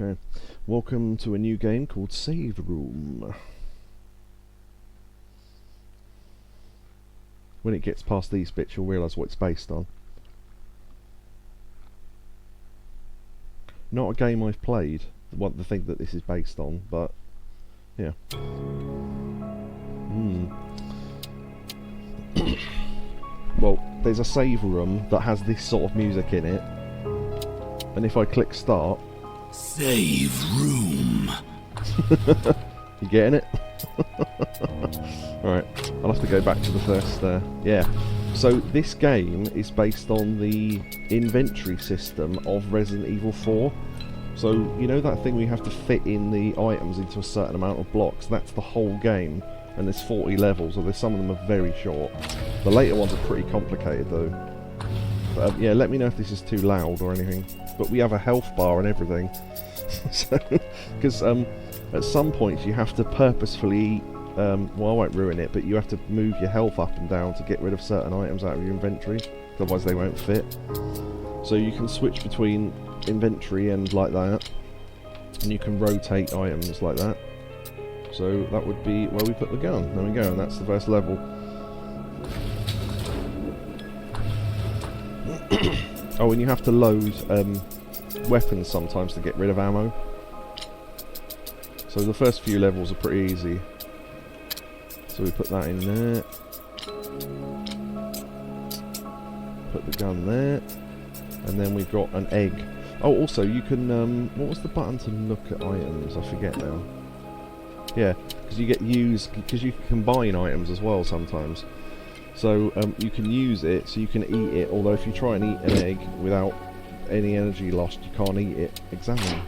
Okay, welcome to a new game called Save Room. When it gets past these bits, you'll realise what it's based on. Not a game I've played, the thing that this is based on, but yeah. Well, there's a save room that has this sort of music in it, and if I click start... Save room. You getting it? Alright, I'll have to go back to the first, yeah. So this game is based on the inventory system of Resident Evil 4. So, you know that thing where you have to fit in the items into a certain amount of blocks? That's the whole game, and there's 40 levels, although some of them are very short. The later ones are pretty complicated though. But, yeah, let me know if this is too loud or anything. But we have a health bar and everything. Because at some points you have to purposefully, well, I won't ruin it, but you have to move your health up and down to get rid of certain items out of your inventory, otherwise they won't fit. So you can switch between inventory and like that, and you can rotate items like that. So that would be where we put the gun. There we go, and that's the first level. Oh, and you have to load weapons sometimes to get rid of ammo. So the first few levels are pretty easy. So we put that in there. Put the gun there. And then we've got an egg. Oh, also you can, what was the button to look at items? I forget now. Yeah, because you get because you can combine items as well sometimes. So you can use it, so you can eat it, although if you try and eat an egg without any energy lost, you can't eat it. Examine.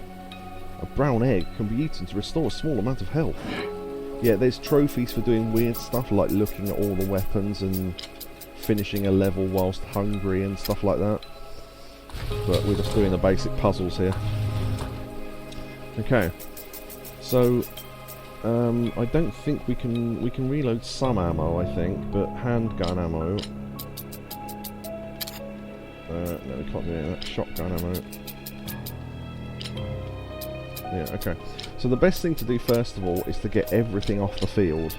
A brown egg can be eaten to restore a small amount of health. Yeah, there's trophies for doing weird stuff, like looking at all the weapons and finishing a level whilst hungry and stuff like that. But we're just doing the basic puzzles here. Okay. So, I don't think we can reload some ammo, I think, but handgun ammo... no, we can't do any of that. Shotgun ammo. Yeah, okay. So the best thing to do first of all is to get everything off the field.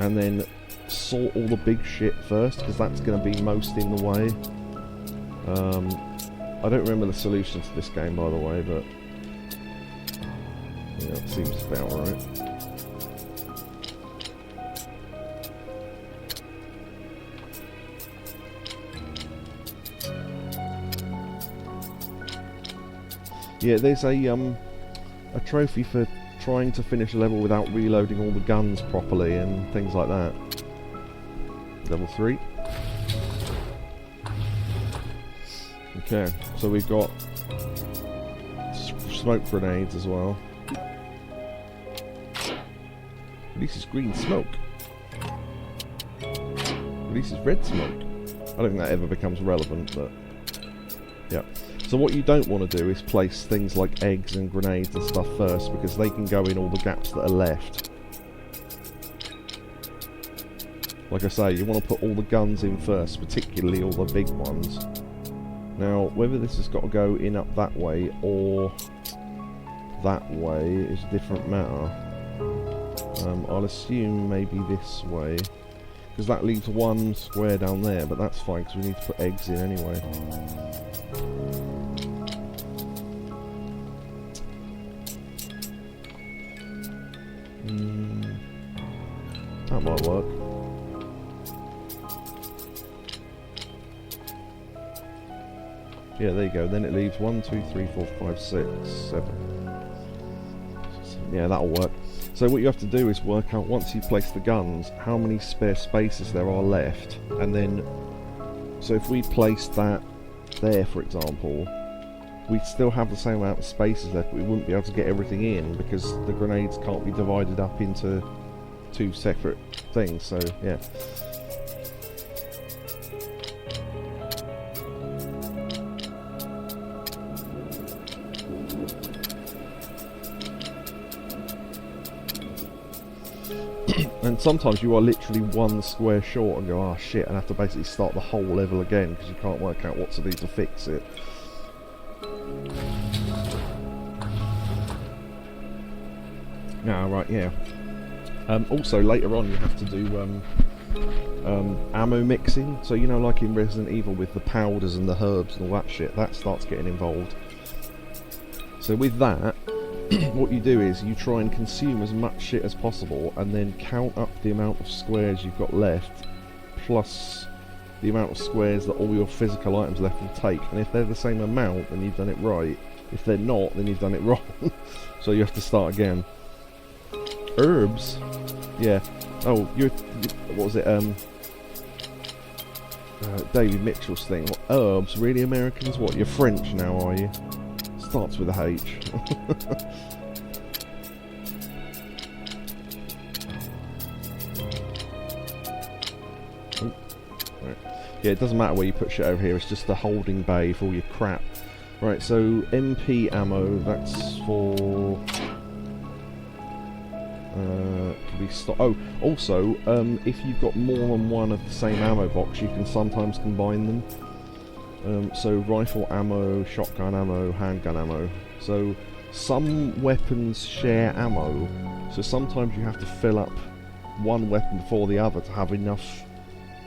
And then sort all the big shit first, because that's going to be most in the way. I don't remember the solution to this game, by the way, but... yeah, it seems about right. Yeah, there's a trophy for trying to finish a level without reloading all the guns properly and things like that. Level 3. Okay, so we've got smoke grenades as well. Releases green smoke. Releases red smoke. I don't think that ever becomes relevant, but yeah. So what you don't want to do is place things like eggs and grenades and stuff first, because they can go in all the gaps that are left. Like I say, you want to put all the guns in first, particularly all the big ones. Now, whether this has got to go in up that way or that way is a different matter. I'll assume maybe this way, because that leaves one square down there, but that's fine because we need to put eggs in anyway. That might work. Yeah, there you go. Then it leaves 1, 2, 3, 4, 5, 6, 7. Yeah, that'll work. So what you have to do is work out, once you place the guns, how many spare spaces there are left. And then, so if we placed that there, for example, we'd still have the same amount of spaces left, but we wouldn't be able to get everything in because the grenades can't be divided up into 2 separate things, so yeah. And sometimes you are literally one square short and go, oh shit, and have to basically start the whole level again because you can't work out what to do to fix it. Ah, right, yeah. Also, later on you have to do ammo mixing. So, you know, like in Resident Evil with the powders and the herbs and all that shit, that starts getting involved. So with that, what you do is you try and consume as much shit as possible and then count up the amount of squares you've got left plus the amount of squares that all your physical items left will take. And if they're the same amount, then you've done it right. If they're not, then you've done it wrong. So you have to start again. Herbs? Yeah. Oh, what was it? David Mitchell's thing. What, herbs? Really, Americans? What, you're French now, are you? Starts with a H. Oh, right. Yeah, it doesn't matter where you put shit over here, it's just the holding bay for all your crap. Right, so MP ammo, that's for... can be oh, also, if you've got more than one of the same ammo box, you can sometimes combine them. So rifle ammo, shotgun ammo, handgun ammo. So some weapons share ammo, so sometimes you have to fill up one weapon before the other to have enough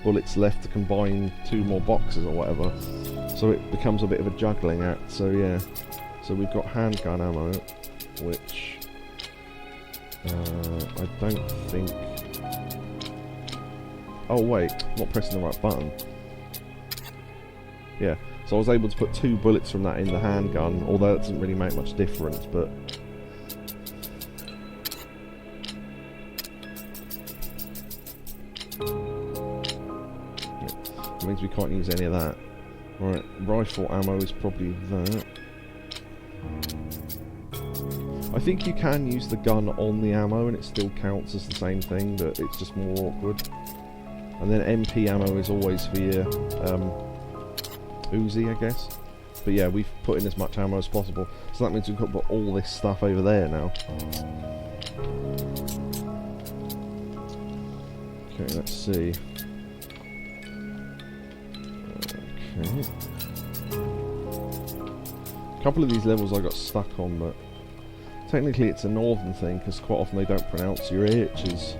bullets left to combine two more boxes or whatever. So it becomes a bit of a juggling act, so yeah. So we've got handgun ammo, which I don't think... Oh wait, I'm not pressing the right button. Yeah, so I was able to put 2 bullets from that in the handgun, although that doesn't really make much difference, but... Yeah, it means we can't use any of that. Right, rifle ammo is probably that. I think you can use the gun on the ammo and it still counts as the same thing, but it's just more awkward. And then MP ammo is always for your Uzi, I guess. But yeah, we've put in as much ammo as possible. So that means we can put all this stuff over there now. Okay, let's see. Okay. A couple of these levels I got stuck on, but technically it's a northern thing, because quite often they don't pronounce your H's.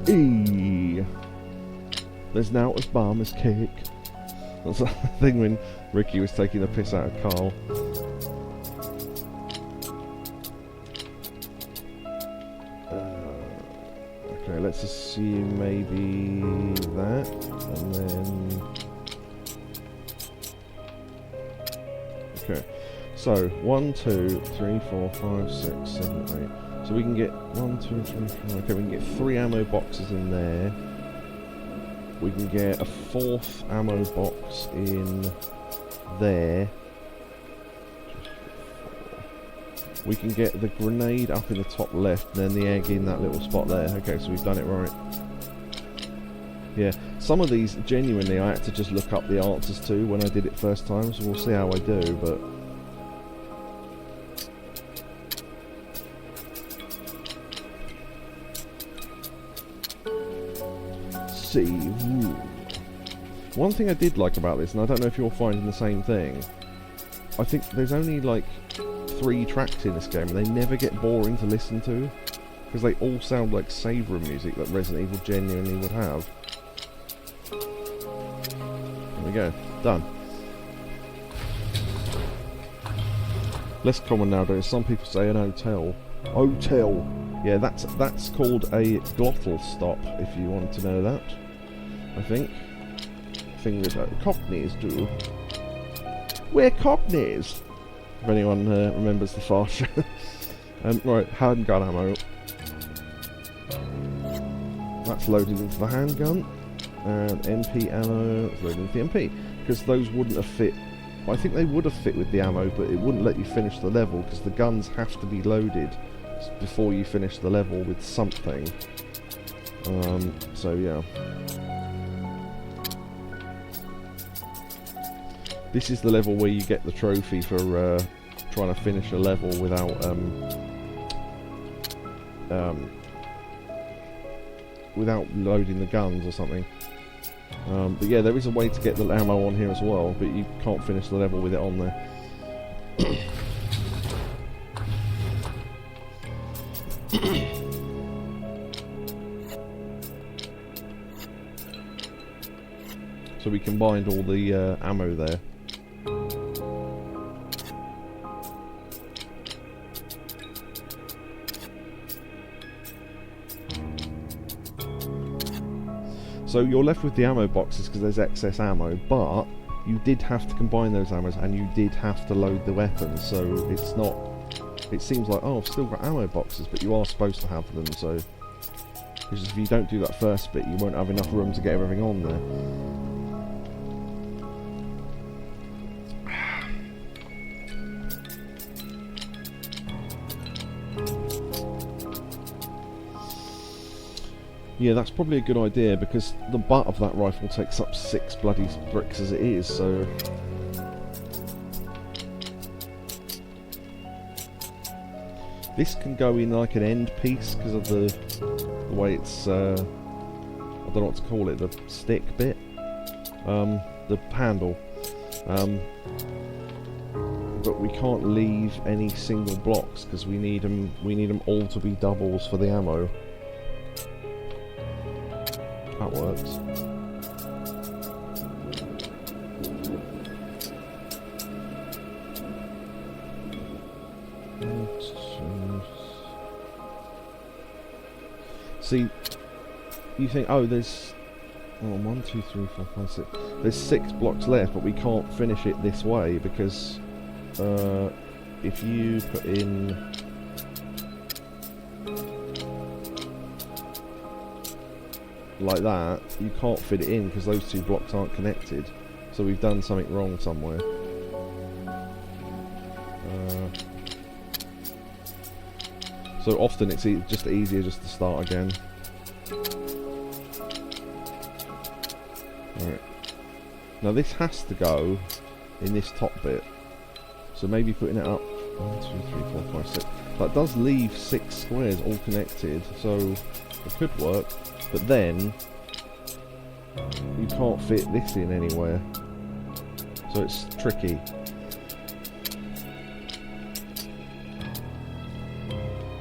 E. There's now as balm as cake. That's the thing when Ricky was taking the piss out of Carl. Okay, let's assume maybe that, and then... Okay, so 1, 2, 3, 4, 5, 6, 7, 8. So we can get 1, 2, 3, 4. Okay, we can get 3 ammo boxes in there. We can get a 4th ammo box in there. We can get the grenade up in the top left, and then the egg in that little spot there. Okay, so we've done it right. Yeah, some of these, genuinely, I had to just look up the answers to when I did it first time, so we'll see how I do, but... One thing I did like about this, and I don't know if you're finding the same thing, I think there's only like 3 tracks in this game, and they never get boring to listen to, because they all sound like save room music that Resident Evil genuinely would have. There we go, done. Less common nowadays, some people say an hotel. Hotel! Yeah, that's called a glottal stop, if you wanted to know that. I think. Thing that Cockneys do. We're Cockneys! If anyone remembers the far show. Right, handgun ammo. That's loaded into the handgun. And MP ammo, that's loaded into the MP. Because those wouldn't have fit. I think they would have fit with the ammo, but it wouldn't let you finish the level, because the guns have to be loaded before you finish the level with something. So yeah. This is the level where you get the trophy for trying to finish a level without without loading the guns or something. But yeah, there is a way to get the ammo on here as well, but you can't finish the level with it on there. So we combined all the ammo there. So you're left with the ammo boxes because there's excess ammo, but you did have to combine those ammos and you did have to load the weapons, so it's not... It seems like, oh, I've still got ammo boxes, but you are supposed to have them, so... Because if you don't do that first bit, you won't have enough room to get everything on there. Yeah, that's probably a good idea, because the butt of that rifle takes up 6 bloody bricks as it is, so... This can go in like an end piece because of the way it's, I don't know what to call it, the stick bit, the handle. But we can't leave any single blocks because we need them all to be doubles for the ammo. That works. See, you think, oh, there's 1, 2, 3, 4, 5, 6. There's 6 blocks left, but we can't finish it this way because if you put in like that, you can't fit it in because those 2 blocks aren't connected. So we've done something wrong somewhere. So often it's just easier just to start again. Alright. Now this has to go in this top bit. So maybe putting it up 1, 2, 3, 4, 5, 6. That does leave 6 squares all connected, so it could work. But then you can't fit this in anywhere. So it's tricky.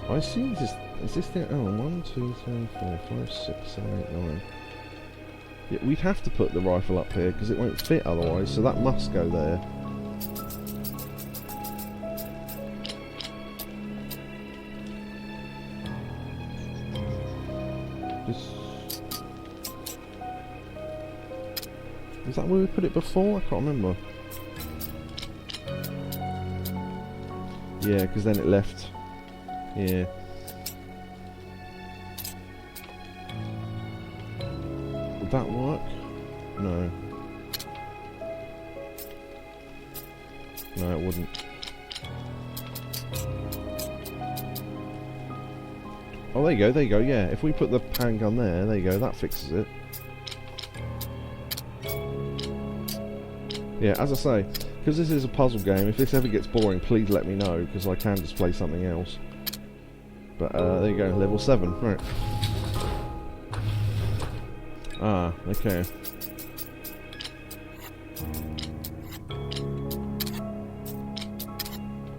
I assume this is this thing. Oh, 1, 2, 3, 4, 5, 6, 7, 8, 9. Yeah, we'd have to put the rifle up here because it won't fit otherwise, so that must go there. Is that where we put it before? I can't remember. Yeah, because then it left. Yeah. Would that work? No. No, it wouldn't. Oh, there you go, yeah. If we put the handgun there you go, that fixes it. Yeah, as I say, because this is a puzzle game, if this ever gets boring, please let me know, because I can just play something else. But, there you go, level 7, right. Ah, okay.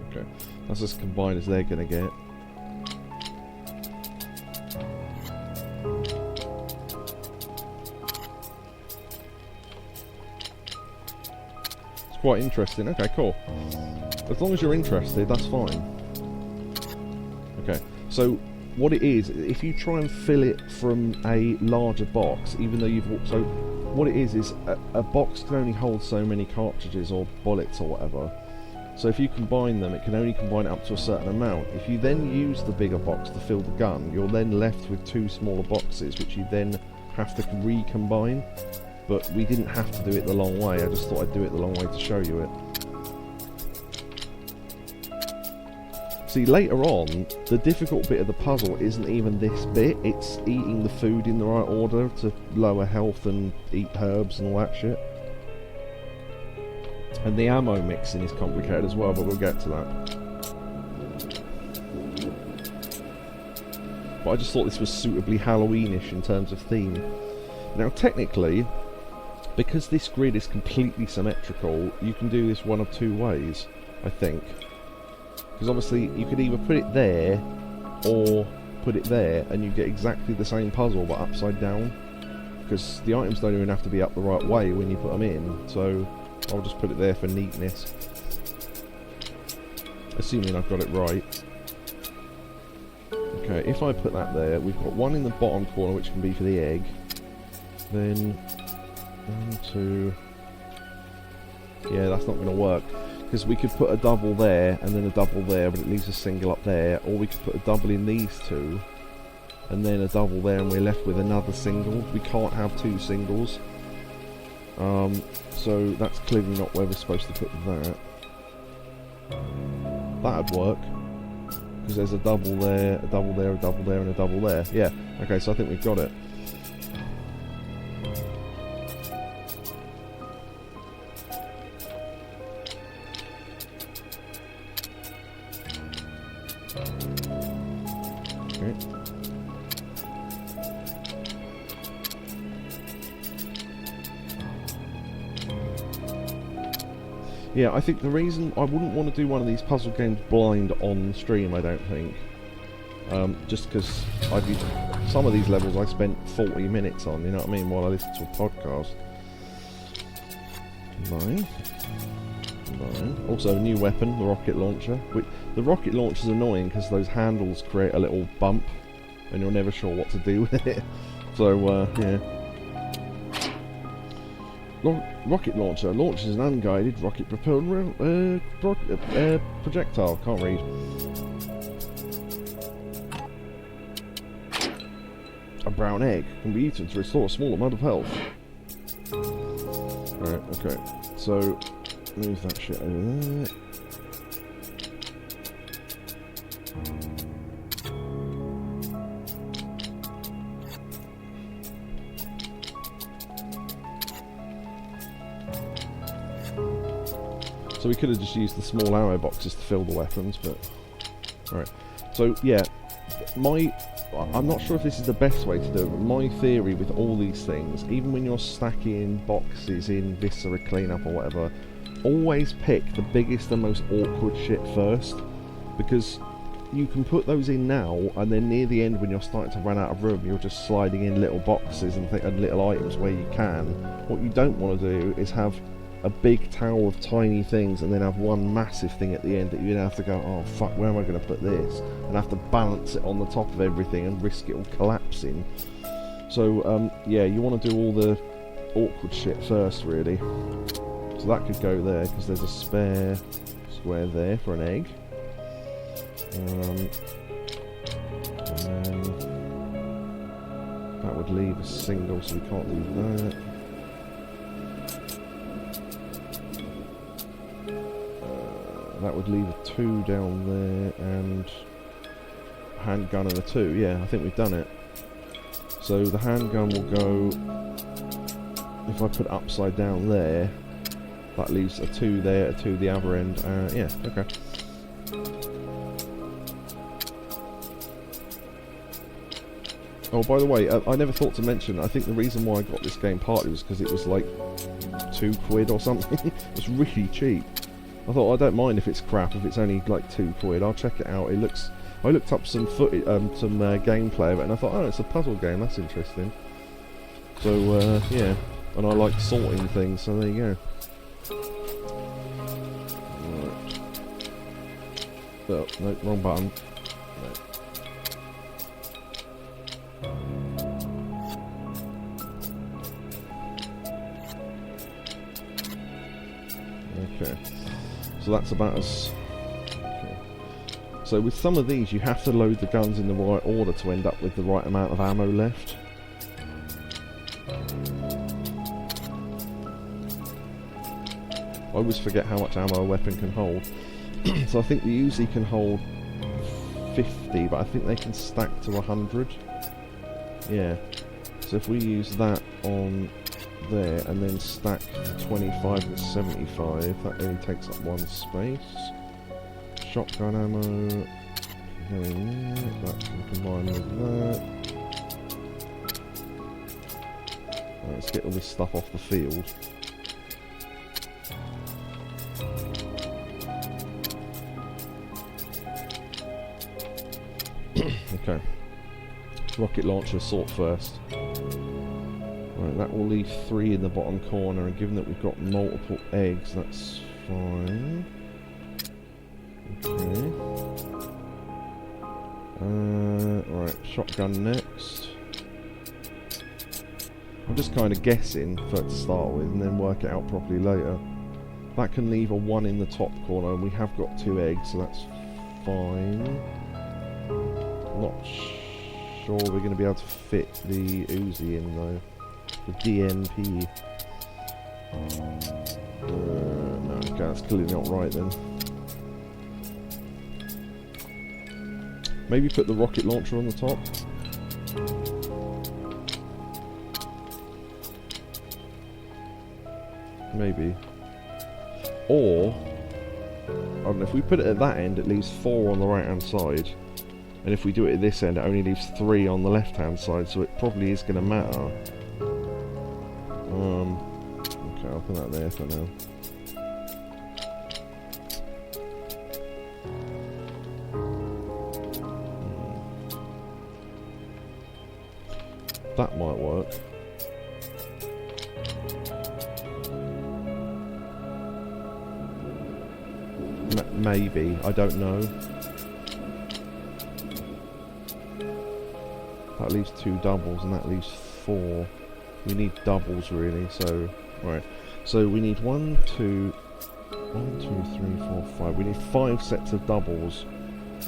Okay, that's as combined as they're gonna get. It's quite interesting, okay, cool. As long as you're interested, that's fine. Okay, so what it is, if you try and fill it from a larger box, even though you've... So what it is a box can only hold so many cartridges or bullets or whatever. So if you combine them, it can only combine it up to a certain amount. If you then use the bigger box to fill the gun, you're then left with 2 smaller boxes, which you then have to recombine. But we didn't have to do it the long way, I just thought I'd do it the long way to show you it. See, later on, the difficult bit of the puzzle isn't even this bit, it's eating the food in the right order to lower health and eat herbs and all that shit. And the ammo mixing is complicated as well, but we'll get to that. But I just thought this was suitably Halloweenish in terms of theme. Now technically, because this grid is completely symmetrical, you can do this one of 2 ways, I think. Because obviously you could either put it there, or put it there, and you get exactly the same puzzle but upside down. because the items don't even have to be up the right way when you put them in, so I'll just put it there for neatness. Assuming I've got it right. Okay, if I put that there, we've got one in the bottom corner which can be for the egg. Then 1, 2... Yeah, that's not going to work. Because we could put a double there and then a double there, but it leaves a single up there. Or we could put a double in these two and then a double there, and we're left with another single. We can't have two singles. So that's clearly not where we're supposed to put that. That'd work. Because there's a double there, a double there, a double there, and a double there. Yeah, okay, so I think we've got it. Okay. Yeah, I think the reason I wouldn't want to do one of these puzzle games blind on stream, I don't think. Just because some of these levels I spent 40 minutes on, you know what I mean, while I listened to a podcast. 9. Also, a new weapon, the rocket launcher. The rocket launcher is annoying because those handles create a little bump, and you're never sure what to do with it. So, yeah. Rocket launcher launches an unguided rocket-propelled projectile. Can't read. A brown egg can be eaten to restore a small amount of health. Alright, okay. So, move that shit over there. So we could have just used the small ammo boxes to fill the weapons, but... Alright. So, yeah. I'm not sure if this is the best way to do it, but my theory with all these things, even when you're stacking boxes in Viscera Cleanup or whatever, always pick the biggest and most awkward shit first, because you can put those in now, and then near the end when you're starting to run out of room, you're just sliding in little boxes and little items where you can. What you don't want to do is have a big tower of tiny things and then have one massive thing at the end that you're going to have to go, oh fuck, where am I going to put this? And have to balance it on the top of everything and risk it all collapsing. So, yeah, you want to do all the awkward shit first, really. So that could go there, because there's a spare square there for an egg. And then that would leave a single, so we can't leave that. That would leave a 2 down there, and a handgun and a 2. Yeah, I think we've done it. So the handgun will go, if I put it upside down there, that leaves a 2 there, a 2 the other end. Yeah, okay. Oh, by the way, I never thought to mention, I think the reason why I got this game partly was because it was like £2 or something. It was really cheap. I thought, I don't mind if it's crap, if it's only like £2. I'll check it out. It looks... I looked up some footage, some gameplay of it, and I thought, oh, it's a puzzle game. That's interesting. So yeah, and I like sorting things. So there you go. Right. Oh, no, wrong button. No. Okay. So that's about as... Okay. So with some of these you have to load the guns in the right order to end up with the right amount of ammo left. I always forget how much ammo a weapon can hold. So I think the Uzi can hold 50, but I think they can stack to 100. Yeah. So if we use that on there and then stack 25 and 75, that only takes up one space. Shotgun ammo going there, that can combine with that. Right, let's get all this stuff off the field. Okay. Rocket launcher sort first. Right, that will leave 3 in the bottom corner, and given that we've got multiple eggs, that's fine. Okay. Right, shotgun next. I'm just kind of guessing for it to start with, and then work it out properly later. That can leave a 1 in the top corner, and we have got 2 eggs, so that's fine. Not sure we're going to be able to fit the Uzi in though. The DNP. No, okay, that's clearly not right then. Maybe put the rocket launcher on the top. Maybe. Or, I don't know, if we put it at that end, it leaves 4 on the right hand side. And if we do it at this end, it only leaves 3 on the left hand side, so it probably is going to matter. Okay, I'll put that there for now. That might work. Maybe, I don't know. That leaves 2 doubles and that leaves 4. We need doubles really, so right. So we need 1, 2, 3, 4, 5. We need 5 sets of doubles.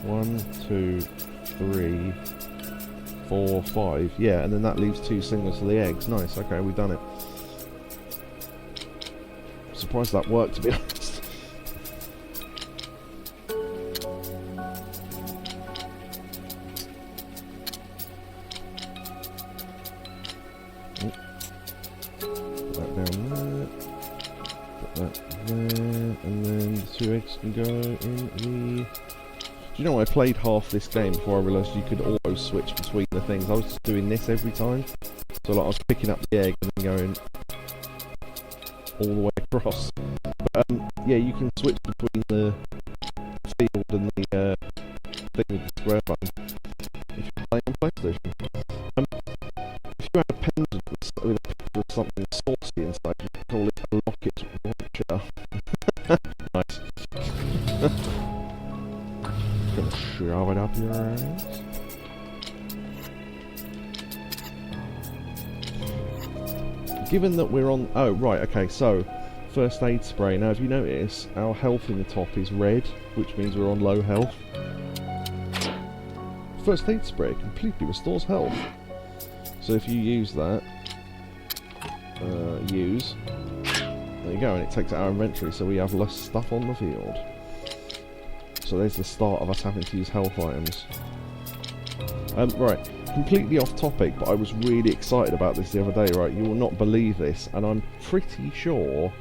1, 2, 3, 4, 5. Yeah, and then that leaves 2 singles for the eggs. Nice, okay, we've done it. Surprised that worked, to be honest. Can go in the... Do you know, I played half this game before I realised you could auto switch between the things. I was just doing this every time. So like I was picking up the egg and then going all the way across. But yeah, you can switch between the field and the thing with the square button if you're playing on PlayStation. If you had a pendant with a picture of something saucy inside, you could call it a rocket launcher. Nice. Gonna shove it up your ass. Given that we're on... Oh, right, okay, so... First aid spray. Now, if you notice, our health in the top is red, which means we're on low health. First aid spray completely restores health. So if you use that... use... There you go, and it takes out our inventory, so we have less stuff on the field. So there's the start of us having to use health items. Right, completely off topic, but I was really excited about this the other day, right? You will not believe this, and I'm pretty sure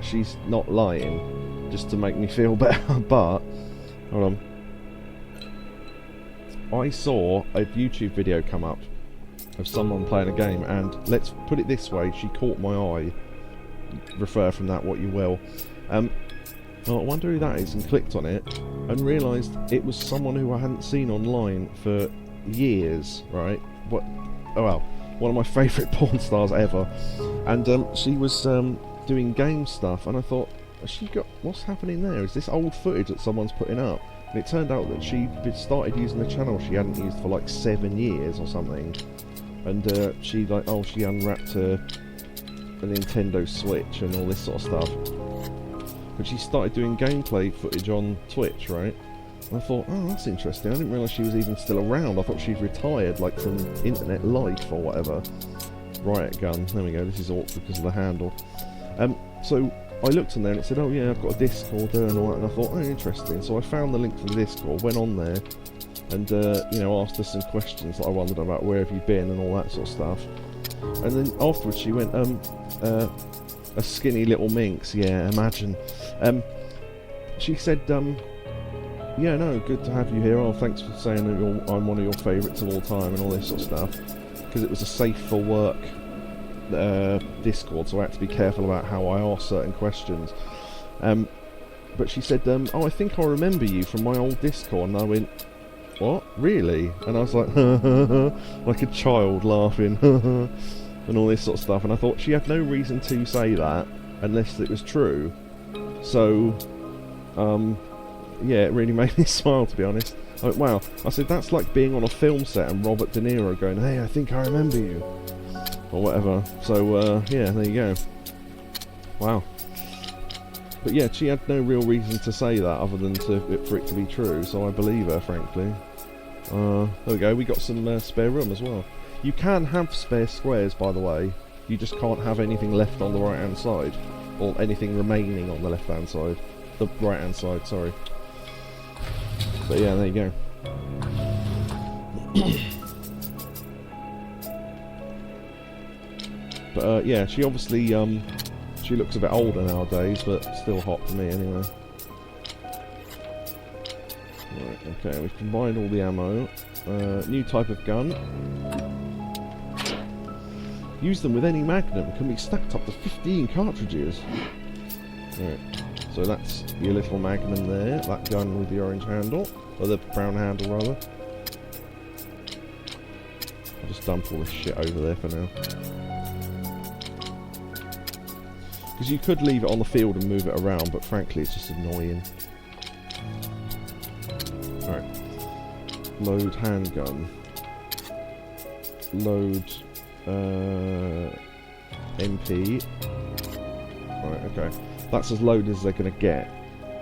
she's not lying, just to make me feel better, but... Hold on. I saw a YouTube video come up of someone playing a game, and let's put it this way, she caught my eye. Refer from that what you will. Well, I wonder who that is, and clicked on it and realised it was someone who I hadn't seen online for years, right? What? Oh well, one of my favourite porn stars ever. And she was doing game stuff, and I thought, has she got, what's happening there? Is this old footage that someone's putting up? And it turned out that she started using the channel she hadn't used for like 7 years or something. And she like, oh, she unwrapped a Nintendo Switch and all this sort of stuff. But she started doing gameplay footage on Twitch, right? And I thought, oh, that's interesting. I didn't realise she was even still around. I thought she'd retired, like, from internet life or whatever. Riot gun. There we go. This is awkward because of the handle. So I looked on there and it said, oh yeah, I've got a Discord there and all that. And I thought, oh, interesting. So I found the link for the Discord, went on there, and you know, asked her some questions that I wondered about, where have you been and all that sort of stuff. And then afterwards she went, a skinny little minx, yeah, imagine. She said, yeah, no, good to have you here. Oh, thanks for saying that I'm one of your favourites of all time and all this sort of stuff. Because it was a safe for work Discord, so I had to be careful about how I asked certain questions. But she said, oh, I think I remember you from my old Discord. And I went, what? Really? And I was like, like a child laughing. and all this sort of stuff. And I thought she had no reason to say that unless it was true. So, yeah, it really made me smile, to be honest. I went, wow. I said, that's like being on a film set and Robert De Niro going, hey, I think I remember you. Or whatever. So, yeah, there you go. Wow. But yeah, she had no real reason to say that other than for it to be true, so I believe her, frankly. There we go, we got some spare room as well. You can have spare squares, by the way. You just can't have anything left on the right-hand side. Or anything remaining on the left-hand side. The right-hand side, sorry. But yeah, there you go. But yeah, she obviously, she looks a bit older nowadays, but still hot to me anyway. Right, okay, we've combined all the ammo. New type of gun. Use them with any Magnum. Can be stacked up to 15 cartridges. Right, so that's your little Magnum there. That gun with the orange handle. Or the brown handle, rather. I'll just dump all this shit over there for now. Because you could leave it on the field and move it around, but frankly it's just annoying. Alright. Load handgun. Load MP. Alright, okay. That's as loaded as they're going to get.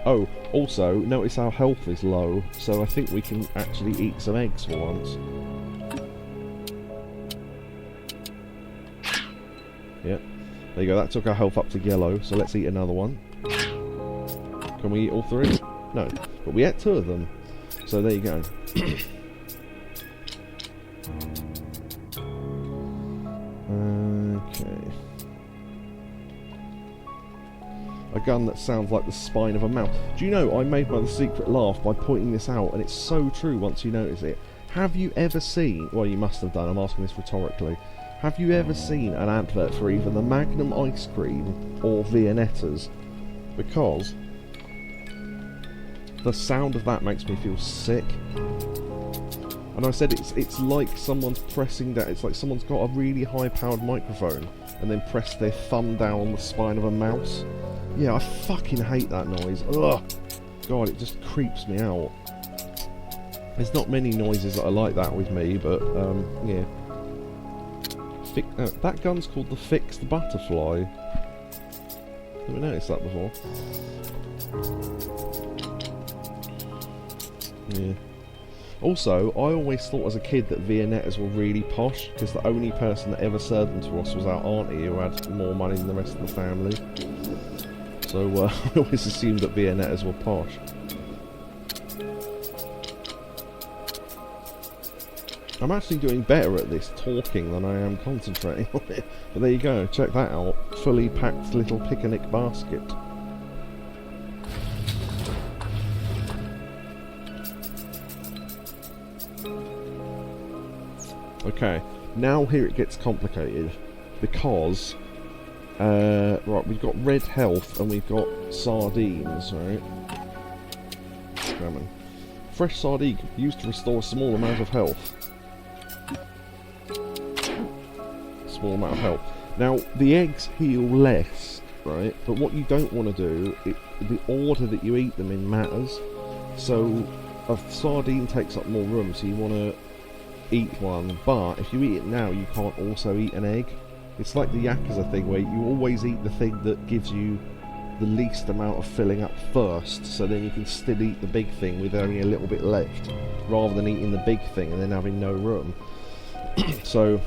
Oh, also, notice our health is low, so I think we can actually eat some eggs for once. Yep. There you go, that took our health up to yellow, so let's eat another one. Can we eat all three? No, but we ate 2 of them. So there you go. Okay. A gun that sounds like the spine of a mouse. Do you know, I made my secret laugh by pointing this out, and it's so true once you notice it. Have you ever seen, well you must have done, I'm asking this rhetorically, have you ever seen an advert for either the Magnum ice cream or Viennettas? Because the sound of that makes me feel sick. And I said it's like someone's pressing down, it's like someone's got a really high powered microphone and then pressed their thumb down on the spine of a mouse. Yeah, I fucking hate that noise. Ugh! God, it just creeps me out. There's not many noises that are like that with me, but yeah. That gun's called the Fixed Butterfly. Never noticed that before. Yeah. Also, I always thought as a kid that Viennettas were really posh, because the only person that ever served them to us was our auntie, who had more money than the rest of the family. So I always assumed that Viennettas were posh. I'm actually doing better at this talking than I am concentrating on it. But there you go, check that out. Fully packed little picnic basket. Okay, now here it gets complicated. Because, right, we've got red health and we've got sardines, right? Come on. Fresh sardine can be used to restore a small amount of health. Small amount of health. Now, the eggs heal less, right? But what you don't want to do, the order that you eat them in matters. So, a sardine takes up more room, so you want to eat one. But if you eat it now, you can't also eat an egg. It's like the Yakuza thing, where you always eat the thing that gives you the least amount of filling up first, so then you can still eat the big thing with only a little bit left, rather than eating the big thing and then having no room. So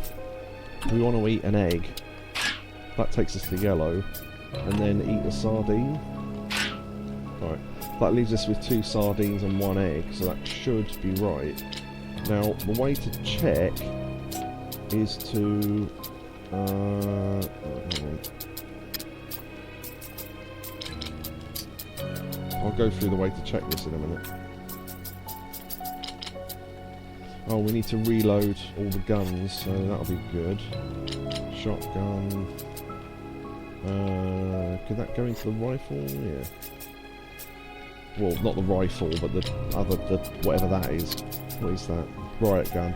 we want to eat an egg. That takes us to yellow, and then eat a sardine. Right, that leaves us with 2 sardines and 1 egg, so that should be right. Now, the way to check is to I'll go through the way to check this in a minute. Oh, we need to reload all the guns, so that'll be good. Shotgun. Could that go into the rifle? Yeah. Well, not the rifle, but the other, whatever that is. What is that? Riot gun.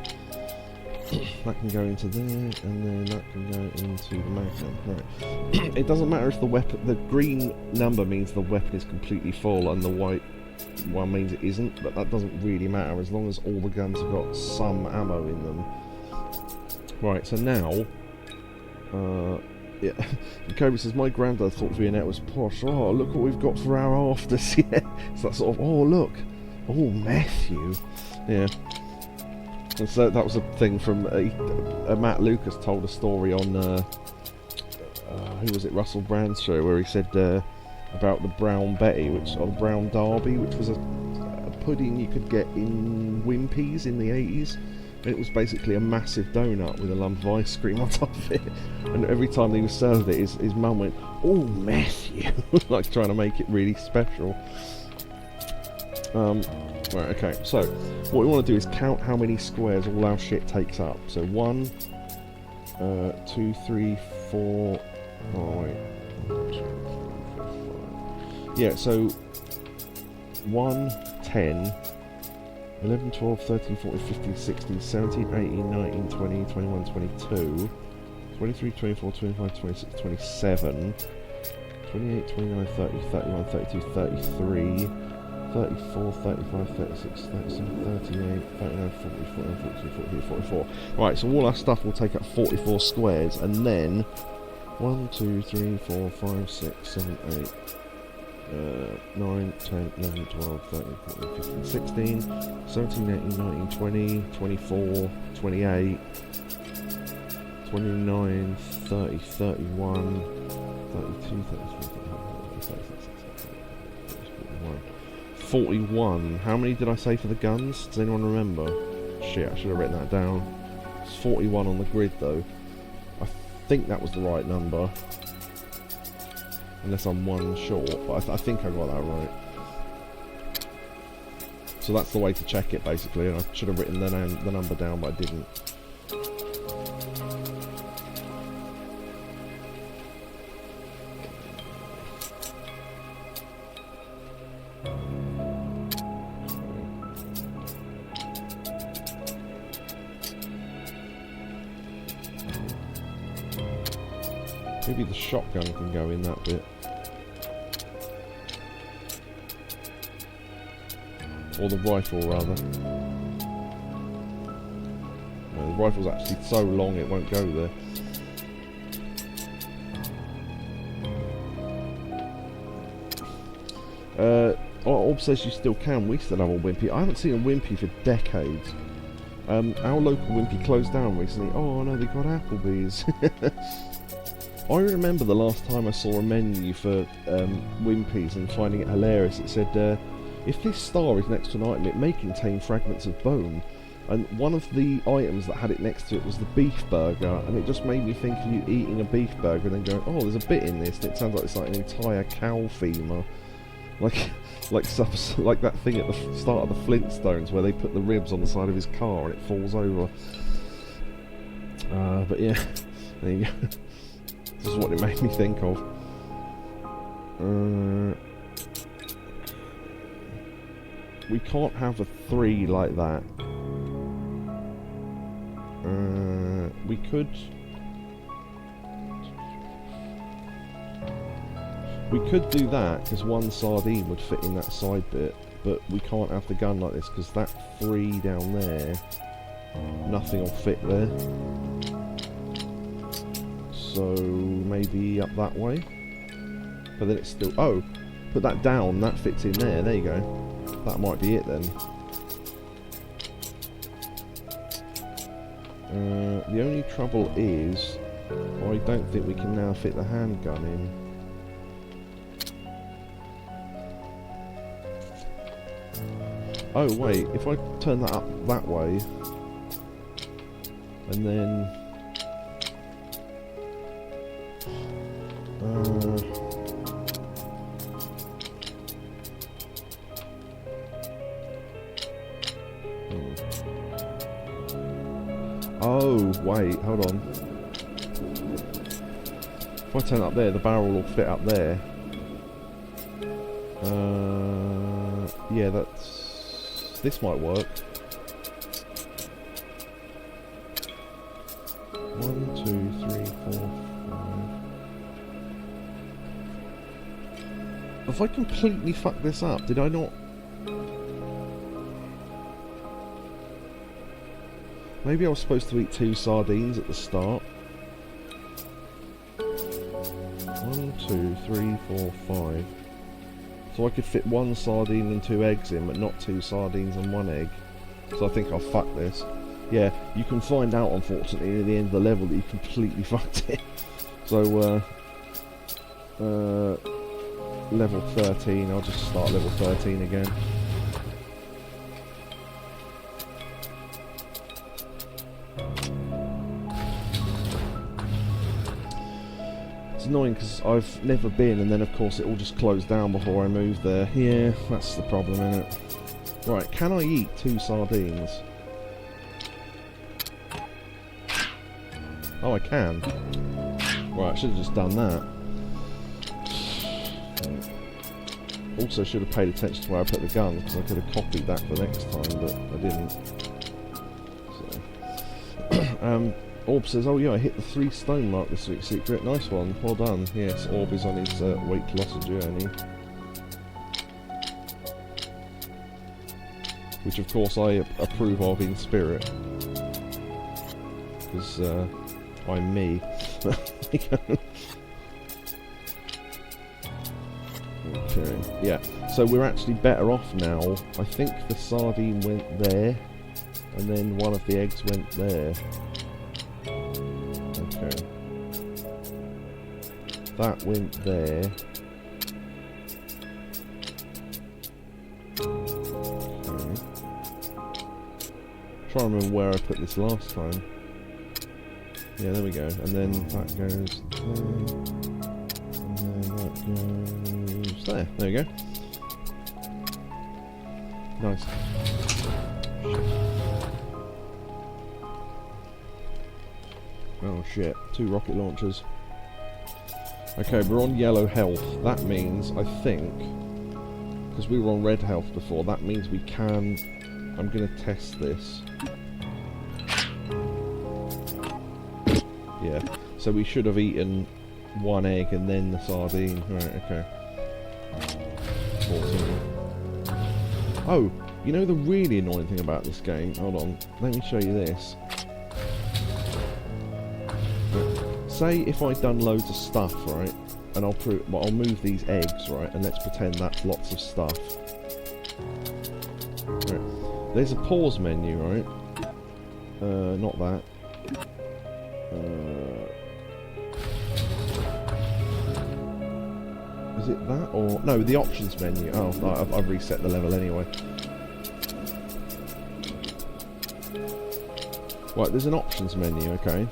That can go into there, and then that can go into the magnum. Right. It doesn't matter if the weapon, the green number means the weapon is completely full, and the white one means it isn't. But that doesn't really matter as long as all the guns have got some ammo in them. Right. So now, yeah. Yakobu says my granddad thought Viennette was posh. Oh, look what we've got for our afters. Yeah. It's that sort of. Oh, look. Oh, Matthew. Yeah. And so that was a thing from Matt Lucas told a story on who was it, Russell Brand's show, where he said about the Brown Betty, or the Brown Derby, which was a pudding you could get in Wimpy's in the 80s. And it was basically a massive donut with a lump of ice cream on top of it. And every time he was served it, his mum went, "Oh, Matthew," like trying to make it really special. Right, okay, so what we want to do is count how many squares all our shit takes up. So 1, 2, 3, 4. Oh, wait. 1, 2, 3, 4, 5. Yeah, so 1, 10, 11, 12, 13, 14, 15, 16, 17, 18, 19, 20, 21, 22, 23, 24, 25, 26, 27, 28, 29, 30, 31, 32, 33. 34, 35, 36, 37, 38, 39, 40, 41, 42, 43, 44. Right, so all our stuff will take up 44 squares, and then 1, 2, 3, 4, 5, 6, 7, 8, 9, 10, 11, 12, 13, 14, 15, 16, 17, 18, 19, 20, 24, 28, 29, 30, 31, 32, 33, 41. How many did I say for the guns? Does anyone remember? Shit, I should have written that down. It's 41 on the grid though. I think that was the right number. Unless I'm one short, but I think I got that right. So that's the way to check it basically, and I should have written the number down, but I didn't. Maybe the shotgun can go in that bit. Or the rifle, rather. No, the rifle's actually so long it won't go there. Orb says you still can. We still have a Wimpy. I haven't seen a Wimpy for decades. Our local Wimpy closed down recently. Oh no, they got Applebee's. I remember the last time I saw a menu for Wimpy's and finding it hilarious. It said, if this star is next to an item, it may contain fragments of bone. And one of the items that had it next to it was the beef burger, and it just made me think of you eating a beef burger and then going, oh, there's a bit in this, and it sounds like it's like an entire cow femur. Like that thing at the start of the Flintstones where they put the ribs on the side of his car and it falls over. But yeah, there you go. This is what it made me think of. We can't have a 3 like that. We could... We could do that, because one sardine would fit in that side bit, but we can't have the gun like this, because that 3 down there, nothing will fit there. So maybe up that way. But then it's still... Oh! Put that down, that fits in there, there you go. That might be it then. The only trouble is, I don't think we can now fit the handgun in. Oh wait, if I turn that up that way, and then... Oh, wait, hold on. If I turn it up there, the barrel will fit up there. Yeah, that's... This might work. 1, 2, 3, 4, 5. Have I completely fucked this up? Did I not? Maybe I was supposed to eat 2 sardines at the start. 1, 2, 3, 4, 5. So I could fit 1 sardine and 2 eggs in, but not 2 sardines and 1 egg. So I think I'll fuck this. Yeah, you can find out, unfortunately, at the end of the level that you completely fucked it. So, level 13, I'll just start level 13 again. It's annoying because I've never been, and then of course it all just closed down before I moved there. Yeah, that's the problem, isn't it? Right, can I eat 2 sardines? Oh, I can. Right, I should have just done that. Also should have paid attention to where I put the gun, because I could have copied that for next time, but I didn't. So. Orb says, oh yeah, I hit the 3 stone mark this week, secret. Nice one, well done. Yes, Orb is on his weight loss journey. Which of course I approve of in spirit. Because I'm me. Okay, yeah. So we're actually better off now. I think the sardine went there, and then one of the eggs went there. Okay. That went there. Okay. Try and remember where I put this last time. Yeah, there we go. And then that goes there. And then that goes there. There we go. Nice. Oh shit, 2 rocket launchers. Okay, we're on yellow health. That means, I think, because we were on red health before, that means we can... I'm going to test this. Yeah, so we should have eaten 1 egg and then the sardine. Right, okay. 14. Oh, you know the really annoying thing about this game? Hold on, let me show you this. Say if I'd done loads of stuff, right, and I'll move these eggs, right, and let's pretend that's lots of stuff. Right. There's a pause menu, right? Not that. Is it that or no? The options menu. Oh, no, I've reset the level anyway. Right, there's an options menu. Okay.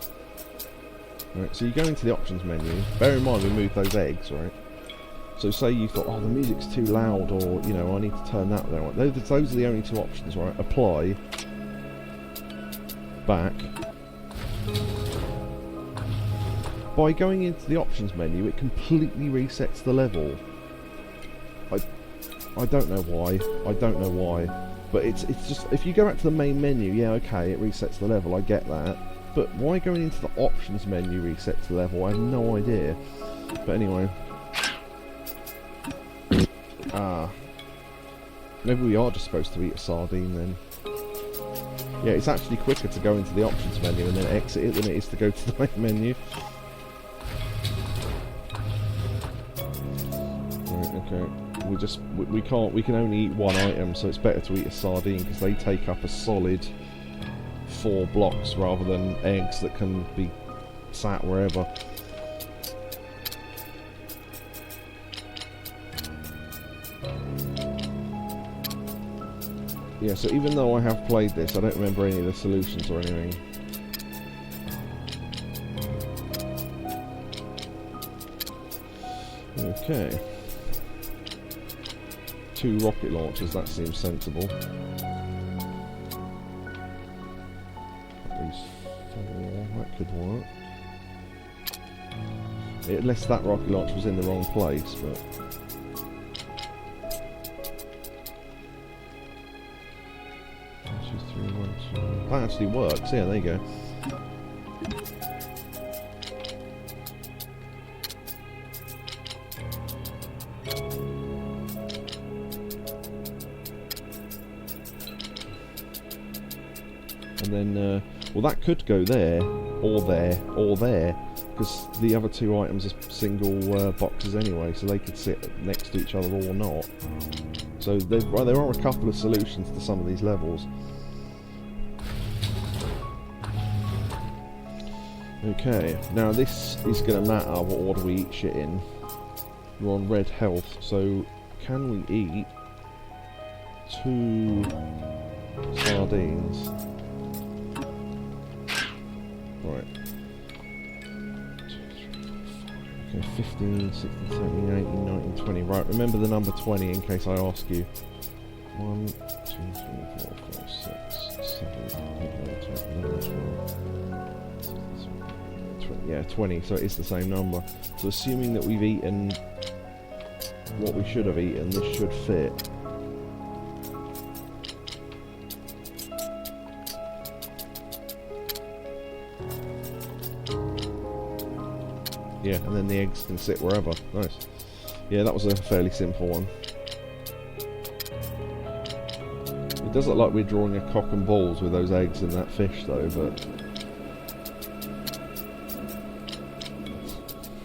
Right, so you go into the options menu. Bear in mind we moved those eggs, right? So say you thought, oh, the music's too loud, or you know, I need to turn that down. Those are the only 2 options, right? Apply, back. By going into the options menu, it completely resets the level. I don't know why. I don't know why. But it's just, if you go back to the main menu, yeah, okay, it resets the level, I get that. But why going into the options menu resets the level? I have no idea. But anyway. Maybe we are just supposed to eat a sardine then. Yeah, it's actually quicker to go into the options menu and then exit it than it is to go to the main menu. Right, okay. We can only eat 1 item, so it's better to eat a sardine because they take up a solid 4 blocks rather than eggs that can be sat wherever. Yeah, so even though I have played this, I don't remember any of the solutions or anything. Okay. 2 rocket launchers, that seems sensible. At least 4, that could work. Unless that rocket launcher was in the wrong place, but... That actually works, yeah, there you go. And then, well, that could go there, or there, or there, because the other two items are single boxes anyway, so they could sit next to each other or not. So there are a couple of solutions to some of these levels. Okay, now this is going to matter what order we eat shit in. We're on red health, so can we eat 2 sardines? Right. Okay, 15, 16, 17, 18, 19, 20. Right, remember the number 20 in case I ask you. 1, 2, 3, 4, 5, 6, 7, 8, 9, 10, 11, 12. Yeah, 20, so it's the same number. So assuming that we've eaten what we should have eaten, this should fit. Yeah, and then the eggs can sit wherever. Nice. Yeah, that was a fairly simple one. It does look like we're drawing a cock and balls with those eggs and that fish though, but...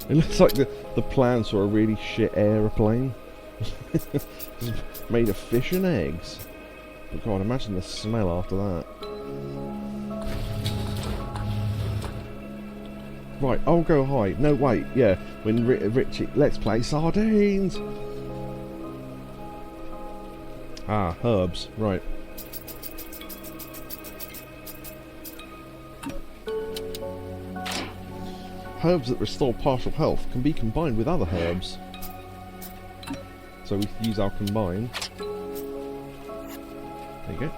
It looks like the plans for a really shit aeroplane. Made of fish and eggs. But God, imagine the smell after that. Right, I'll go high. No, wait, yeah. When Richie... Let's play sardines! Ah, herbs. Right. Herbs that restore partial health can be combined with other herbs. So we use our combine. There you go.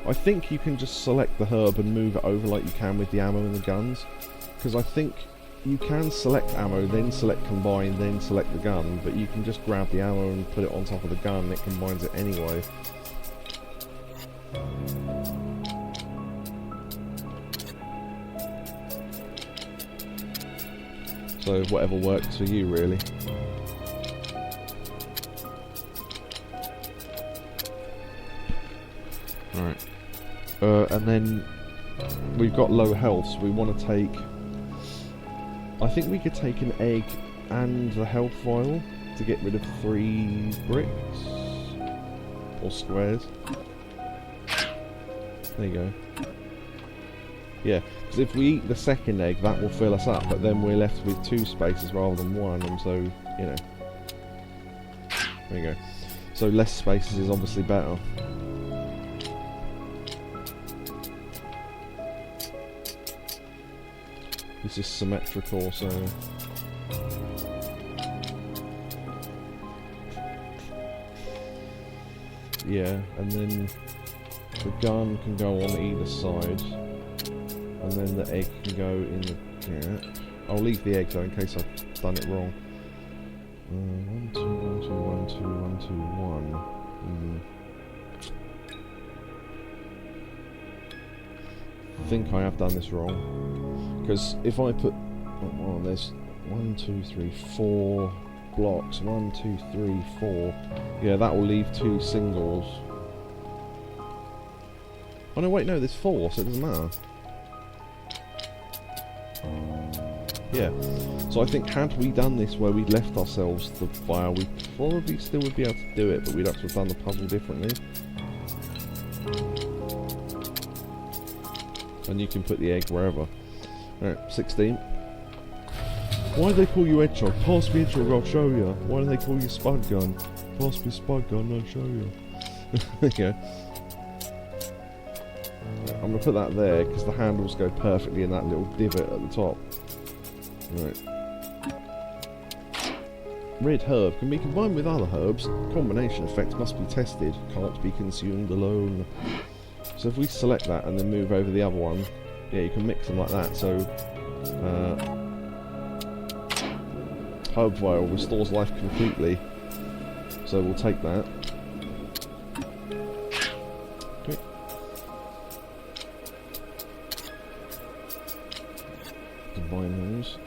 I think you can just select the herb and move it over like you can with the ammo and the guns. Because I think you can select ammo, then select combine, then select the gun, but you can just grab the ammo and put it on top of the gun and it combines it anyway. So whatever works for you, really. Alright. And then we've got low health, so we want to take... I think we could take an egg and the health vial to get rid of 3 bricks. Or squares. There you go. Yeah, because if we eat the second egg, that will fill us up, but then we're left with 2 spaces rather than 1, and so, you know. There you go. So less spaces is obviously better. This is symmetrical, so... Yeah, and then the gun can go on either side. And then the egg can go in the gap. I'll leave the egg though in case I've done it wrong. 1, 2, 1, 2, 1, 2, 1, 2, 1. I think I have done this wrong. Because if I put... Oh, there's 1, 2, 3, 4 blocks. 1, 2, 3, 4. Yeah, that will leave 2 singles. Oh no, wait, no, there's 4, so it doesn't matter. Yeah, so I think had we done this where we'd left ourselves the fire, we probably still would be able to do it, but we'd have to have done the puzzle differently. And you can put the egg wherever. Alright, 16. Why do they call you Hedgehog? Pass me Hedgehog, I'll show you. Why do they call you Spud Gun? Pass me Spud Gun, I'll show you. Okay. I'm going to put that there because the handles go perfectly in that little divot at the top. Right. Red herb can be combined with other herbs. Combination effects must be tested. Can't be consumed alone. So if we select that and then move over the other one, yeah, you can mix them like that. So, herb vial restores life completely. So we'll take that. combine those.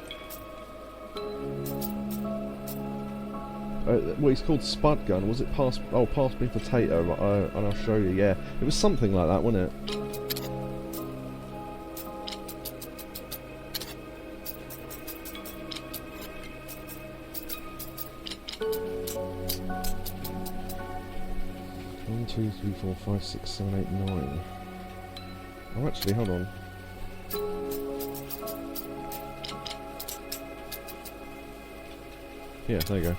Well, it's called Spud Gun. Was it pass? Oh, pass me potato. And I'll show you. Yeah, it was something like that, wasn't it? One, 2, 3, 4, 5, 6, 7, 8, 9. Oh, actually, hold on. Yeah, there you go.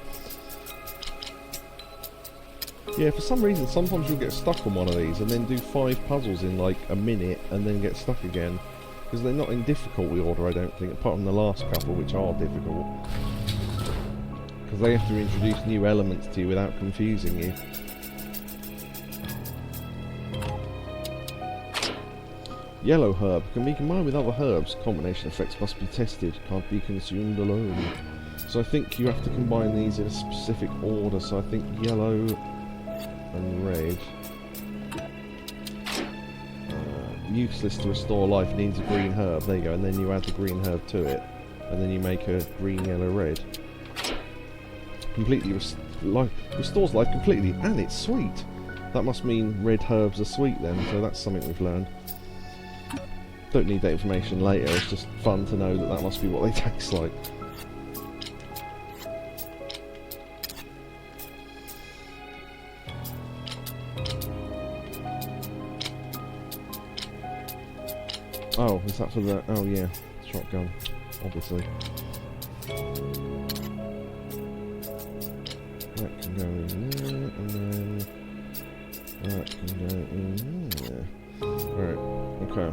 Yeah, for some reason, sometimes you'll get stuck on one of these and then do 5 puzzles in like a minute and then get stuck again. Because they're not in difficulty order, I don't think, apart from the last couple, which are difficult. Because they have to introduce new elements to you without confusing you. Yellow herb can be combined with other herbs. Combination effects must be tested, can't be consumed alone. So I think you have to combine these in a specific order. So I think yellow and red. Useless to restore life, needs a green herb. There you go, and then you add the green herb to it, and then you make a green, yellow, red. Completely restores life completely, and it's sweet. That must mean red herbs are sweet then. So that's something we've learned. Don't need that information later. It's just fun to know that that must be what they taste like. Oh, is that for the... Oh, yeah. Shotgun. Obviously. That can go in there, and then... That can go in there. Alright, okay.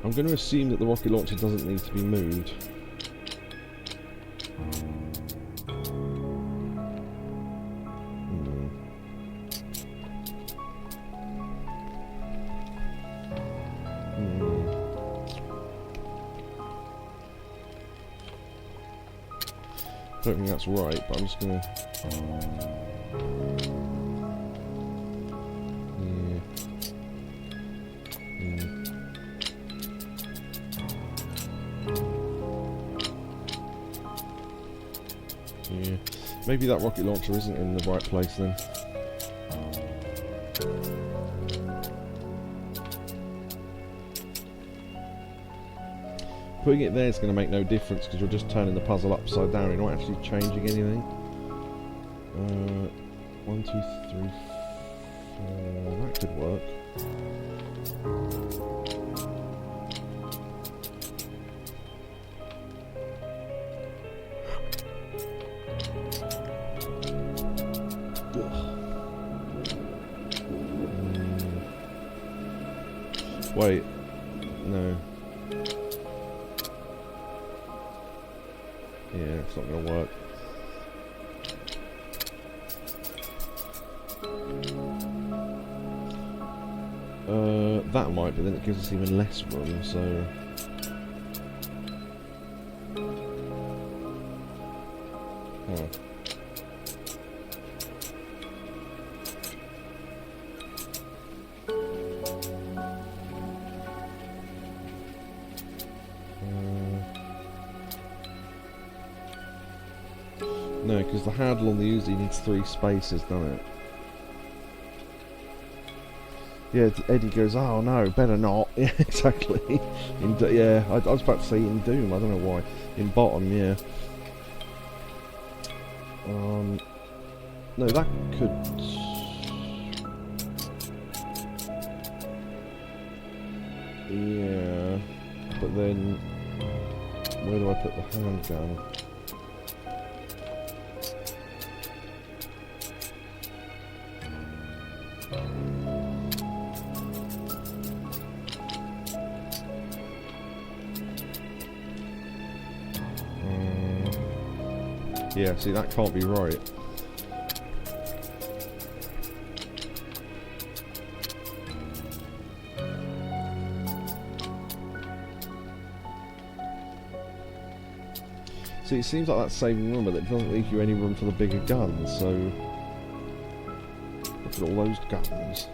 I'm going to assume that the rocket launcher doesn't need to be moved. I don't think that's right, but I'm just gonna... Yeah. Maybe that rocket launcher isn't in the right place then. Putting it there is going to make no difference because you're just turning the puzzle upside down. You're not actually changing anything. 1, 2, 3, 4. That could work. Wait. No. Yeah, it's not going to work. That might, but then it gives us even less room, so... Huh. No, because the handle on the Uzi needs 3 spaces, doesn't it? Yeah, Eddie goes, oh no, better not. Yeah, exactly. Yeah, I was about to say in Doom, I don't know why. In bottom, yeah. No, that could... Yeah, but then... Where do I put the handgun? Yeah, see, that can't be right. See, it seems like that's saving room, but it doesn't leave you any room for the bigger guns, so... Look at all those guns.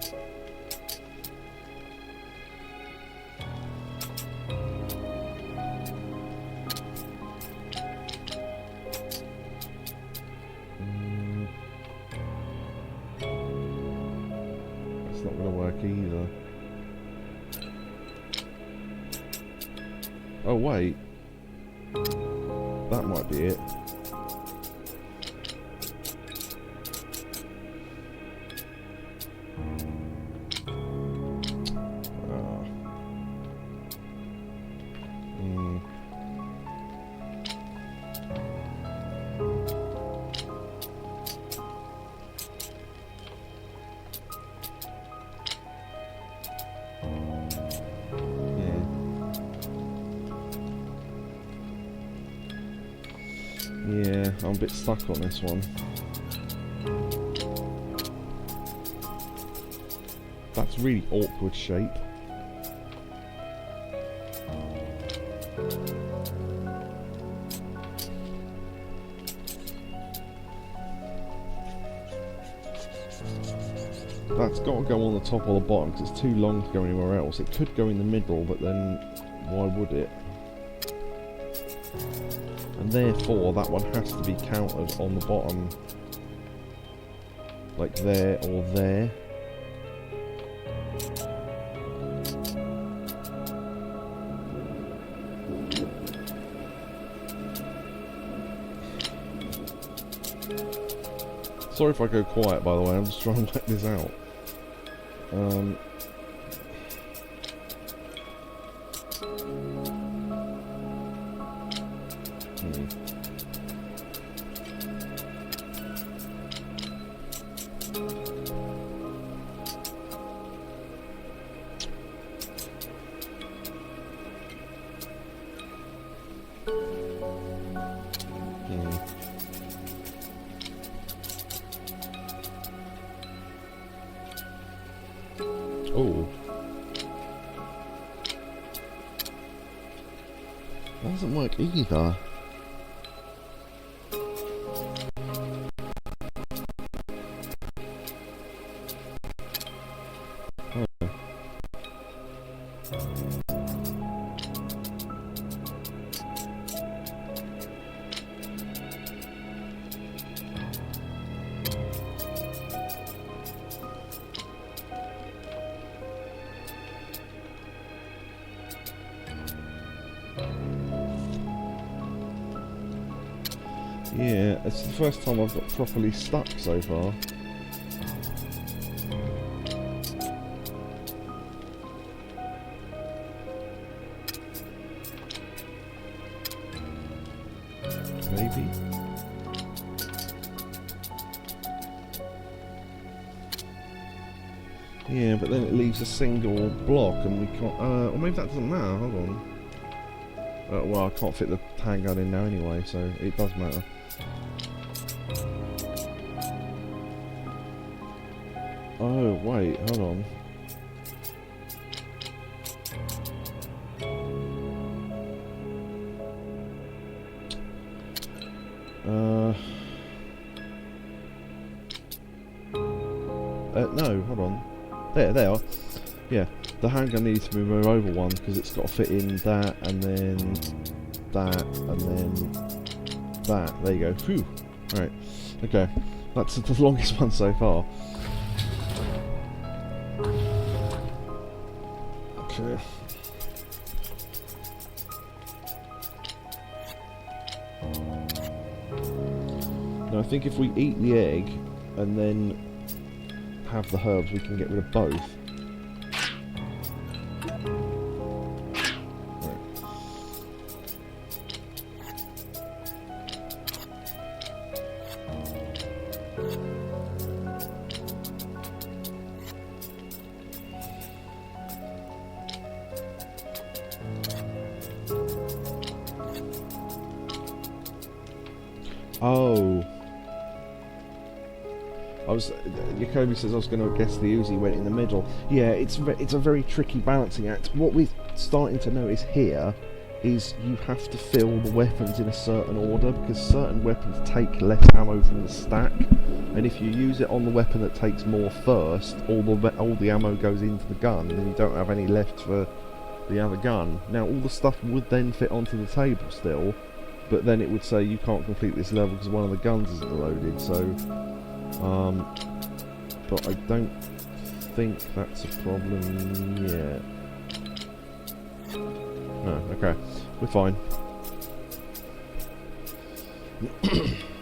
That's not going to work either. Oh wait, that might be it. Yeah, I'm a bit stuck on this one. That's really awkward shape. That's got to go on the top or the bottom because it's too long to go anywhere else. It could go in the middle, but then why would it? And therefore that one has to be counted on the bottom, like there or there. Sorry if I go quiet, by the way, I'm just trying to work this out. Oh. That doesn't work either. Yeah, it's the first time I've got properly stuck so far. Maybe. Yeah, but then it leaves a single block and we can't... or maybe that doesn't matter, hold on. Well, I can't fit the handgun in now anyway, so it does matter. Oh, wait, hold on. No, hold on. There they are. Yeah, the handgun needs to move over one because it's got to fit in that, and then that, and then that. There you go. Phew. Alright. Okay. That's the longest one so far. Okay. Now I think if we eat the egg and then have the herbs, we can get rid of both. Oh. Yakobu says I was going to guess the Uzi went in the middle. Yeah, it's a very tricky balancing act. What we're starting to notice here is you have to fill the weapons in a certain order because certain weapons take less ammo from the stack, and if you use it on the weapon that takes more first, all the ammo goes into the gun, and then you don't have any left for the other gun. Now all the stuff would then fit onto the table still, but then it would say you can't complete this level because one of the guns isn't loaded, so but I don't think that's a problem yet. No, okay. We're fine.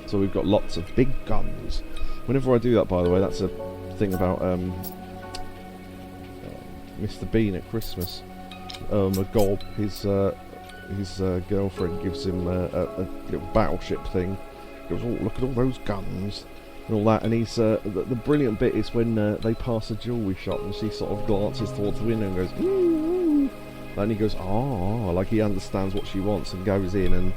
So we've got lots of big guns. Whenever I do that, by the way, that's a thing about Mr. Bean at Christmas. Gob, his girlfriend gives him a little battleship thing. Goes, oh, look at all those guns and all that. And he's the brilliant bit is when they pass a jewellery shop and she sort of glances towards the window and goes, ooh. And he goes, oh, like he understands what she wants and goes in and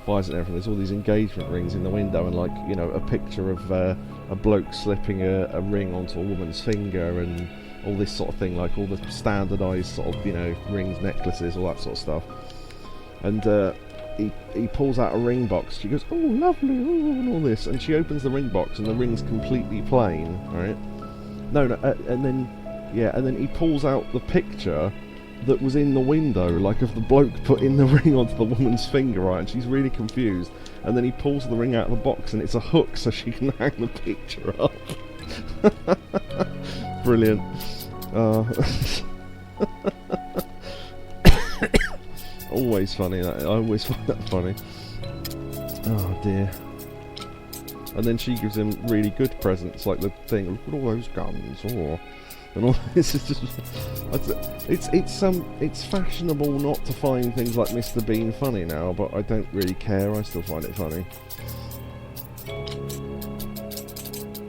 buys it and everything. There's all these engagement rings in the window and, like, you know, a picture of a bloke slipping a ring onto a woman's finger and all this sort of thing, like all the standardised sort of, you know, rings, necklaces, all that sort of stuff. And he pulls out a ring box. She goes, oh, lovely, oh, and all this. And she opens the ring box and the ring's completely plain, right? No, and then he pulls out the picture that was in the window, like of the bloke putting the ring onto the woman's finger, right? And she's really confused. And then he pulls the ring out of the box and it's a hook so she can hang the picture up. Brilliant. Always funny. I always find that funny. Oh dear. And then she gives him really good presents, like the thing. Look at all those guns, oh, and all this is just. It's fashionable not to find things like Mr. Bean funny now, but I don't really care. I still find it funny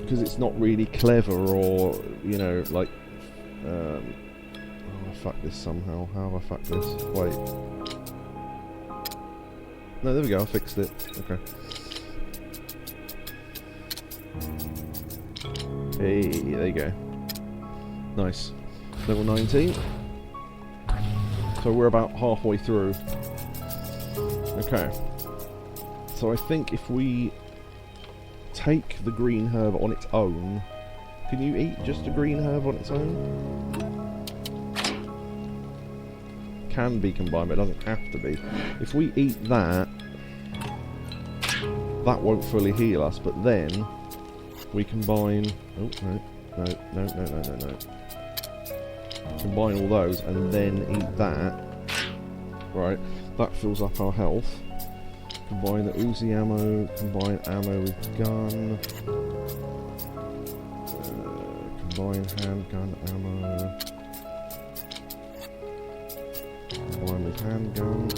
because it's not really clever or, you know, like. Oh, I fucked this somehow. How have I fucked this? Wait. No, there we go, I fixed it. Okay. Hey, there you go. Nice. Level 19. So we're about halfway through. Okay. So I think if we take the green herb on its own... Can you eat just a green herb on its own? Can be combined, but it doesn't have to be. If we eat that, that won't fully heal us, but then we combine... Oh, no. Combine all those and then eat that. Right, that fills up our health. Combine the Uzi ammo, combine ammo with gun. Combine handgun ammo. Combine with handgun.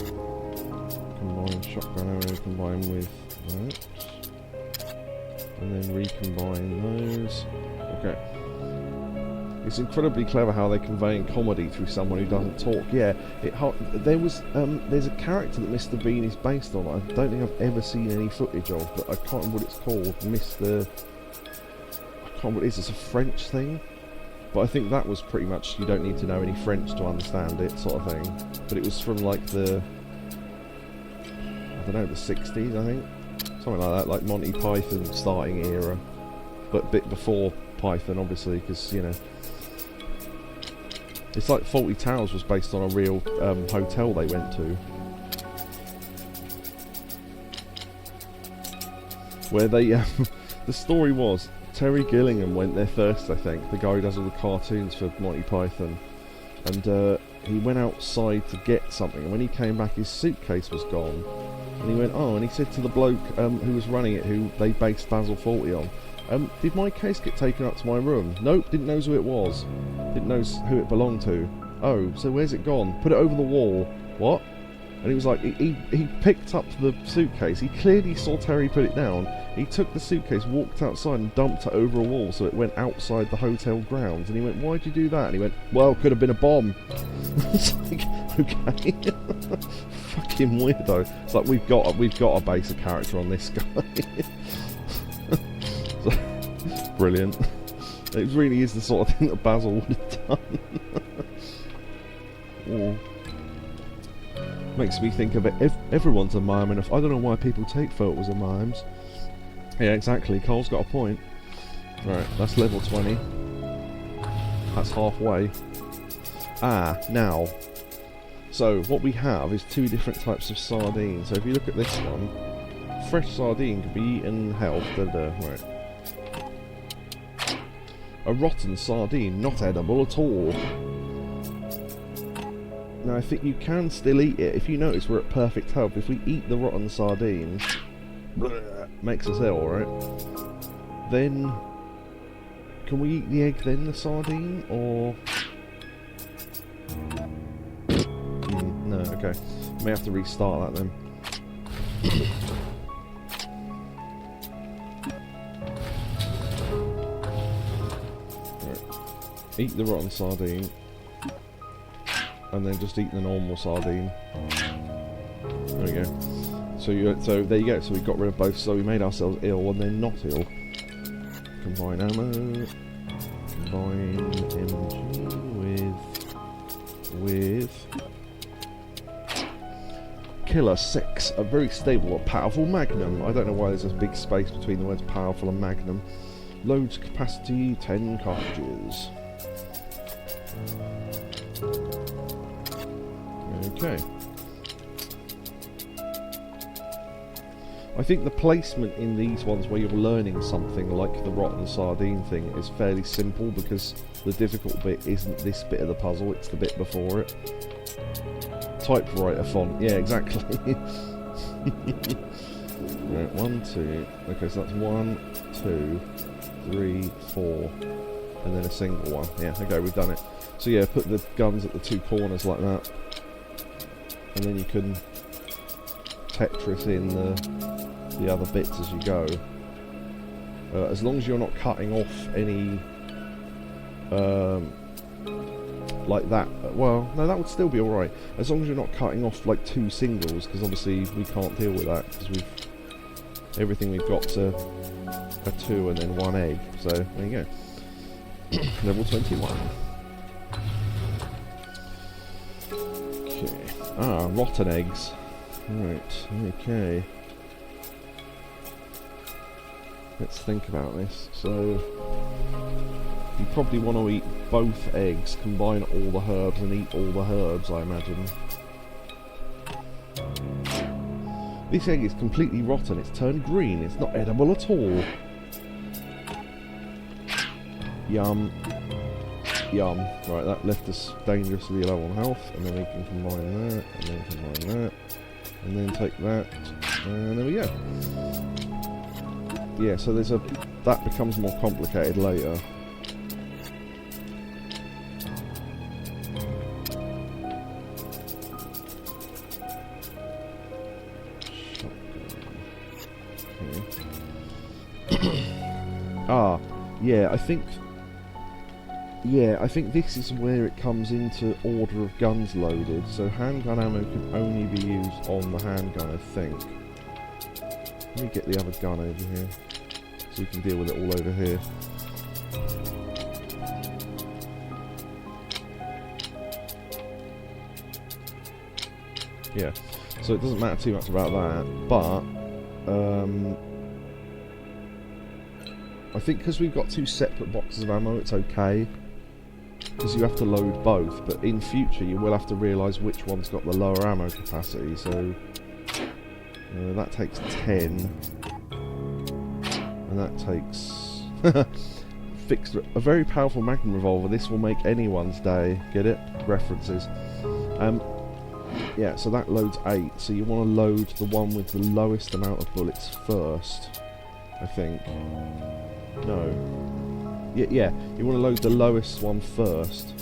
Combine shotgun ammo, combine with that. And then recombine those. Okay. It's incredibly clever how they're conveying comedy through someone who doesn't talk. Yeah, there's a character that Mr. Bean is based on. I don't think I've ever seen any footage of, but I can't remember what it's called. I can't remember what it is. It's a French thing. But I think that was pretty much, you don't need to know any French to understand it, sort of thing. But it was from like the, I don't know, the 60s, I think. Something like that, like Monty Python starting era. But a bit before Python, obviously, because, you know. It's like Fawlty Towers was based on a real hotel they went to. Where they, the story was, Terry Gilliam went there first, I think, the guy who does all the cartoons for Monty Python. And he went outside to get something, and when he came back his suitcase was gone. And he went, oh, and he said to the bloke who was running it, who they based Basil Fawlty on, did my case get taken up to my room? Nope, didn't know who it was. Didn't know who it belonged to. Oh, so where's it gone? Put it over the wall. What? And he was like, he picked up the suitcase. He clearly saw Terry put it down. He took the suitcase, walked outside and dumped it over a wall so it went outside the hotel grounds. And he went, why'd you do that? And he went, well, could have been a bomb. It's like, okay. Fucking weirdo. It's like, we've got to base a character on this guy. Brilliant. It really is the sort of thing that Basil would have done. Oh. Makes me think of it. Everyone's a mime, and I don't know why people take photos of mimes. Yeah, exactly. Cole's got a point. Right, that's level 20. That's halfway. Ah, now. So, what we have is two different types of sardines. So, if you look at this one, fresh sardine can be eaten health. Right. A rotten sardine, not edible at all. Now I think you can still eat it. If you notice, we're at perfect health. If we eat the rotten sardine, makes us ill, right? Then, can we eat the egg then the sardine, or... no, okay. May have to restart that then. Right. Eat the rotten sardine, and then just eat the normal sardine. There we go. So there you go. So we got rid of both. So we made ourselves ill and then not ill. Combine ammo. Combine MG with Killer 6, a very stable but powerful magnum. I don't know why there's a big space between the words powerful and magnum. Loads capacity 10 cartridges. Okay. I think the placement in these ones where you're learning something like the rotten sardine thing is fairly simple, because the difficult bit isn't this bit of the puzzle, it's the bit before it. Typewriter font, yeah, exactly. Right, 1, 2, okay, so that's 1, 2, 3, 4, and then a single one. Yeah, okay, we've done it. So yeah, put the guns at the two corners like that, and then you can Tetris in the other bits as you go. As long as you're not cutting off any like that. Well, no, that would still be alright. As long as you're not cutting off like two singles, because obviously we can't deal with that, because everything we've got to a 2 and then 1 egg. So there you go. Level 21. Okay. Ah, rotten eggs. Right, okay. Let's think about this. So, you probably want to eat both eggs, combine all the herbs and eat all the herbs, I imagine. This egg is completely rotten. It's turned green. It's not edible at all. Yum. Yum. Right, that left us dangerously low on health, and then we can combine that, and then combine that, and then take that, and there we go. Yeah, so that becomes more complicated later. Ah, yeah, I think this is where it comes into order of guns loaded. So handgun ammo can only be used on the handgun, I think. Let me get the other gun over here, so we can deal with it all over here. Yeah, so it doesn't matter too much about that, but I think because we've got two separate boxes of ammo, it's okay, because you have to load both, but in future you will have to realise which one's got the lower ammo capacity. So that takes 10, and that takes fixed a very powerful magnum revolver. This will make anyone's day. Get it? References. Yeah, so that loads 8. So you want to load the one with the lowest amount of bullets first, I think. No. Yeah. You want to load the lowest one first,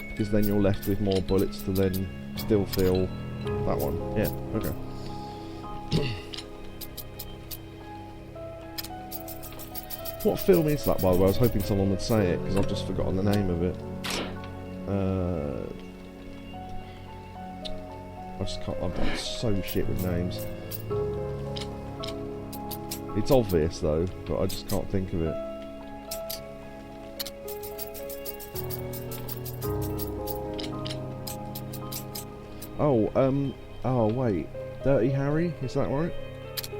because then you're left with more bullets to then still fill that one. Yeah. Okay. What film is that, by the way? I was hoping someone would say it, because I've just forgotten the name of it. I just can't. I'm so shit with names. It's obvious though, but I just can't think of it. Oh wait, Dirty Harry? Is that right?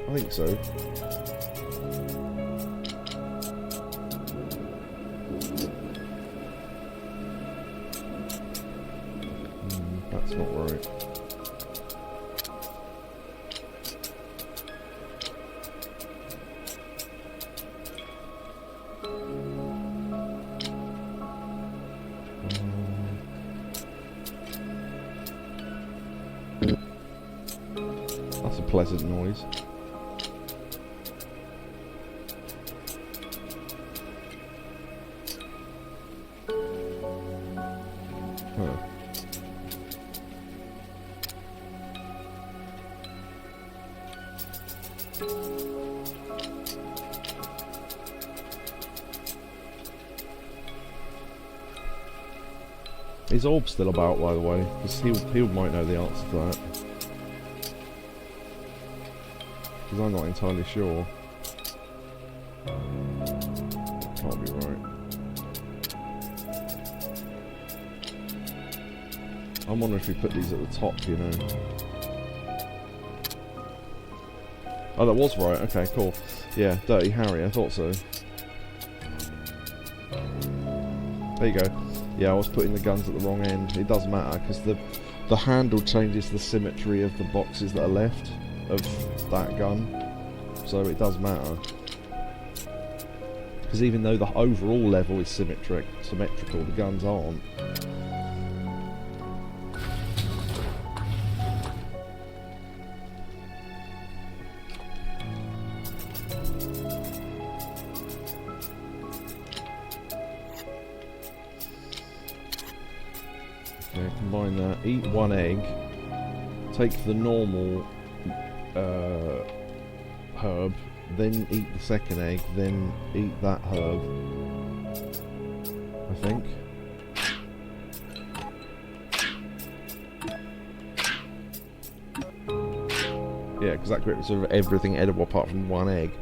I think so. That's not right. pleasant noise. Huh. Is Orb still about, by the way? Because he might know the answer to that. Because I'm not entirely sure. That can't be right. I wonder if we put these at the top, you know. Oh, that was right. Okay, cool. Yeah, Dirty Harry. I thought so. There you go. Yeah, I was putting the guns at the wrong end. It does matter because the handle changes the symmetry of the boxes that are left of that gun, so it does matter. Because even though the overall level is symmetrical, the guns aren't. Okay, combine that. Eat one egg. Take the normal herb. Then eat the second egg. Then eat that herb. I think. Yeah, because that gets rid of everything edible apart from one egg.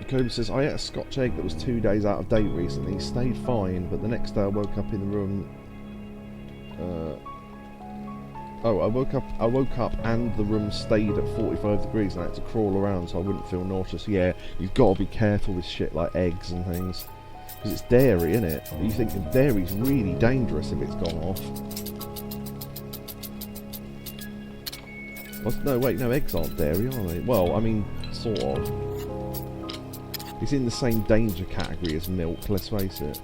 Yakobu says, I ate a Scotch egg that was 2 days out of date recently. Stayed fine, but the next day I woke up in the room. I woke up and the room stayed at 45 degrees and I had to crawl around so I wouldn't feel nauseous. Yeah, you've got to be careful with shit like eggs and things. Because it's dairy, isn't it? You think dairy's really dangerous if it's gone off. No, wait, no, eggs aren't dairy, are they? Well, I mean, sort of. It's in the same danger category as milk, let's face it.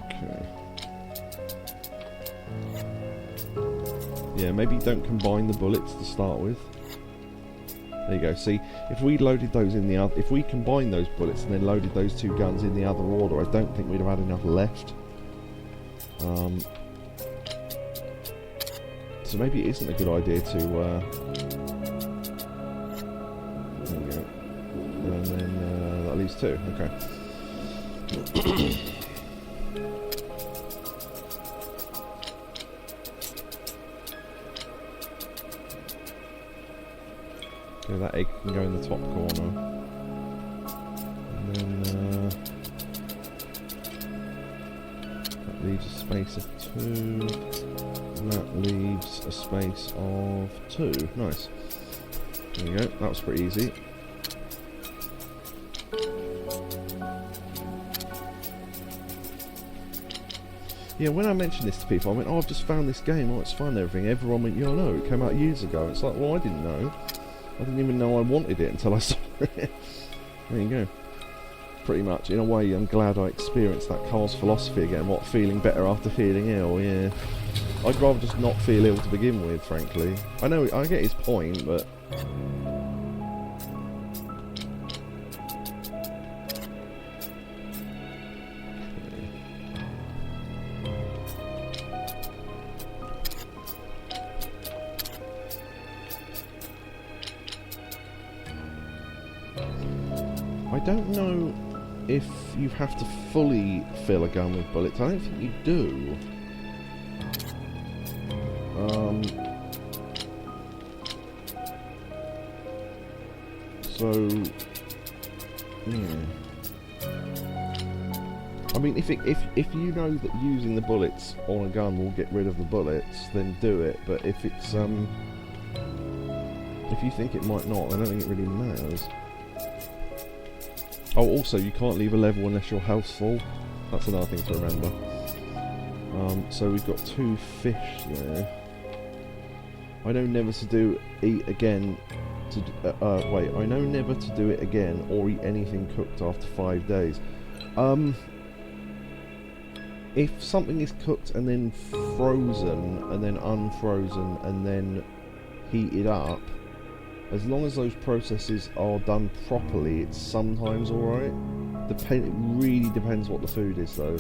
Okay. Yeah, maybe don't combine the bullets to start with. There you go. See, if we loaded those in the other, if we combined those bullets and then loaded those two guns in the other order, I don't think we'd have had enough left. So maybe it isn't a good idea to. There we go. And then that leaves two. Okay. Okay, that egg can go in the top corner. And then that leaves a space of 2. And that leaves a space of 2. Nice. There we go. That was pretty easy. Yeah, when I mentioned this to people, I went, oh, I've just found this game, oh, it's fun and everything. Everyone went, yeah, I know, it came out years ago. It's like, well, I didn't know. I didn't even know I wanted it until I saw it. There you go. Pretty much, in a way, I'm glad I experienced that Carl's philosophy again. What, feeling better after feeling ill? Yeah. I'd rather just not feel ill to begin with, frankly. I know, I get his point, but... I don't know if you have to fully fill a gun with bullets. I don't think you do. So, yeah. I mean, if you know that using the bullets on a gun will get rid of the bullets, then do it. But if it's if you think it might not, I don't think it really matters. Oh, also, you can't leave a level unless your health's full. That's another thing to remember. So we've got 2 fish there. I know never to do eat again to wait, I know never to do it again or eat anything cooked after 5 days. If something is cooked and then frozen and then unfrozen and then heated up, as long as those processes are done properly, it's sometimes alright. It really depends what the food is though.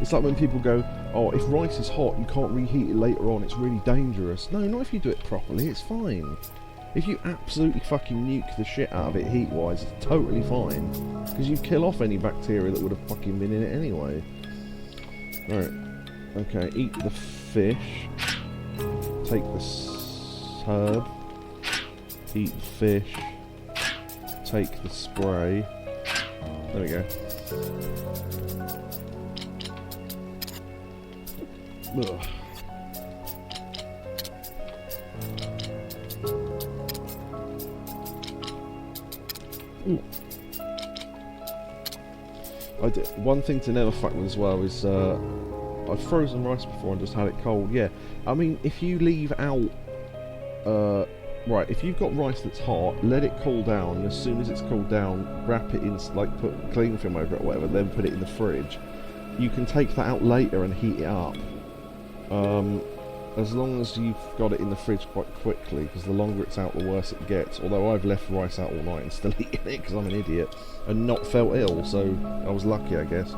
It's like when people go, oh, if rice is hot, you can't reheat it later on, it's really dangerous. No, not if you do it properly, it's fine. If you absolutely fucking nuke the shit out of it heat-wise, it's totally fine. Because you kill off any bacteria that would have fucking been in it anyway. Right. Okay, eat the fish. Take the herb. Eat the fish. Take the spray. There we go. Ugh. One thing to never fuck with as well is I've frozen rice before and just had it cold. Yeah, I mean if you leave out right, if you've got rice that's hot, let it cool down, and as soon as it's cooled down, wrap it in, like put cling film over it or whatever, then put it in the fridge. You can take that out later and heat it up. As long as you've got it in the fridge quite quickly, because the longer it's out the worse it gets. Although I've left rice out all night and still eating it because I'm an idiot and not felt ill, so I was lucky I guess.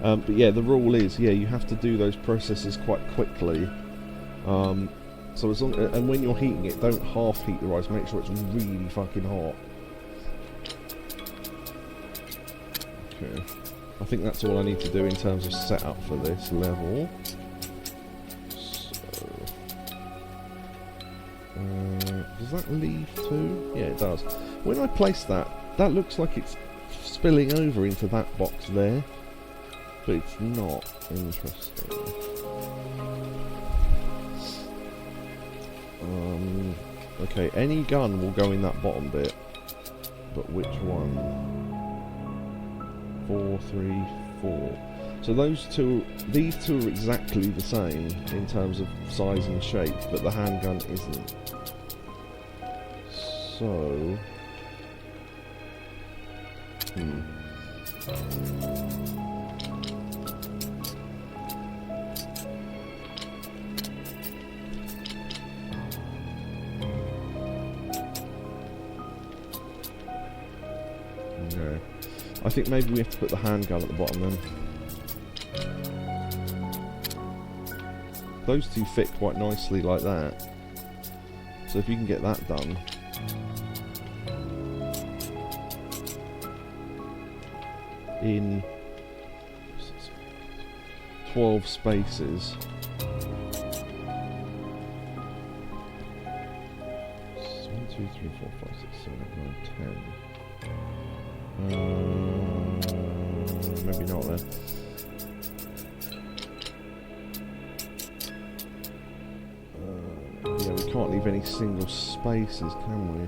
But yeah, the rule is, yeah, you have to do those processes quite quickly. So as long, and when you're heating it, don't half heat the rice, make sure it's really fucking hot. Okay, I think that's all I need to do in terms of setup for this level. Does that leave too? Yeah, it does. When I place that, that looks like it's spilling over into that box there, but it's not. Interesting. Okay, any gun will go in that bottom bit, but which one? 4, 3, 4. So those two, these two are exactly the same in terms of size and shape, but the handgun isn't. So, okay. I think maybe we have to put the handgun at the bottom then. Those two fit quite nicely like that. So if you can get that done. In 12 spaces. 1, 2, 3, 4, 5, 6, 7, 8, 9, 10. Maybe not then. Yeah, we can't leave any single spaces, can we?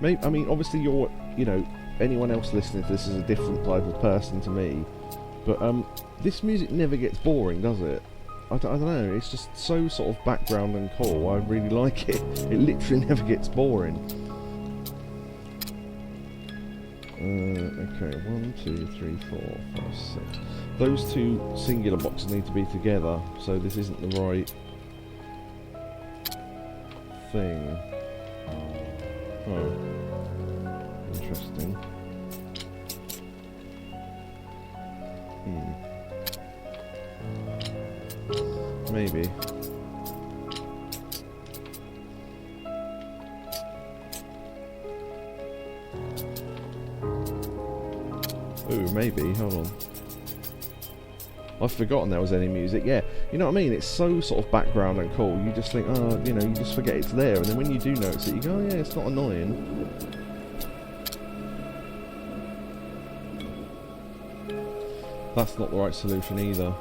Maybe, I mean, obviously you're, you know, anyone else listening to this is a different type of person to me, but this music never gets boring, does it? I don't know, it's just so sort of background and cool. I really like it. It literally never gets boring. Okay, 1, 2, 3, 4, 5, 6. Those two singular boxes need to be together, so this isn't the right thing. Oh, interesting. Maybe. Ooh, maybe. Hold on. I've forgotten there was any music. Yeah, you know what I mean? It's so sort of background and cool. You just think, oh, you know, you just forget it's there. And then when you do notice it, you go, oh yeah, it's not annoying. That's not the right solution either.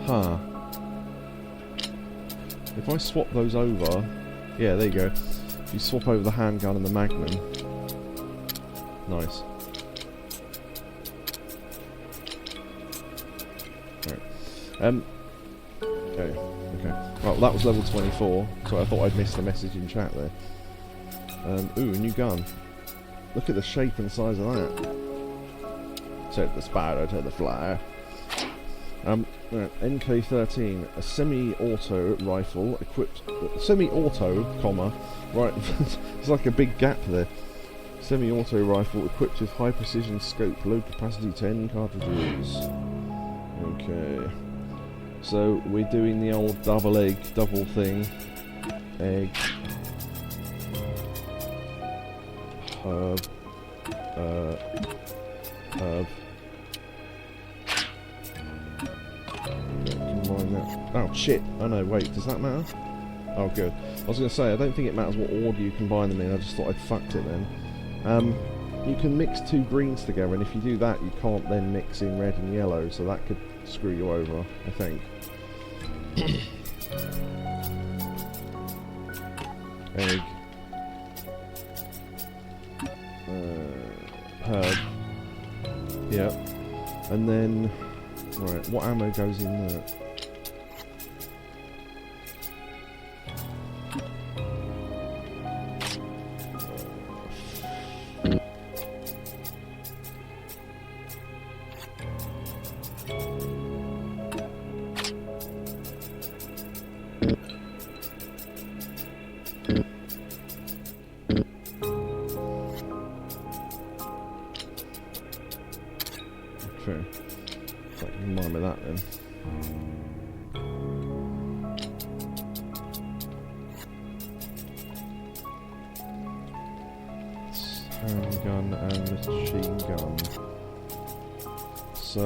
Huh. If I swap those over... Yeah, there you go. If you swap over the handgun and the magnum... Nice. Right. Okay. Well, that was level 24, so I thought I'd missed the message in chat there. Ooh, a new gun. Look at the shape and size of that. Take the spider, take the flyer. MK13, a semi-auto rifle equipped... Semi-auto, comma, right, it's like a big gap there. Semi-auto rifle equipped with high-precision scope, low capacity 10 cartridges. Okay. So, we're doing the old double thing. Egg. Herb. Herb. Combine that. Oh shit! Oh no, wait, does that matter? Oh good. I was going to say, I don't think it matters what order you combine them in, I just thought I'd fucked it then. You can mix two greens together, and if you do that, you can't then mix in red and yellow, so that could screw you over, I think. Egg. Herb. Yep. And then... Right, what ammo goes in there? Okay. So I can combine with that then. Handgun and machine gun. So...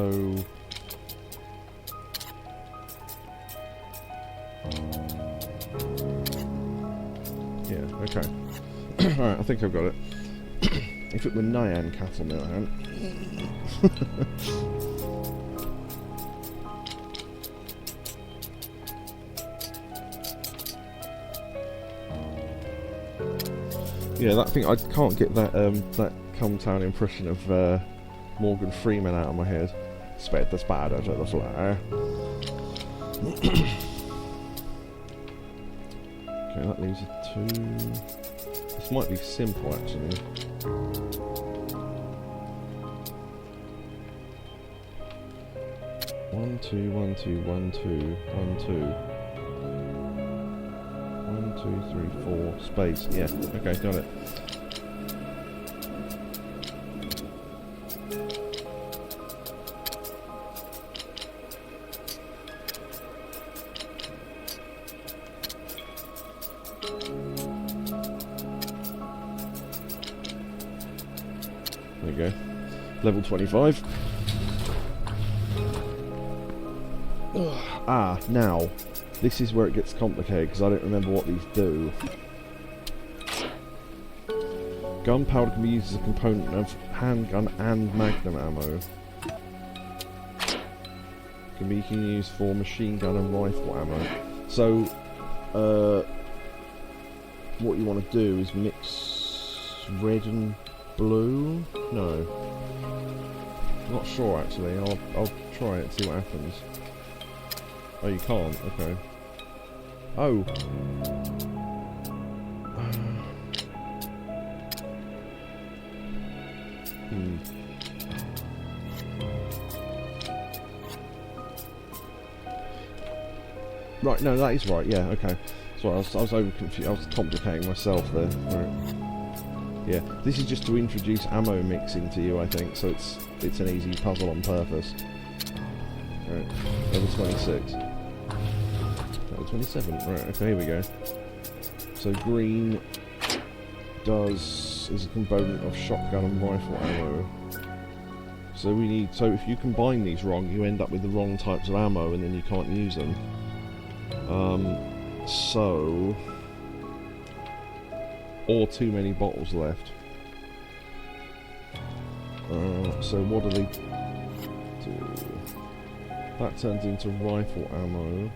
yeah, okay. Alright, I think I've got it. If it were Nyan cattle mill, I yeah, that thing, I can't get that that Cometown impression of Morgan Freeman out of my head. Sped the spider to the flyer. Okay, that leaves a 2. This might be simple actually. One, two, 1, 2, 1, 2, 1, 2, 1, 2, 3, 4, space. Yeah, okay, got it. There you go. Level 25. Ah, now, this is where it gets complicated because I don't remember what these do. Gunpowder can be used as a component of handgun and magnum ammo. Can be used for machine gun and rifle ammo. So, what you want to do is mix red and blue? No. I'm not sure actually. I'll try it and see what happens. Oh, you can't? Okay. Oh. Right, no, that is right, yeah, okay. Sorry, I was over confused. I was complicating myself there. Right. Yeah, this is just to introduce ammo mixing to you, I think, so it's an easy puzzle on purpose. Right, level 26. Level 27, right, okay, here we go. So green is a component of shotgun and rifle ammo. So if you combine these wrong, you end up with the wrong types of ammo and then you can't use them. Or too many bottles left. So what do they do? That turns into rifle ammo.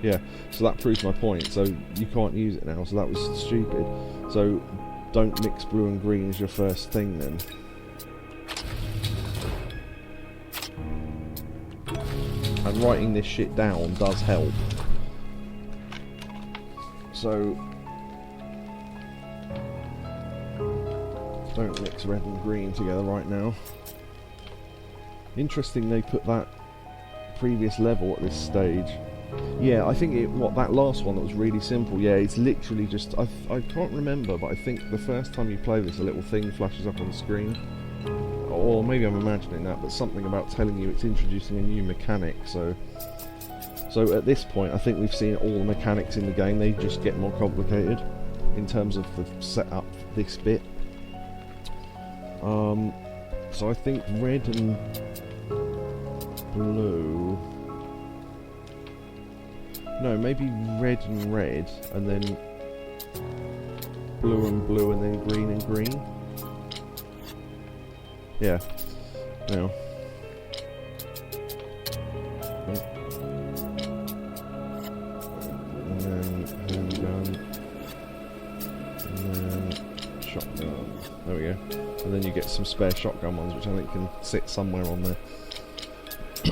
Yeah, so that proves my point. So you can't use it now, so that was stupid. So don't mix blue and green as your first thing then. And writing this shit down does help. So don't mix red and green together right now. Interesting they put that previous level at this stage. Yeah, I think that last one that was really simple, yeah, it's literally just, I can't remember, but I think the first time you play this, a little thing flashes up on the screen. Or maybe I'm imagining that, but something about telling you it's introducing a new mechanic, so at this point I think we've seen all the mechanics in the game. They just get more complicated in terms of the setup for this bit. So I think red and blue... No, maybe red and red, and then blue and blue, and then green and green. Yeah. Now. And then handgun. And then shotgun. There we go. And then you get some spare shotgun ones, which I think can sit somewhere on there. I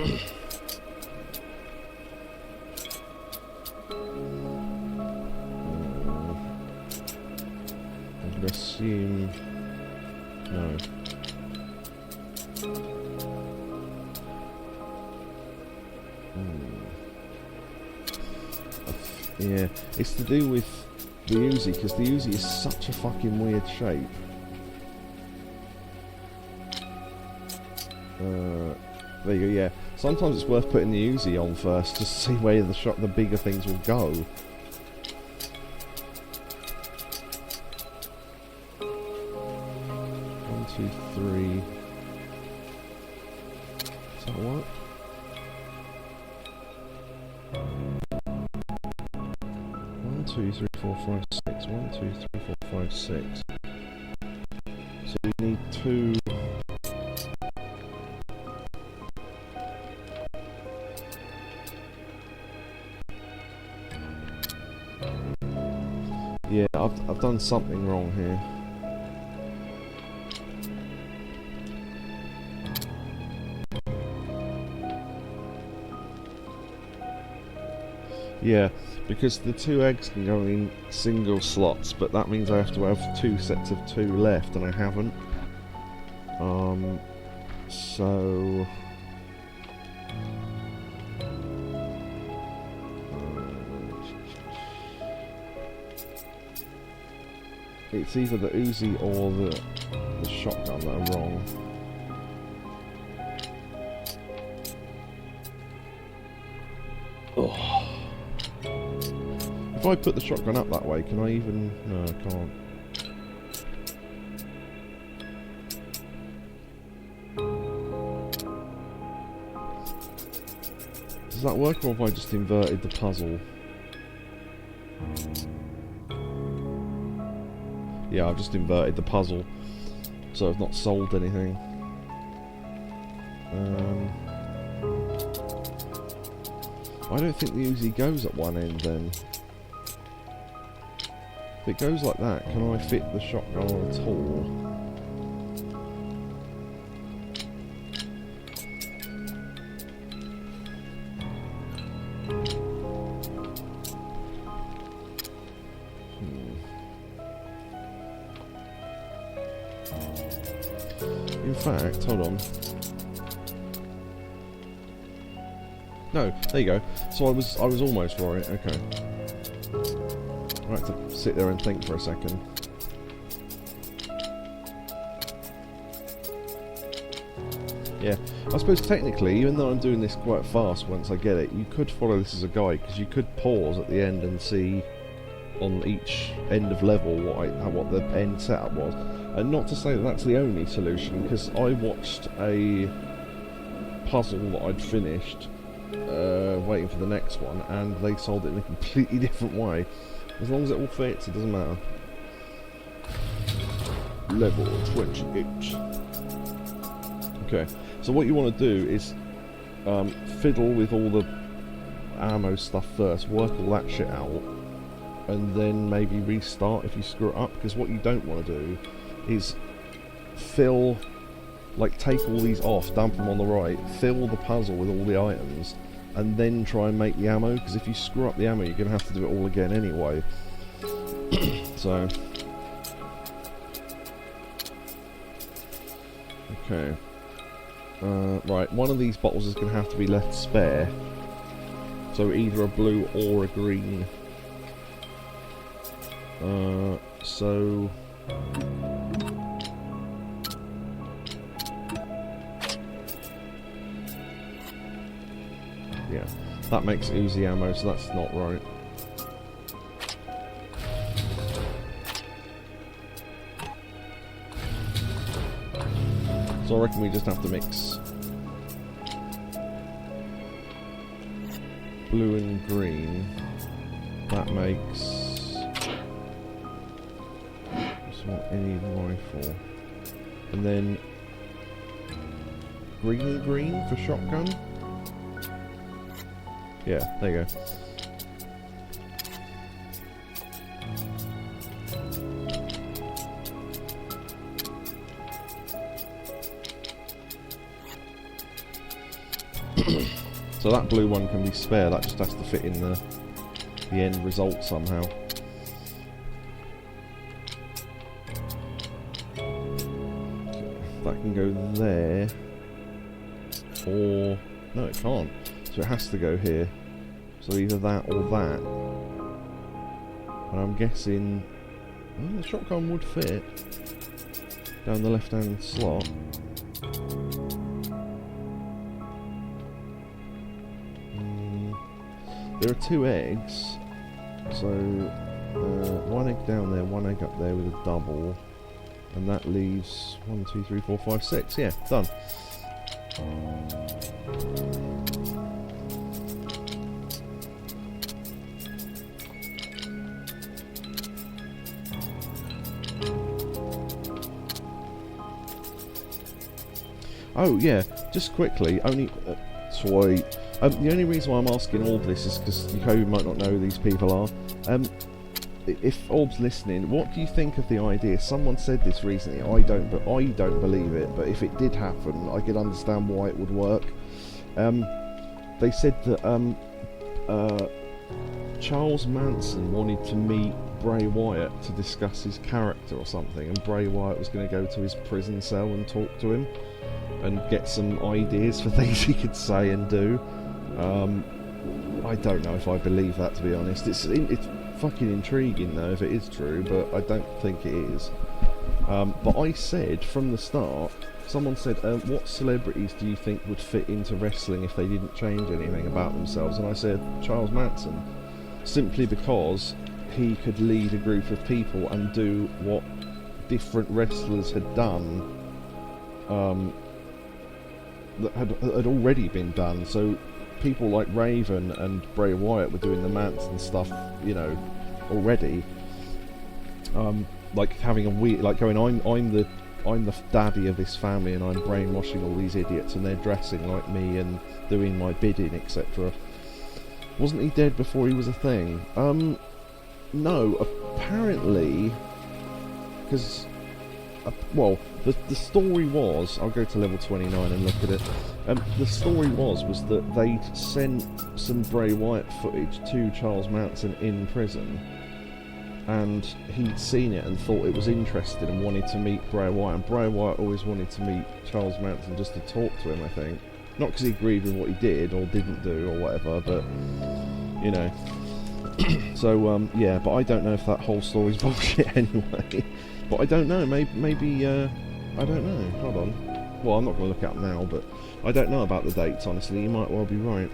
would assume... No. Yeah, it's to do with the Uzi, because the Uzi is such a fucking weird shape. There you go, yeah. Sometimes it's worth putting the Uzi on first, just to see where the bigger things will go. One, two, three. Does that work? 2, 3, 4, 5, 6. 1, 2, 3, 4, 5, 6. So we need 2. Yeah, I've done something wrong here. Yeah, because the 2 eggs can go in single slots, but that means I have to have 2 sets of 2 left, and I haven't. So... it's either the Uzi or the shotgun that are wrong. Oh. If I put the shotgun up that way, can I even... No, I can't. Does that work, or have I just inverted the puzzle? Yeah, I've just inverted the puzzle, so I've not solved anything. I don't think the Uzi goes at one end then. If it goes like that, can I fit the shotgun on at all? In fact, hold on. No, there you go. So I was almost right. Okay. I have to sit there and think for a second. Yeah, I suppose technically, even though I'm doing this quite fast once I get it, you could follow this as a guide, because you could pause at the end and see on each end of level what the end setup was. And not to say that that's the only solution, because I watched a puzzle that I'd finished, waiting for the next one, and they solved it in a completely different way. As long as it all fits, it doesn't matter. Level 28. Okay, so what you want to do is fiddle with all the ammo stuff first, work all that shit out, and then maybe restart if you screw it up, because what you don't want to do is fill, like take all these off, dump them on the right, fill the puzzle with all the items, and then try and make the ammo, because if you screw up the ammo you're going to have to do it all again anyway. So okay, right, one of these bottles is going to have to be left spare, so either a blue or a green. So yeah, that makes Uzi ammo, so that's not right. So I reckon we just have to mix blue and green. That makes any rifle. And then green and green for shotgun. Yeah, there you go. So that blue one can be spare, that just has to fit in the end result somehow. That can go there, or no, it can't. So it has to go here. So either that or that. And I'm guessing the shotgun would fit down the left-hand slot. There are 2 eggs, so 1 egg down there, 1 egg up there with a double, and that leaves 1, 2, 3, 4, 5, 6. Yeah, done. Oh yeah, just quickly, only sweet. The only reason why I'm asking all this is because Yakobu might not know who these people are. If Orb's listening, what do you think of the idea? Someone said this recently. I don't believe it. But if it did happen, I could understand why it would work. They said that Charles Manson wanted to meet Bray Wyatt to discuss his character or something, and Bray Wyatt was going to go to his prison cell and talk to him and get some ideas for things he could say and do. I don't know if I believe that, to be honest. It's fucking intriguing though if it is true, but I don't think it is. But I said from the start, someone said, what celebrities do you think would fit into wrestling if they didn't change anything about themselves? And I said Charles Manson, simply because he could lead a group of people and do what different wrestlers had done, that had already been done. So people like Raven and Bray Wyatt were doing the Manson stuff, you know, already. Like having a weird, like going, I'm the daddy of this family, and I'm brainwashing all these idiots, and they're dressing like me and doing my bidding, etc. Wasn't he dead before he was a thing? No, apparently, because well, the story was, I'll go to level 29 and look at it. The story was that they'd sent some Bray Wyatt footage to Charles Manson in prison, and he'd seen it and thought it was interesting and wanted to meet Bray Wyatt. And Bray Wyatt always wanted to meet Charles Manson just to talk to him, I think. Not because he agreed with what he did or didn't do or whatever, but, you know. So, yeah, but I don't know if that whole story's bullshit anyway. But I don't know, maybe I don't know, hold on. Well, I'm not going to look up now, but I don't know about the dates, honestly. You might well be right.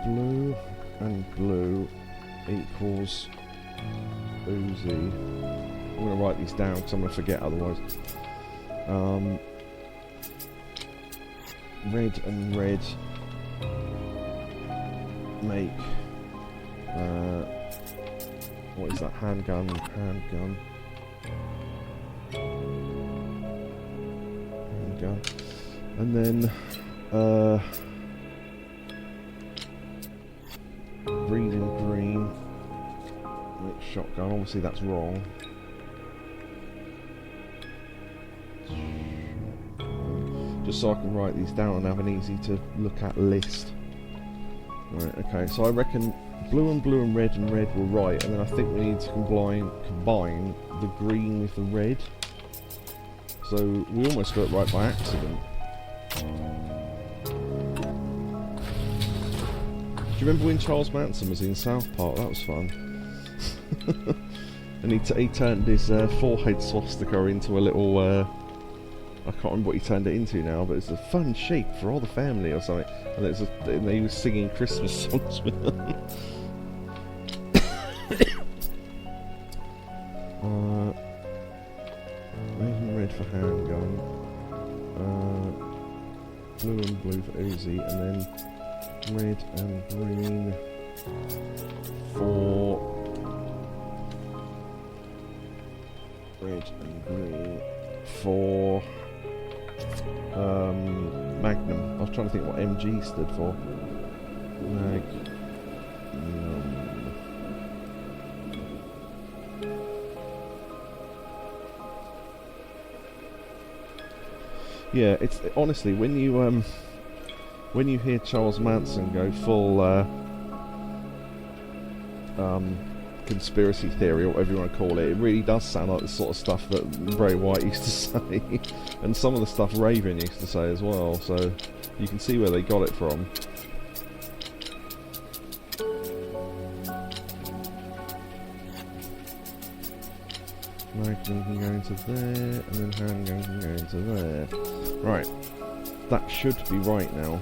Blue and blue equals Uzi. I'm going to write these down because I'm going to forget otherwise. Red and red make what is that? Handgun. shotgun. And then green and green. Mix shotgun. Obviously that's wrong. Just so I can write these down and have an easy to look at list. Right, okay, so I reckon blue and red were right, and then I think we need to combine the green with the red. So we almost got it right by accident. Do you remember when Charles Manson was in South Park? That was fun. And he turned his forehead swastika into a little... I can't remember what he turned it into now, but it's a fun shape for all the family or something. And he was singing Christmas songs with them. Red for handgun. Blue and blue for Uzi, and then red and green for... Red and green for... Magnum. I was trying to think what MG stood for. Magnum. Yeah, it's honestly when you hear Charles Manson go full conspiracy theory or whatever you want to call it, it really does sound like the sort of stuff that Bray Wyatt used to say, and some of the stuff Raven used to say as well. So you can see where they got it from. Magnum can go into there, and then handgun can go into there. Right, that should be right now.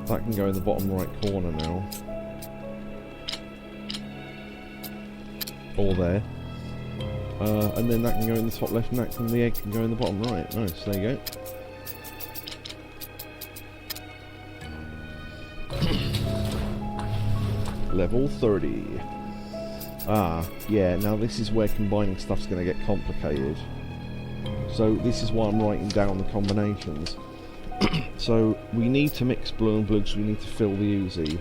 That can go in the bottom right corner now. Or there. And then that can go in the top left, and the egg can go in the bottom right. Nice, there you go. Level 30. Ah, yeah, now this is where combining stuff's going to get complicated. So this is why I'm writing down the combinations. So we need to mix blue and blue, so we need to fill the Uzi.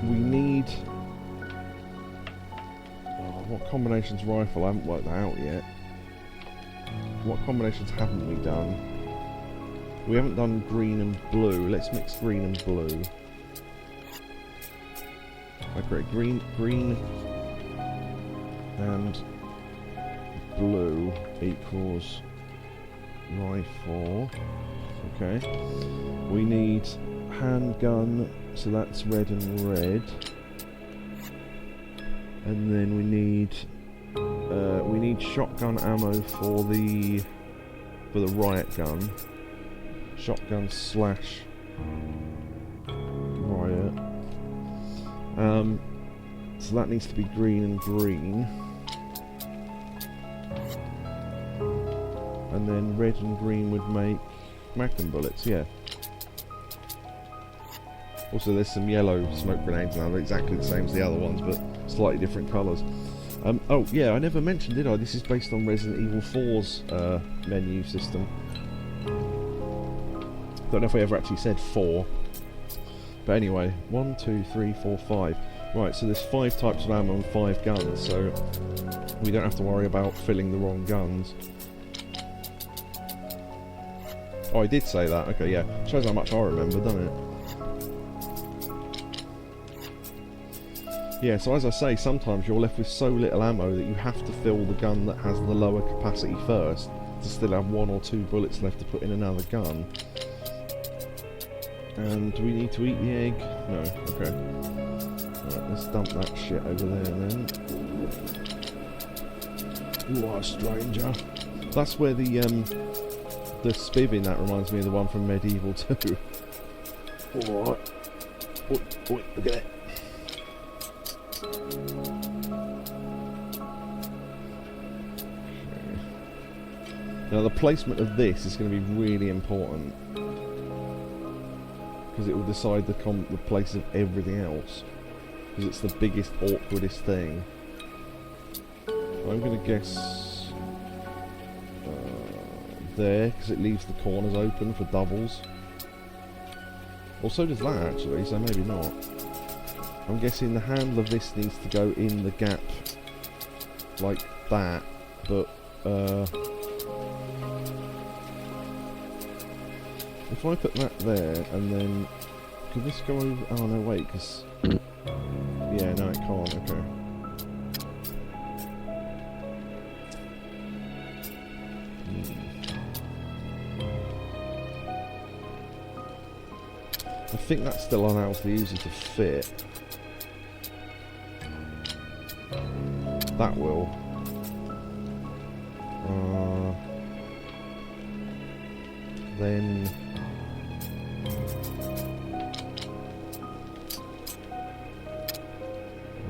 We need... what combinations rifle? I haven't worked that out yet. What combinations haven't we done? We haven't done green and blue. Let's mix green and blue. Okay, green and blue equals rifle. Okay. We need handgun, so that's red and red. And then we need shotgun ammo for the riot gun. Shotgun slash riot. So that needs to be green and green. And then red and green would make Magnum bullets, yeah. Also there's some yellow smoke grenades now, they're exactly the same as the other ones, but slightly different colours. Oh yeah, I never mentioned, did I? This is based on Resident Evil 4's menu system. Don't know if I ever actually said 4. But anyway, 1, 2, 3, 4, 5. Right, so there's 5 types of ammo and 5 guns, so we don't have to worry about filling the wrong guns. Oh, I did say that. Okay, yeah. Shows how much I remember, doesn't it? Yeah, so as I say, sometimes you're left with so little ammo that you have to fill the gun that has the lower capacity first to still have 1 or 2 bullets left to put in another gun. And do we need to eat the egg? No, okay. Alright, let's dump that shit over there then. What a stranger. That's where the spiv in that reminds me of the one from Medieval 2. Alright. Oi, oi, look at that. Now the placement of this is going to be really important, because it will decide the place of everything else, because it's the biggest, awkwardest thing. I'm going to guess there, because it leaves the corners open for doubles. Well, so does that actually, so maybe not. I'm guessing the handle of this needs to go in the gap like that, but if I put that there and then can this go over? Oh no, wait, because yeah, no, it can't. Okay. I think that still allows the user to fit. That will. Then.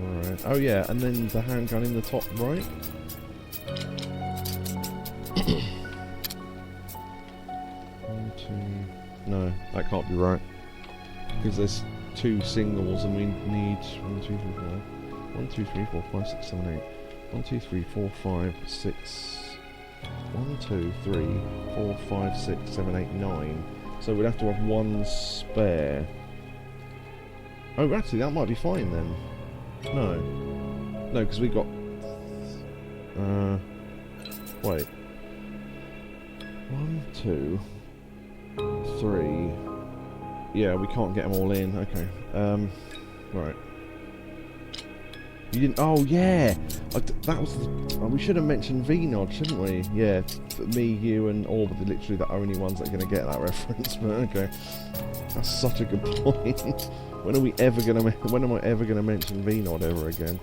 Alright. Oh yeah, and then the handgun in the top right. One, two. No, that can't be right. Because there's two singles and we need 1, 2, 3, 4. 1, 2, 3, 4, 5, 6, 7, 8. 1, 2, 3, 4, 5, 6. 1, 2, 3, 4, 5, 6, 7, 8, 9. So we'd have to have one spare. Oh, actually, that might be fine then. No. No, because we got... wait. 1, 2, 3... Yeah, we can't get them all in. Okay. Right. You didn't... Oh, yeah! That was... we should have mentioned VNOD, shouldn't we? Yeah. Me, you, and Orb are literally the only ones that are going to get that reference, but okay. That's such a good point. When are we ever going to... When am I ever going to mention VNOD ever again?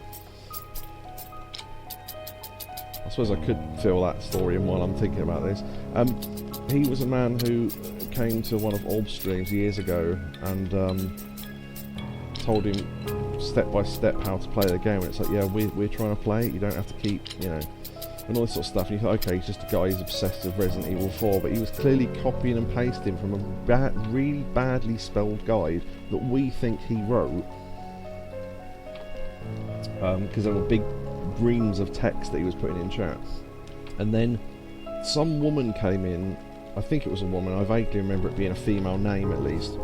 I suppose I could fill that story in while I'm thinking about this. He was a man who came to one of Orb's streams years ago and told him step by step how to play the game, and it's like, yeah, we're trying to play it, you don't have to keep, you know, and all this sort of stuff, and you thought, okay, he's just a guy who's obsessed with Resident Evil 4, but he was clearly copying and pasting from a really badly spelled guide that we think he wrote, because there were big reams of text that he was putting in chat. And then some woman came in, I think it was a woman, I vaguely remember it being a female name at least,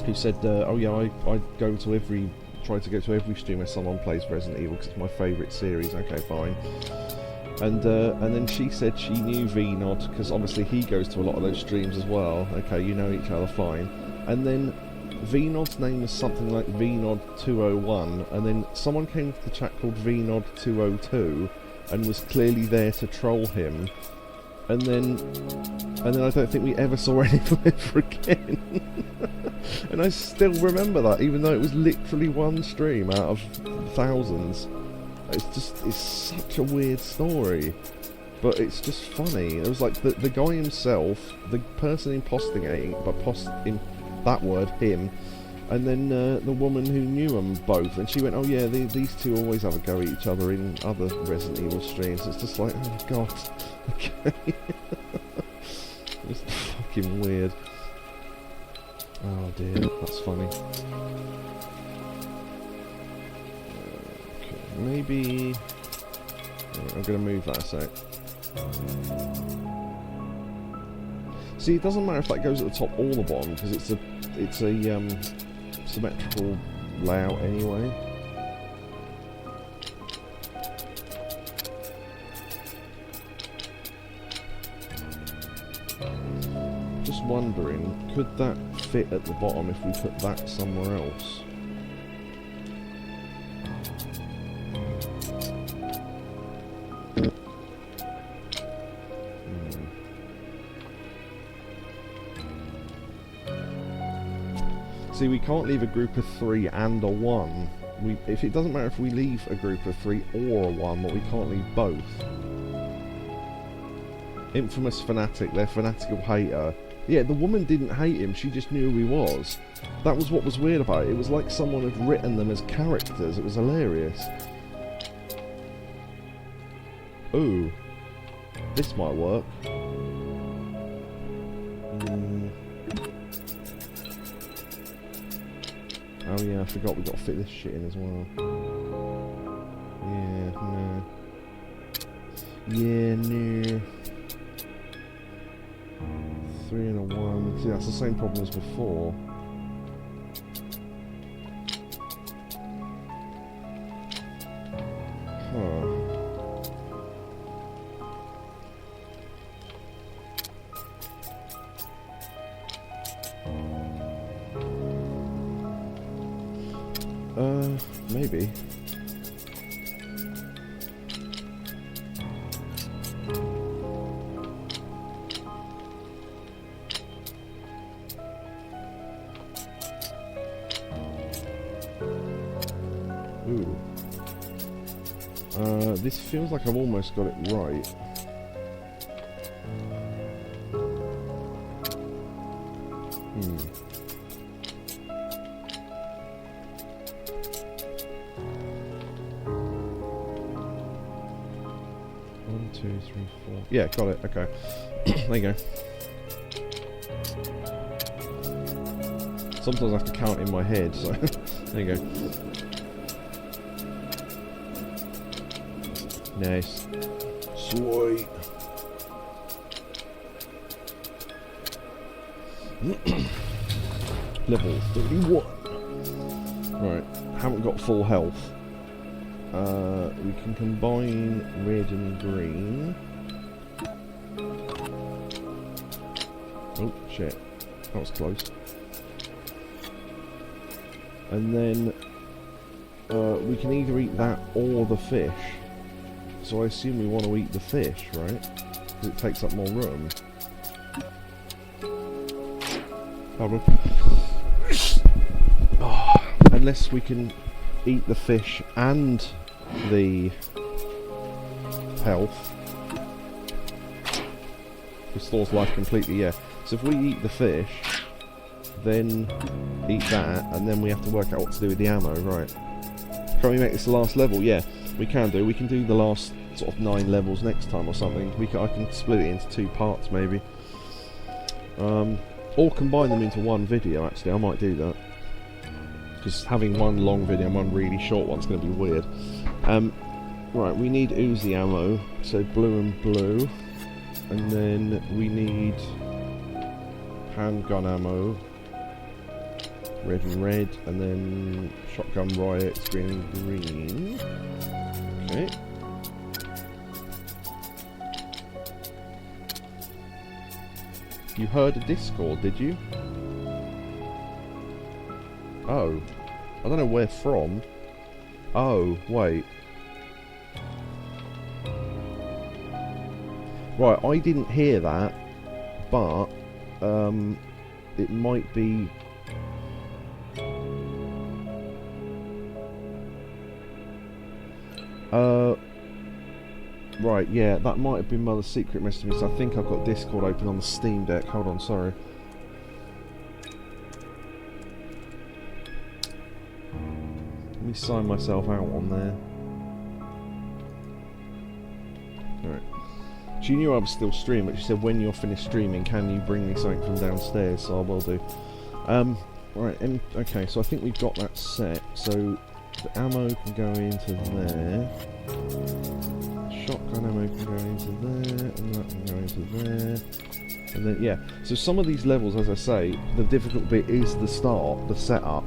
who said, oh yeah, I try to go to every stream where someone plays Resident Evil because it's my favourite series. Okay, fine. And then she said she knew VNOD because obviously he goes to a lot of those streams as well. Okay, you know each other, fine. And then VNOD's name was something like VNOD201, and then someone came to the chat called VNOD202 and was clearly there to troll him. And then I don't think we ever saw any of it ever again. And I still remember that, even though it was literally one stream out of thousands. It's such a weird story, but it's just funny. It was like the guy himself, the person impostigating, in that word, him, and then the woman who knew them both, and she went, oh yeah, these two always have a go at each other in other Resident Evil streams. It's just like, oh god, okay. It's fucking weird. Oh dear, that's funny. Okay, maybe... I'm going to move that a sec. See, it doesn't matter if that goes at the top or the bottom, because it's a symmetrical layout anyway. Just wondering, could that fit at the bottom if we put that somewhere else? See, we can't leave a group of 3 and a 1. If it doesn't matter if we leave a group of 3 or a 1, but we can't leave both. Infamous fanatic, their fanatical hater. Yeah, the woman didn't hate him, she just knew who he was. That was what was weird about it. It was like someone had written them as characters. It was hilarious. Ooh. This might work. Oh yeah, I forgot we got to fit this shit in as well. Yeah, no. Yeah, no. 3 and a 1. See, that's the same problem as before. Huh. Maybe. Ooh. This feels like I've almost got it right. Hmm. One, two, three, four. Yeah, got it. Okay. There you go. Sometimes I have to count in my head, so there you go. Nice. Sweet. Level 31. Right, haven't got full health. We can combine red and green. Oh, shit. That was close. And then we can either eat that or the fish. So I assume we want to eat the fish, right? Because it takes up more room. Oh, unless we can eat the fish and the health. Restores life completely, yeah. So if we eat the fish, then eat that, and then we have to work out what to do with the ammo, right? Can we make this the last level? Yeah, we can do. We can do the last sort of 9 levels next time or something. I can split it into 2 parts maybe. Or combine them into one video, actually. I might do that. Because having one long video and one really short one's going to be weird. Right, we need Uzi ammo, so blue and blue. And then we need handgun ammo, red and red, and then shotgun riots, green and green. Okay. You heard a Discord, did you? Oh. I don't know where from. Oh, wait. Right, I didn't hear that, but it might be... Right, yeah, that might have been Mother's secret message me, so I think I've got Discord open on the Steam Deck. Hold on, sorry. Let me sign myself out on there. Alright. She knew I was still streaming, but she said, when you're finished streaming, can you bring me something from downstairs? So I will do. Right, okay, so I think we've got that set. So the ammo can go into there. Shotgun ammo can go into there, and that can go into there. And then, yeah. So some of these levels, as I say, the difficult bit is the start, the setup.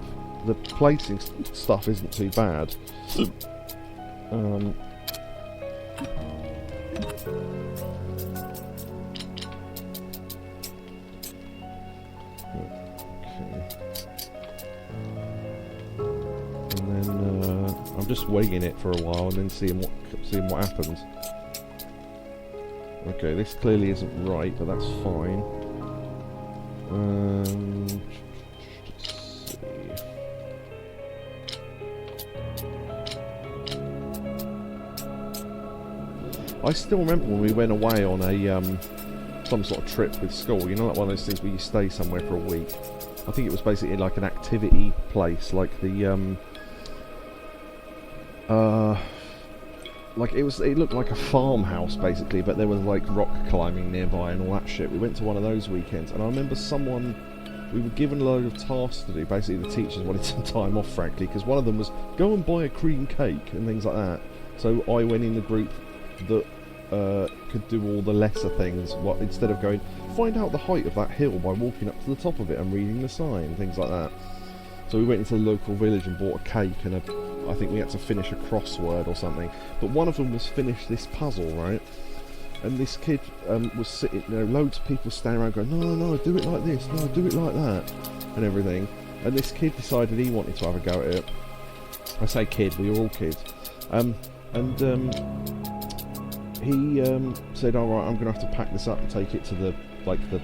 The placing stuff isn't too bad. I'm just waiting it for a while and then seeing what happens. Okay, this clearly isn't right, but that's fine. Let's see. I still remember when we went away on a some sort of trip with school. You know, like one of those things where you stay somewhere for a week. I think it was basically like an activity place, like the like it looked like a farmhouse basically, but there was like rock climbing nearby and all that shit. We went to one of those weekends, and I remember someone we were given a load of tasks to do. Basically, the teachers wanted some time off, frankly, because one of them was go and buy a cream cake and things like that. So I went in the group that could do all the lesser things. What, instead of going, find out the height of that hill by walking up to the top of it and reading the sign, things like that. So we went into the local village and bought a cake and I think we had to finish a crossword or something. But one of them was finish this puzzle, right? And this kid was sitting, loads of people standing around going, no, do it like this, no, do it like that, and everything. And this kid decided he wanted to have a go at it. I say kid, we were all kids. He said, alright, I'm going to have to pack this up and take it to the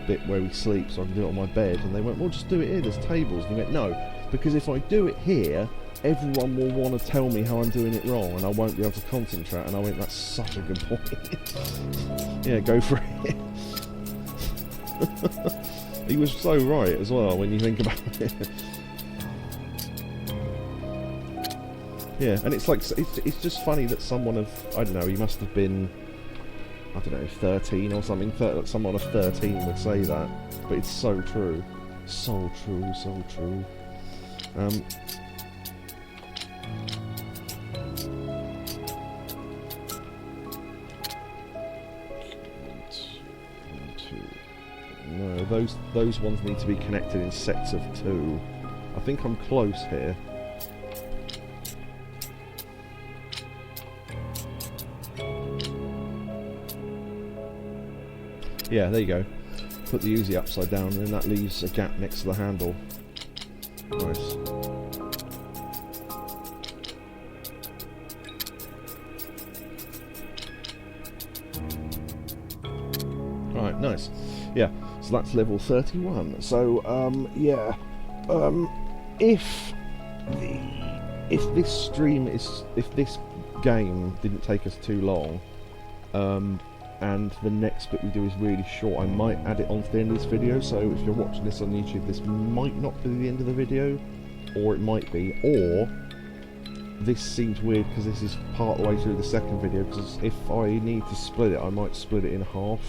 bit where we sleep so I can do it on my bed. And they went, well, just do it here, there's tables. And he went, no, because if I do it here, everyone will want to tell me how I'm doing it wrong and I won't be able to concentrate. And I went, that's such a good point. Yeah, go for it. He was so right as well when you think about it. Yeah, and it's like, it's just funny that someone of, I don't know, he must have been, I don't know, 13 or something, someone of 13 would say that, but it's so true. So true, so true. No, those ones need to be connected in sets of 2. I think I'm close here. Yeah, there you go. Put the Uzi upside down and then that leaves a gap next to the handle. Nice. Alright, nice. Yeah, so that's level 31. So, yeah. If this game didn't take us too long, and the next bit we do is really short, I might add it onto the end of this video. So if you're watching this on YouTube, this might not be the end of the video, or it might be, or this seems weird because this is part of the way through the second video, because if I need to split it, I might split it in half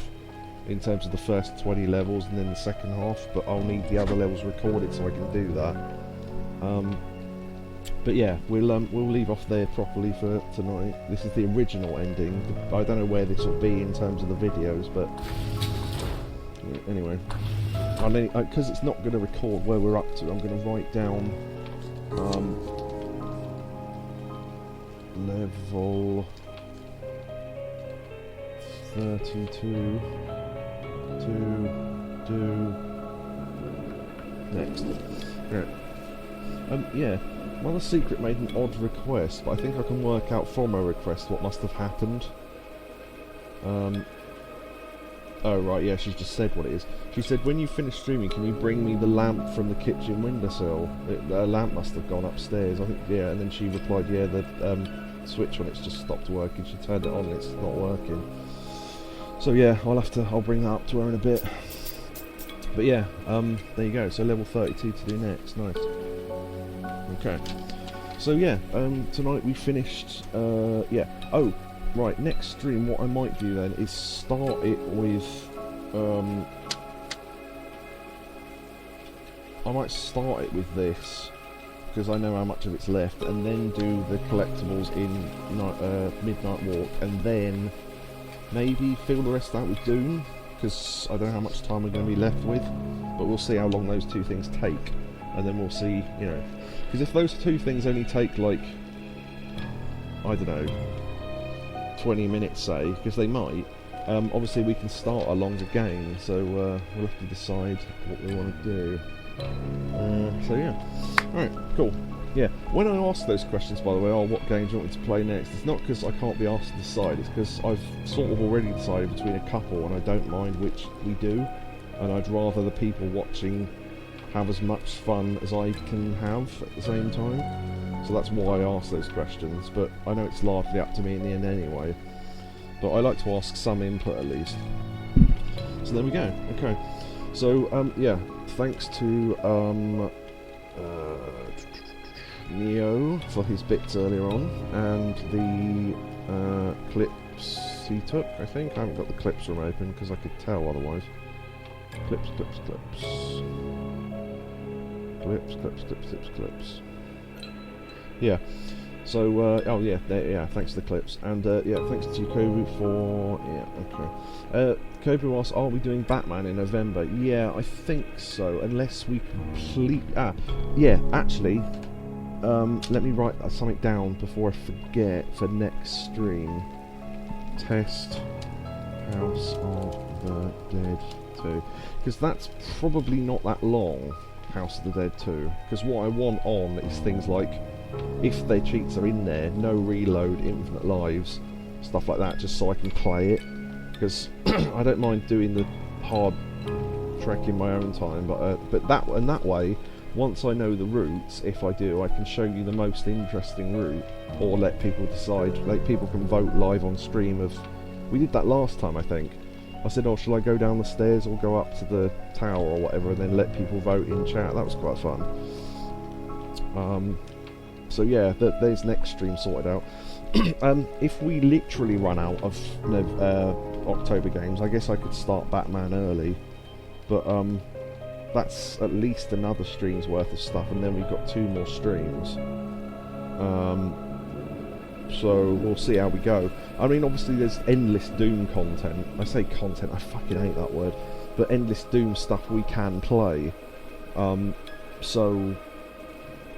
in terms of the first 20 levels and then the second half, but I'll need the other levels recorded so I can do that. But yeah, we'll leave off there properly for tonight. This is the original ending. I don't know where this will be in terms of the videos, but anyway, because it's not going to record where we're up to, I'm going to write down level 32 to do next. Right. Yeah. Mother Secret made an odd request, but I think I can work out from her request what must have happened. Oh right, yeah, she's just said what it is. She said, when you finish streaming, can you bring me the lamp from the kitchen windowsill? The lamp must have gone upstairs, I think, yeah, and then she replied, yeah, the switch on it's just stopped working. She turned it on and it's not working. So yeah, I'll bring that up to her in a bit. But yeah, there you go, so level 32 to do next, nice. Okay, so yeah, tonight we finished, yeah, oh, right, next stream what I might do then is start it with, I might start it with this, because I know how much of it's left, and then do the collectibles in Midnight Walk, and then maybe fill the rest out with Doom, because I don't know how much time we're going to be left with, but we'll see how long those two things take, and then we'll see, you know, because if those two things only take like, I don't know, 20 minutes say, because they might, obviously we can start a longer game, so we'll have to decide what we want to do. So yeah, alright, cool. Yeah, when I ask those questions, by the way, oh, what game do you want me to play next, it's not because I can't be asked to decide, it's because I've sort of already decided between a couple and I don't mind which we do, and I'd rather the people watching have as much fun as I can have at the same time. So that's why I ask those questions, but I know it's largely up to me in the end anyway. But I like to ask some input at least. So there we go, okay. So, yeah, thanks to Neo for his bits earlier on, and the clips he took, I think. I haven't got the clips room open because I could tell otherwise. Clips. Clips. Yeah. So, oh yeah, yeah, thanks to the clips. And, yeah, thanks to Yakobu for... Yeah, okay. Yakobu asks, are we doing Batman in November? Yeah, I think so, unless we complete... yeah, actually, let me write something down before I forget for next stream. Test House of the Dead 2. Because that's probably not that long, House of the Dead 2. Because what I want on is things like... if their cheats are in there, no reload, infinite lives, stuff like that, just so I can play it. Because I don't mind doing the hard trek in my own time, but that way, once I know the routes, if I do, I can show you the most interesting route, or let people decide. Like, people can vote live on stream of. We did that last time, I think. I said, oh, shall I go down the stairs or go up to the tower or whatever, and then let people vote in chat. That was quite fun. So yeah, there's next stream sorted out. If we literally run out of October games, I guess I could start Batman early, but that's at least another stream's worth of stuff, and then we've got 2 more streams. So we'll see how we go. I mean, obviously there's endless Doom content. I say content, I fucking hate that word, but endless Doom stuff we can play. So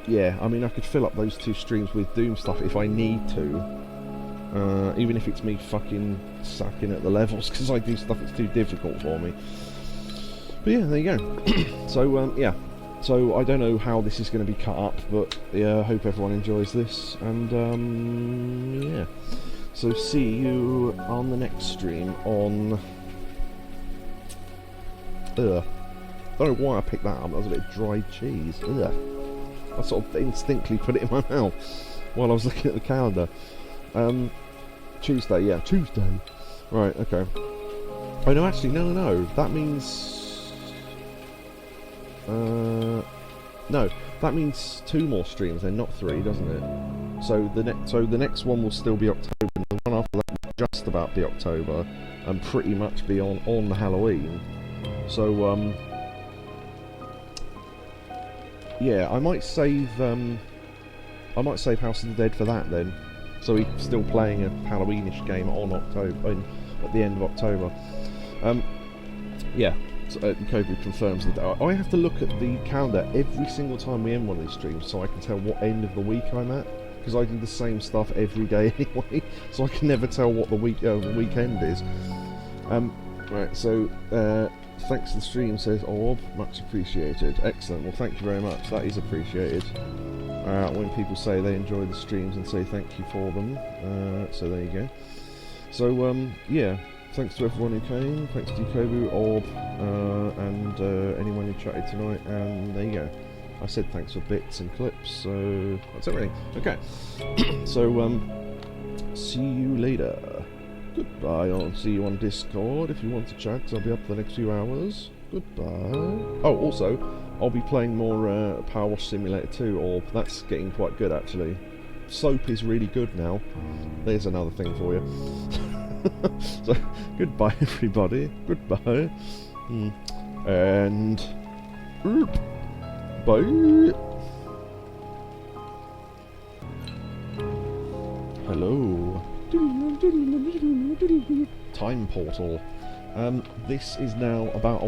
yeah, I mean, I could fill up those 2 streams with Doom stuff if I need to. Even if it's me fucking sucking at the levels, because I do stuff that's too difficult for me. But yeah, there you go. So, yeah. So, I don't know how this is going to be cut up, but yeah, I hope everyone enjoys this. And, yeah. So, see you on the next stream on... I don't know why I picked that up. That was a bit of dried cheese. I sort of instinctively put it in my mouth while I was looking at the calendar. Tuesday, yeah, Tuesday. Right, okay. Oh no, actually, no. That means... no, that means 2 more streams then, not 3, doesn't it? So the next one will still be October, and the one after that will just about be October, and pretty much be on Halloween. So, yeah, I might save House of the Dead for that then. So we're still playing a Halloweenish game on at the end of October. Yeah, so, Yakobu confirms that. I have to look at the calendar every single time we end one of these streams, so I can tell what end of the week I'm at. Because I do the same stuff every day anyway, so I can never tell what the weekend is. Right, so thanks to the stream, says Orb, much appreciated. Excellent, well thank you very much, that is appreciated. When people say they enjoy the streams and say thank you for them, so there you go. So yeah, thanks to everyone who came, thanks to Yakobu, Orb, and anyone who chatted tonight, and there you go. I said thanks for bits and clips, so that's everything. Okay, so see you later. Goodbye. I'll see you on Discord if you want to chat, 'cause I'll be up for the next few hours. Goodbye. Oh, also, I'll be playing more Power Wash Simulator 2, or that's getting quite good actually. Soap is really good now. There's another thing for you. So, goodbye everybody. Goodbye. And... bye. Hello. Time portal. This is now about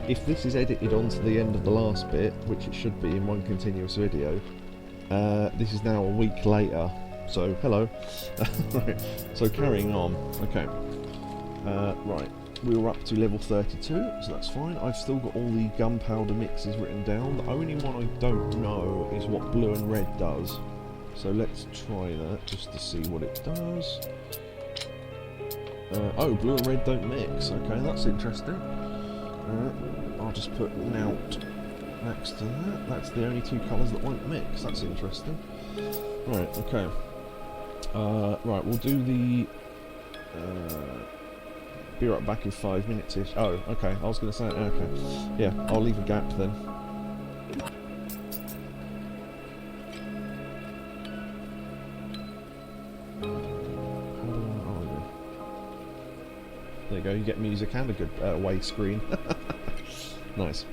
if this is edited onto the end of the last bit, which it should be in one continuous video, this is now a week later. So hello. Right. So carrying on. Okay. Right. We were up to level 32, so that's fine. I've still got all the gunpowder mixes written down. The only one I don't know is what blue and red does. So let's try that just to see what it does. Oh, blue and red don't mix. Okay, that's interesting. I'll just put Nout next to that. That's the only 2 colours that won't mix. That's interesting. Right, okay. Right, we'll do the... be right back in 5 minutes-ish. Oh, okay, I was going to say... Okay. Yeah, I'll leave a gap then. There you go, you get music and a good away screen. Nice.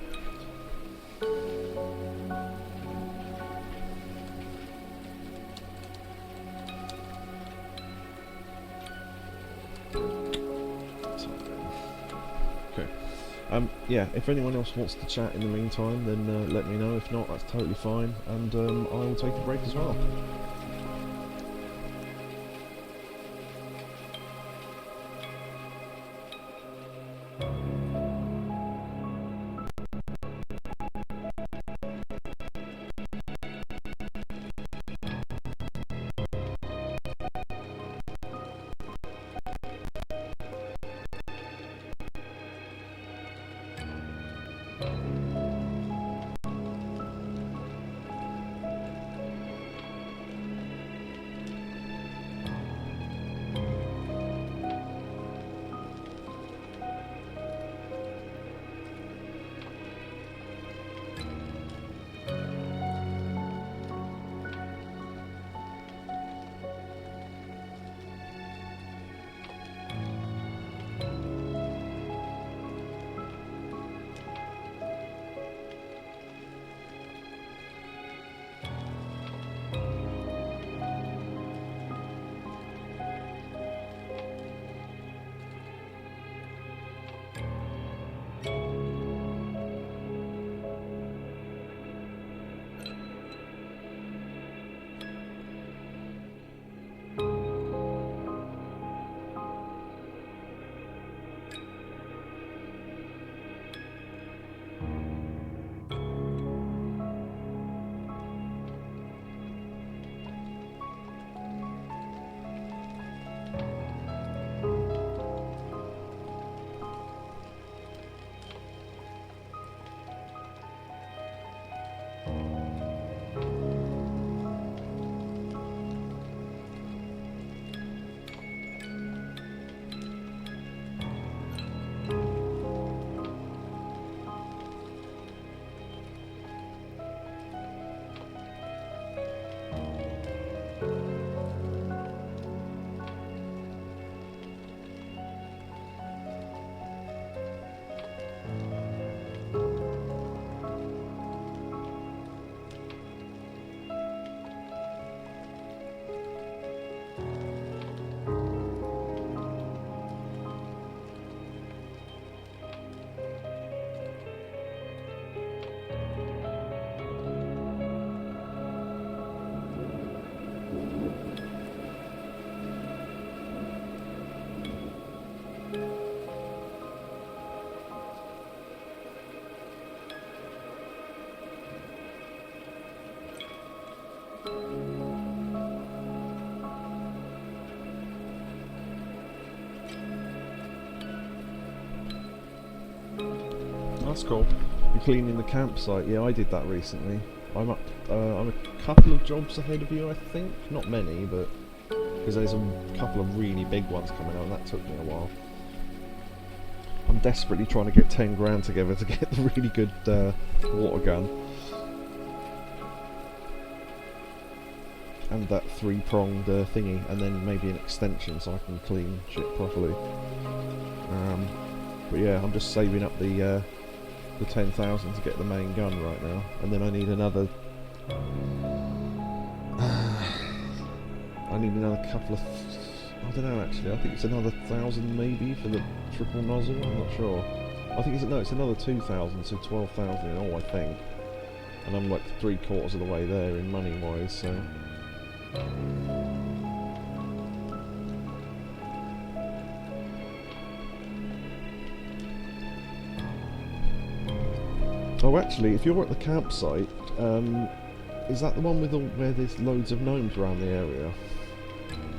Yeah, if anyone else wants to chat in the meantime, then let me know. If not, that's totally fine, and I will take a break as well. That's cool. You're cleaning the campsite. Yeah, I did that recently. I'm up. I'm a couple of jobs ahead of you, I think. Not many, but because there's a couple of really big ones coming out, and that took me a while. I'm desperately trying to get 10 grand together to get the really good water gun and that 3-pronged thingy, and then maybe an extension so I can clean shit properly. But yeah, I'm just saving up the 10,000 to get the main gun right now, and then I need another. I need another couple of. I don't know actually. I think it's another 1,000 maybe for the triple nozzle. I'm not sure. I think it's another 2,000, so 12,000 in all, I think. And I'm like 3/4 of the way there in money wise, so. Oh, actually, if you're at the campsite, is that the one with where there's loads of gnomes around the area?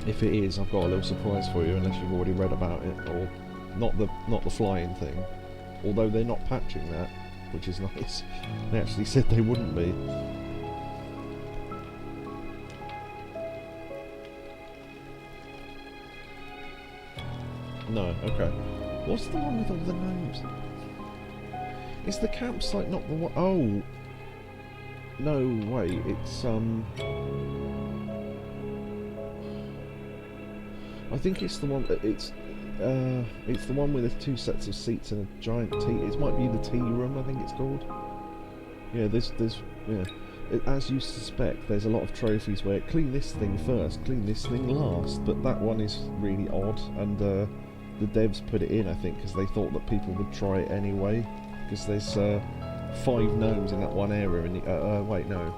If it is, I've got a little surprise for you, unless you've already read about it, or not the flying thing. Although they're not patching that, which is nice. They actually said they wouldn't be. No, okay. What's the one with all the gnomes? Is the campsite not the one? Oh! No, wait, it's, I think it's the one, it's the one with the 2 sets of seats and a giant tea, it might be the tea room, I think it's called. Yeah, yeah. As you suspect, there's a lot of trophies where clean this thing first, clean this thing last, but that one is really odd, and the devs put it in, I think, because they thought that people would try it anyway. Because there's 5 gnomes in that one area, and wait, no.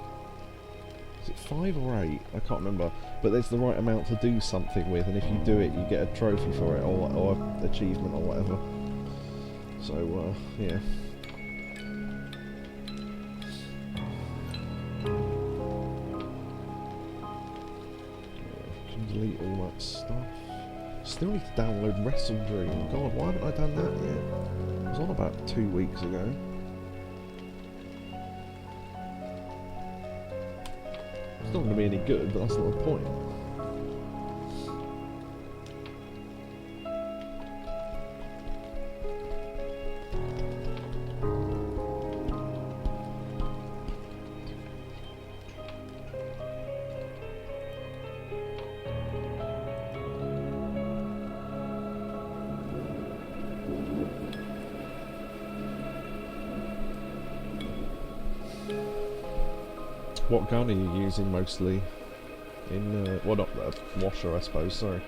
Is it 5 or 8? I can't remember. But there's the right amount to do something with, and if you do it, you get a trophy for it, or achievement, or whatever. So, yeah. Delete all that stuff. Still need to download Wrestle Dream. God, why haven't I done that yet? It was on about 2 weeks ago. It's not going to be any good, but that's not the point. What gun are you using mostly? In well, not the washer, I suppose. Sorry.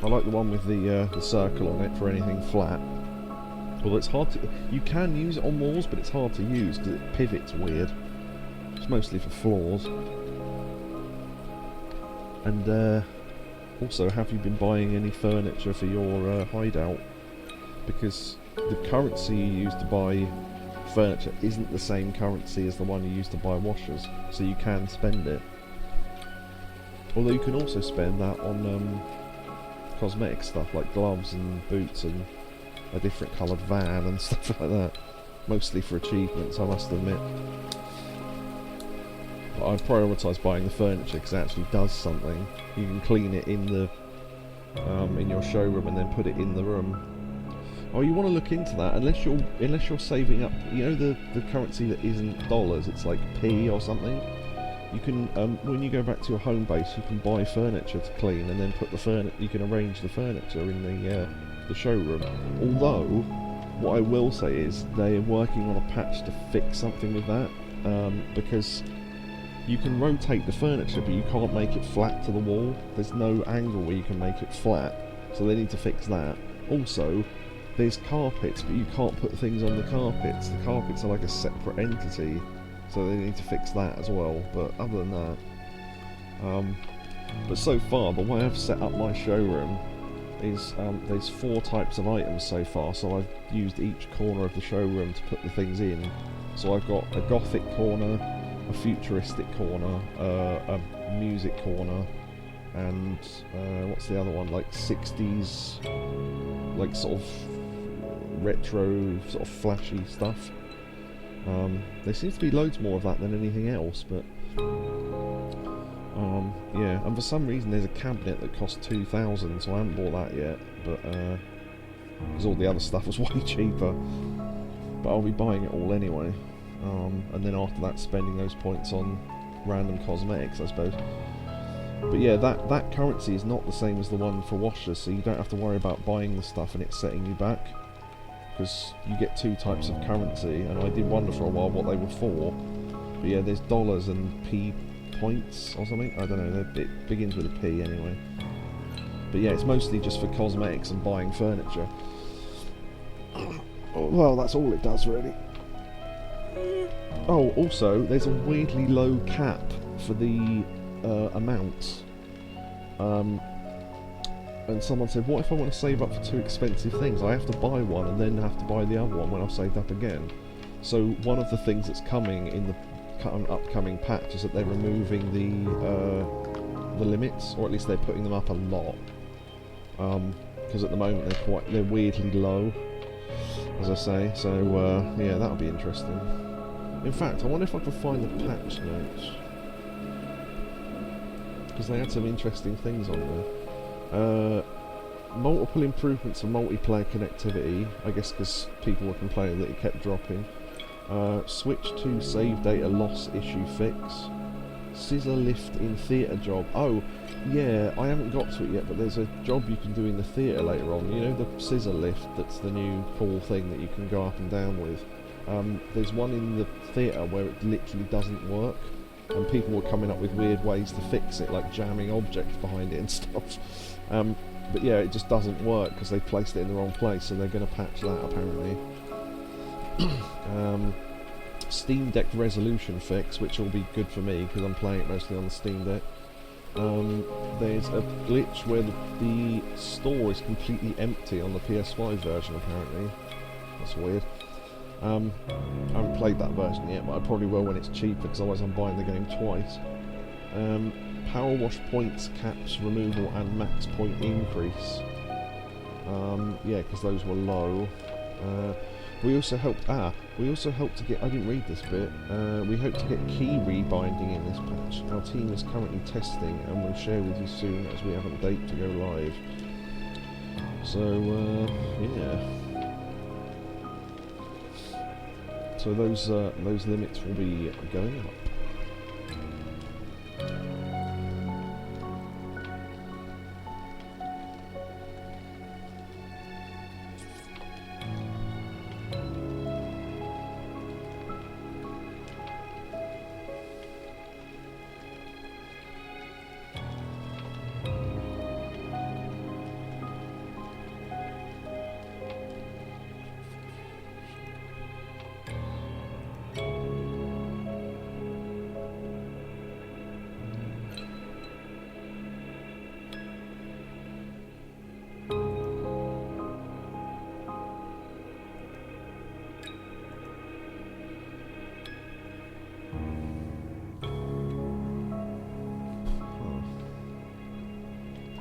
I like the one with the circle on it for anything flat. Although it's hard to. You can use it on walls, but it's hard to use because it pivots weird. It's mostly for floors. And also, have you been buying any furniture for your hideout? Because the currency you use to buy furniture isn't the same currency as the one you use to buy washers, so you can spend it. Although you can also spend that on cosmetic stuff like gloves and boots and a different coloured van and stuff like that. Mostly for achievements, I must admit. But I prioritise buying the furniture because it actually does something. You can clean it in the in your showroom and then put it in the room. Oh, you want to look into that, unless you're saving up, you know, the currency that isn't dollars, it's like P or something. You can, when you go back to your home base, you can buy furniture to clean, and then put the you can arrange the furniture in the showroom. Although, what I will say is, they're working on a patch to fix something with that, because you can rotate the furniture, but you can't make it flat to the wall. There's no angle where you can make it flat, so they need to fix that. Also, there's carpets, but you can't put things on the carpets. The carpets are like a separate entity, so they need to fix that as well. But other than that, but so far the way I've set up my showroom is there's 4 types of items so far. So I've used each corner of the showroom to put the things in. So I've got a gothic corner, a futuristic corner, a music corner, and what's the other one? Like 60s, like sort of retro, sort of flashy stuff. There seems to be loads more of that than anything else, but yeah, and for some reason there's a cabinet that costs 2,000, so I haven't bought that yet, but because all the other stuff was way cheaper. But I'll be buying it all anyway, and then after that spending those points on random cosmetics, I suppose. But yeah, that currency is not the same as the one for washers, so you don't have to worry about buying the stuff and it setting you back, because you get 2 types of currency, and I did wonder for a while what they were for. But yeah, there's dollars and P points or something, I don't know, it begins with a P anyway. But yeah, it's mostly just for cosmetics and buying furniture. Well, that's all it does really. Oh, also, there's a weirdly low cap for the amounts. And someone said, what if I want to save up for 2 expensive things? I have to buy one and then have to buy the other one when I've saved up again. So one of the things that's coming in the upcoming patch is that they're removing the limits, or at least they're putting them up a lot. Because at the moment they're weirdly low, as I say. So yeah, that'll be interesting. In fact, I wonder if I can find the patch notes, because they had some interesting things on there. Multiple improvements of multiplayer connectivity, I guess because people were complaining that it kept dropping. Switch to save data loss issue fix. Scissor lift in theatre job. Oh, yeah, I haven't got to it yet, but there's a job you can do in the theatre later on. You know the scissor lift that's the new cool thing that you can go up and down with? There's one in the theatre where it literally doesn't work, and people were coming up with weird ways to fix it, like jamming objects behind it and stuff. But yeah, it just doesn't work because they placed it in the wrong place, so they're going to patch that apparently. Steam Deck resolution fix, which will be good for me because I'm playing it mostly on the Steam Deck. There's a glitch where the store is completely empty on the PS5 version apparently. That's weird. I haven't played that version yet, but I probably will when it's cheaper because otherwise I'm buying the game twice. Power wash points, caps removal and max point increase. Yeah, because those were low. We also helped to get, I didn't read this bit, we hope to get key rebinding in this patch. Our team is currently testing and we'll share with you soon as we have a date to go live. So, yeah. So those limits will be going up.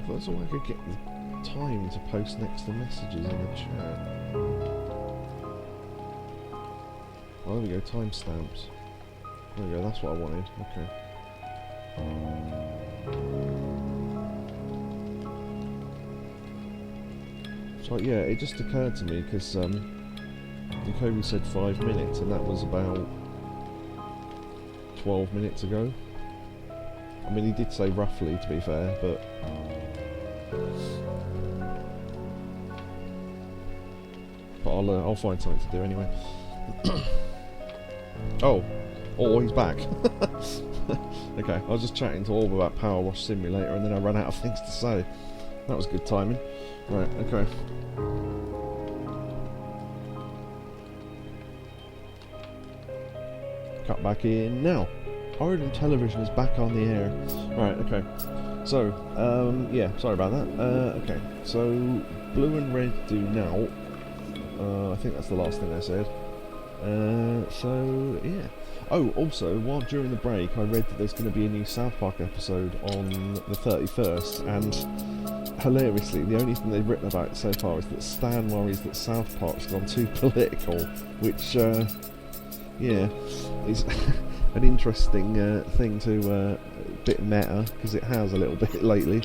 That's all I could get the time to post next to messages in the chat. Oh, there we go, timestamps. There we go, that's what I wanted. Okay. So yeah, it just occurred to me because Yakobu said 5 minutes, and that was about 12 minutes ago. I mean, he did say roughly, to be fair, but I'll find something to do anyway. Oh, he's back. Okay, I was just chatting to Orb about Power Wash Simulator, and then I ran out of things to say. That was good timing. Right, okay. Cut back in now. Origin Television is back on the air. Right, okay. So, yeah, sorry about that. Okay, so blue and red do now. I think that's the last thing I said. So, yeah. Oh, also, while during the break, I read that there's going to be a new South Park episode on the 31st, and hilariously, the only thing they've written about it so far is that Stan worries that South Park's gone too political, which, yeah, is an interesting thing to, bit meta, because it has a little bit lately.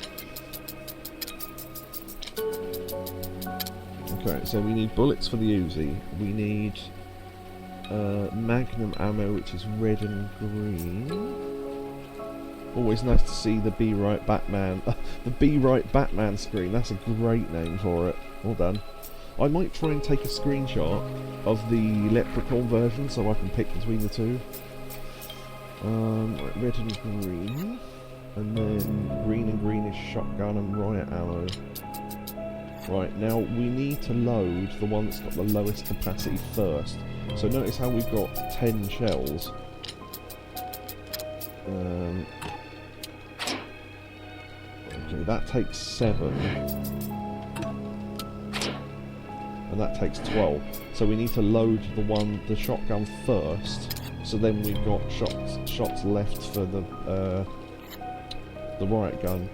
Okay, so we need bullets for the Uzi, we need Magnum ammo, which is red and green. Always nice to see the Be Right Batman, the Be Right Batman screen, that's a great name for it, well done. I might try and take a screenshot of the Leprechaun version so I can pick between the two. Right, red and green, and then green and green is shotgun and riot ammo. Right, now we need to load the one that's got the lowest capacity first. So notice how we've got 10 shells. Okay, that takes 7. And that takes 12. So we need to load the shotgun first. So then we've got shots left for the riot gun.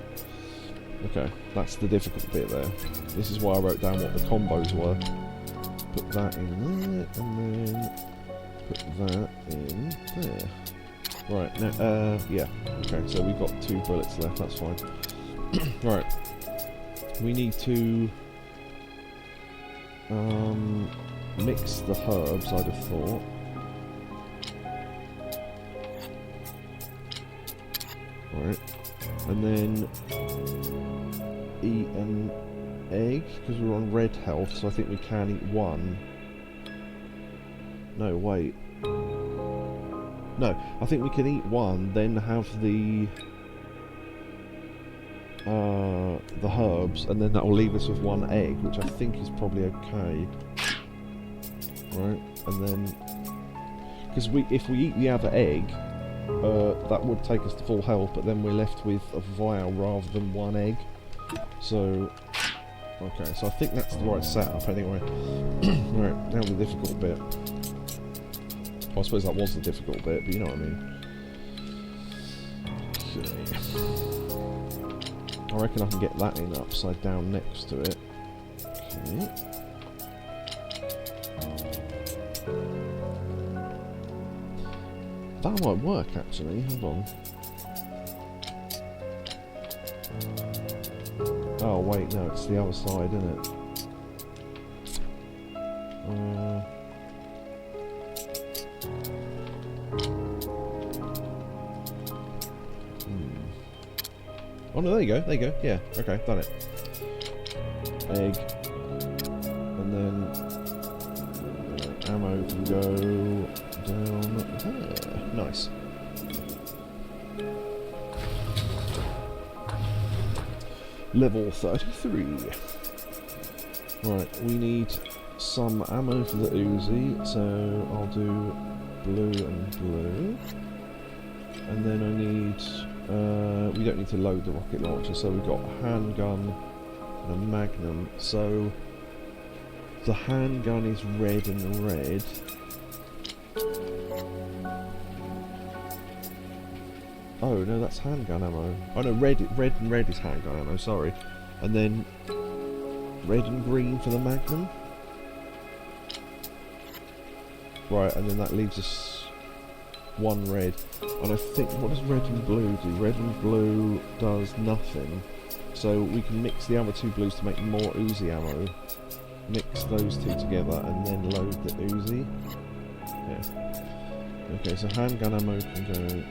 Okay, that's the difficult bit there. This is why I wrote down what the combos were. Put that in there, and then put that in there. Right, now, yeah, okay, so we've got 2 bullets left, that's fine. Right, we need to mix the herbs, I'd have thought. Right, and then eat an egg, because we're on red health, so I think we can eat 1. No, wait. No, I think we can eat 1, then have the... the herbs, and then that will leave us with 1 egg, which I think is probably okay. Right, and then because if we eat the other egg, that would take us to full health, but then we're left with a vial rather than 1 egg. So, okay, so I think that's the right setup anyway. Right, now the difficult bit. Well, I suppose that was the difficult bit, but you know what I mean. Okay. I reckon I can get that in upside down next to it. Okay. That might work actually, hold on. Oh wait, no, it's the other side, isn't it? Oh no, there you go, yeah, okay, done it. Egg. And then ammo can go down there. Nice. Level 33. Right, we need some ammo for the Uzi, so I'll do blue and blue. And then I need... we don't need to load the rocket launcher, so we've got a handgun and a magnum. So the handgun is red and red. Oh no, that's handgun ammo. Oh no, red and red is handgun ammo, sorry. And then red and green for the magnum. Right, and then that leaves us 1 red. And I think, what does red and blue do? Red and blue does nothing. So we can mix the other 2 blues to make more Uzi ammo. Mix those 2 together and then load the Uzi. Yeah. Okay, so handgun ammo can go there.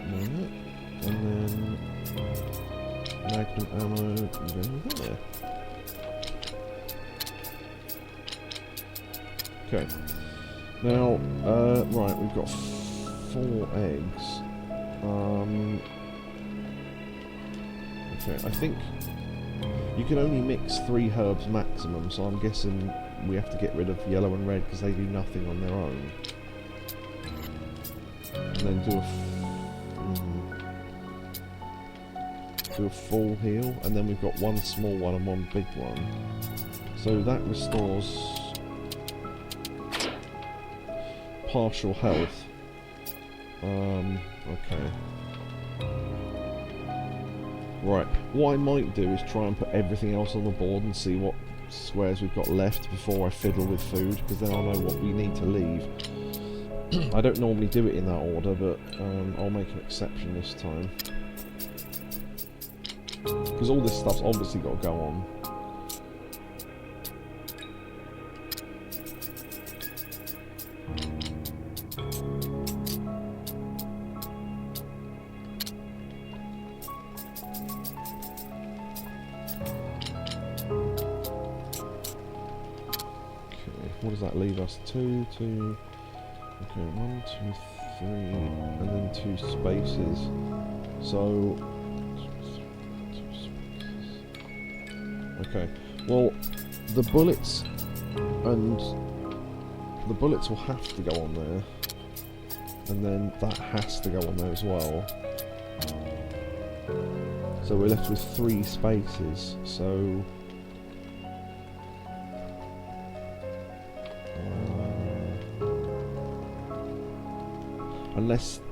And then magnum ammo can go there. Okay. Now, right, we've got 4 eggs. Okay, I think you can only mix 3 herbs maximum, so I'm guessing we have to get rid of yellow and red because they do nothing on their own. And then do a full heal, and then we've got 1 small one and 1 big one. So that restores partial health. Okay. Right, what I might do is try and put everything else on the board and see what squares we've got left before I fiddle with food, because then I'll know what we need to leave. I don't normally do it in that order, but I'll make an exception this time. Because all this stuff's obviously got to go on. What does that leave us? 2, 2... Okay, 1, 2, 3... and then 2 spaces. So... Okay, well, the bullets... and... the bullets will have to go on there. And then that has to go on there as well. So we're left with 3 spaces, so...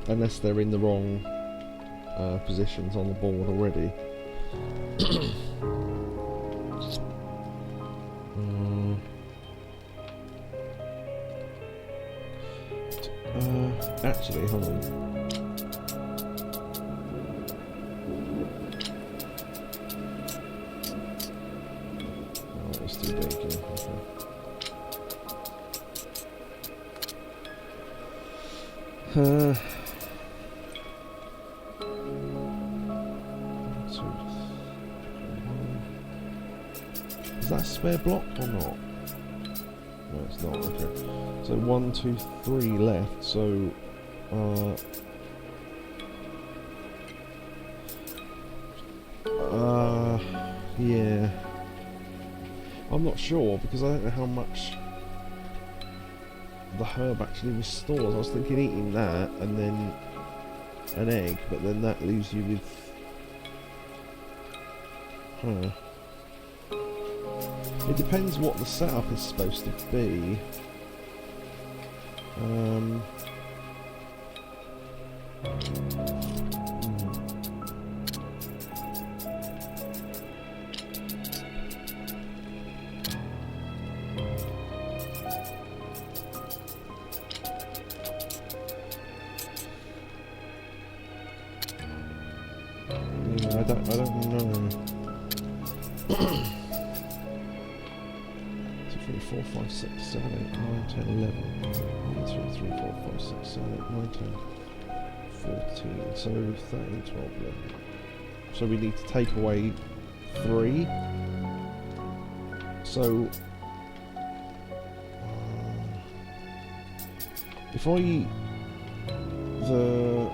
Unless they're in the wrong positions on the board already. Actually, hold on. Oh, it's too big. Okay. Is that a spare block or not? No, it's not. Okay. So 1, 2, 3 left. So I'm not sure, because I don't know how much the herb actually restores. I was thinking eating that, and then an egg, but then that leaves you with... Huh. It depends what the setup is supposed to be. Yeah, I don't know. 2, 3, 4, 5, 6, 7, 8, 9, 10, 11. 1, 2, 3, 4, 5, 6, 7, 8, 9, 10, 14. So 13, 12, 11. So we need to take away 3. So if I eat the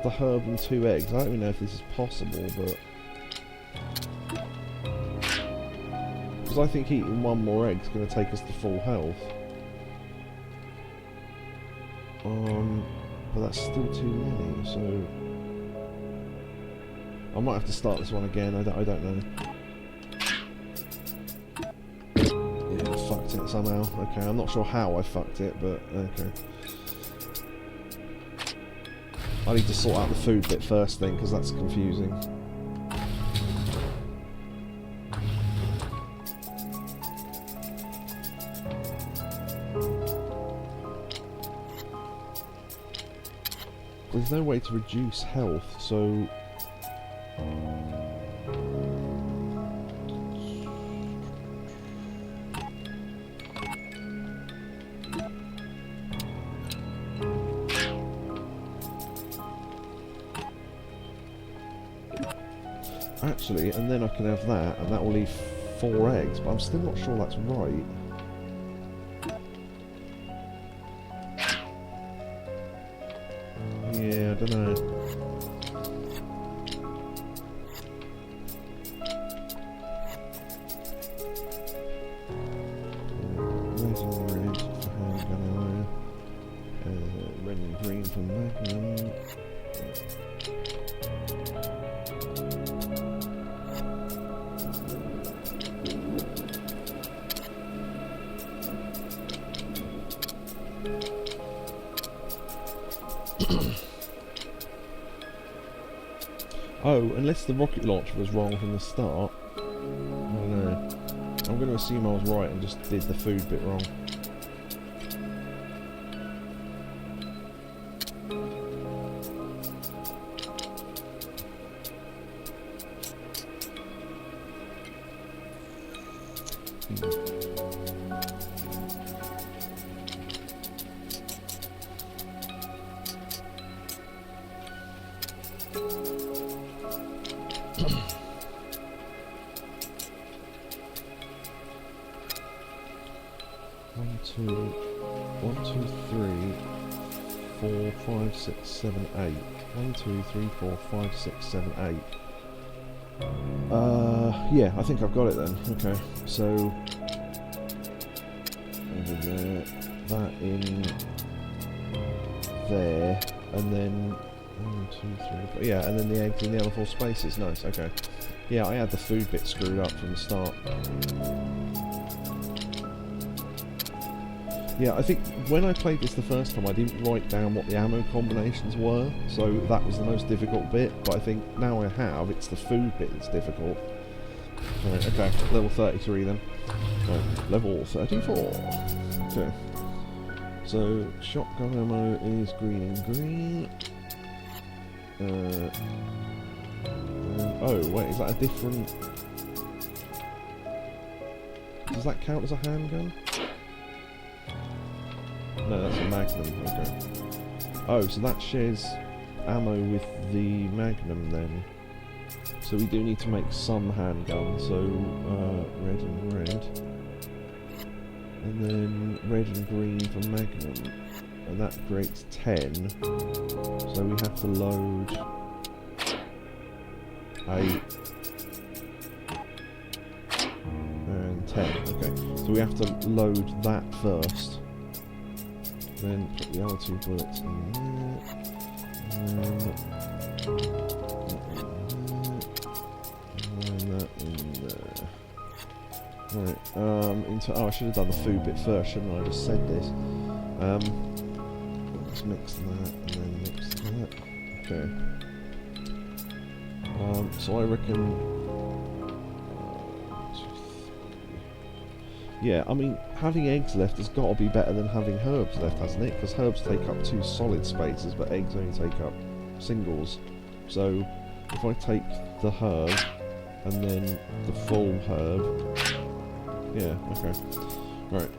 herb and 2 eggs, I don't even know if this is possible, but because I think eating 1 more egg is going to take us to full health. But that's still too many, so I might have to start this one again. I don't know. Yeah, I fucked it somehow. Okay, I'm not sure how I fucked it, but okay. I need to sort out the food bit first thing, because that's confusing. There's no way to reduce health, so... Actually, and then I can have that, and that will leave 4 eggs, but I'm still not sure that's right. Yeah, I don't know. Red and green for Magnum. Oh, unless the rocket launcher was wrong from the start. I don't know. I'm going to assume I was right and just did the food bit wrong. One, two, 3, 4, 5, 6, 7, 8. 1, 2, 3, 4, 5, 6, 7, 8. Yeah, I think I've got it then. Okay, so over there, that in there, and then 1, 2, 3, 4, yeah, and then the eggs in the other 4 spaces. Nice. Okay. Yeah, I had the food bit screwed up from the start. Yeah, I think when I played this the first time, I didn't write down what the ammo combinations were, so that was the most difficult bit, but I think now I have, it's the food bit that's difficult. Right, okay, level 33 then. Right, level 34. Okay. So, shotgun ammo is green and green. Oh, wait, is that a different... Does that count as a handgun? No, that's a Magnum, okay. Oh, so that shares ammo with the Magnum then. So we do need to make some handgun, so red and red. And then red and green for Magnum. And that creates 10. So we have to load 8. we have to load that first. Then put the other 2 bullets in there. And that in there. Right, oh, I should have done the food bit first, shouldn't I? I just said this. Let's mix that, and then mix that. Okay. So I reckon... yeah, I mean, having eggs left has got to be better than having herbs left, hasn't it? Because herbs take up 2 solid spaces, but eggs only take up singles. So, if I take the herb, and then the full herb... yeah, okay. Right.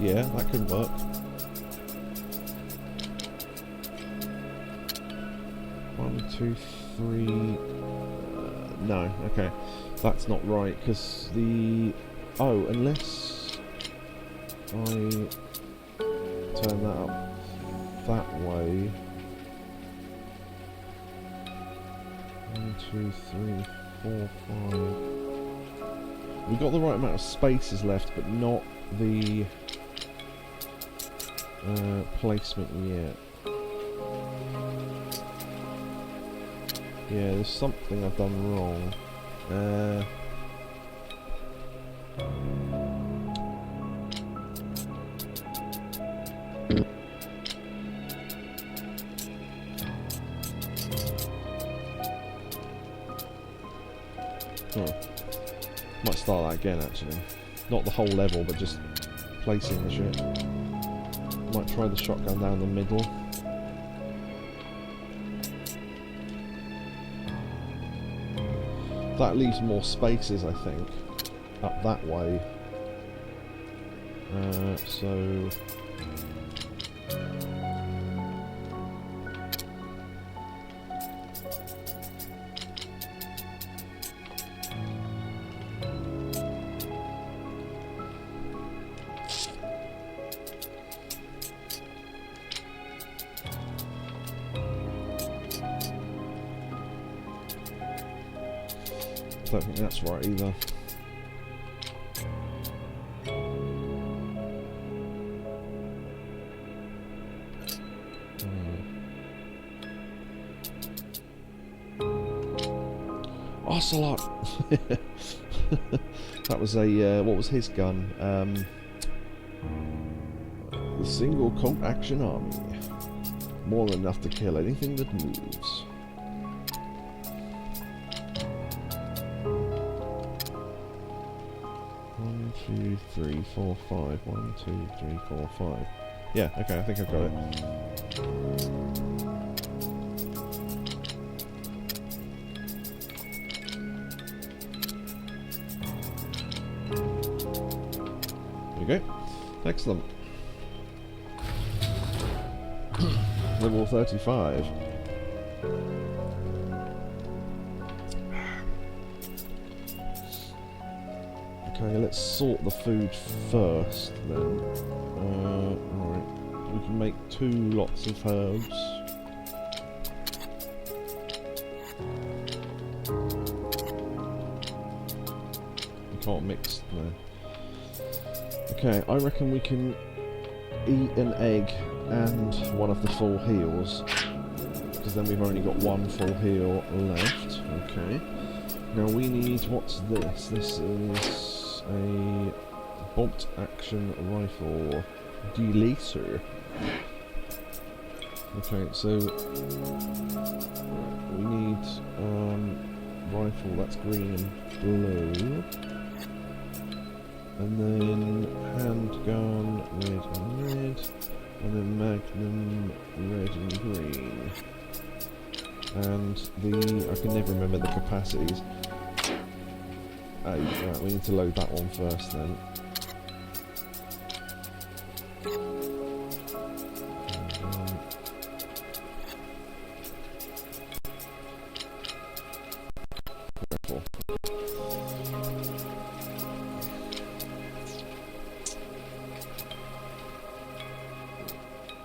Yeah, that could work. One, two, three... no, okay. That's not right, because the... oh, unless I turn that up that way... 1, 2, 3, 4, 5... we've got the right amount of spaces left, but not the... placement yet. Yeah, there's something I've done wrong. Might start that again, actually. Not the whole level, but just placing the shit. Might try the shotgun down the middle. That leaves more spaces, I think, up that way. So... I don't think that's right either. Ocelot! That was a, what was his gun? The single Colt Action Army. More than enough to kill anything that moves. Two, three, four, five. 1, 2, 3, 4, 5. Yeah, okay, I think I've got it. There we go. Excellent. Level 35. Okay, let's sort the food first then. Alright, we can make 2 lots of herbs. We can't mix, no. Okay, I reckon we can eat an egg and one of the full heals, because then we've only got 1 full heal left. Okay. Now we need, what's this? This is a bolt action rifle delacer. Okay, so we need rifle, that's green and blue, and then handgun red and red, and then magnum red and green, and the, I can never remember the capacities. Right, we need to load that one first then. Cool.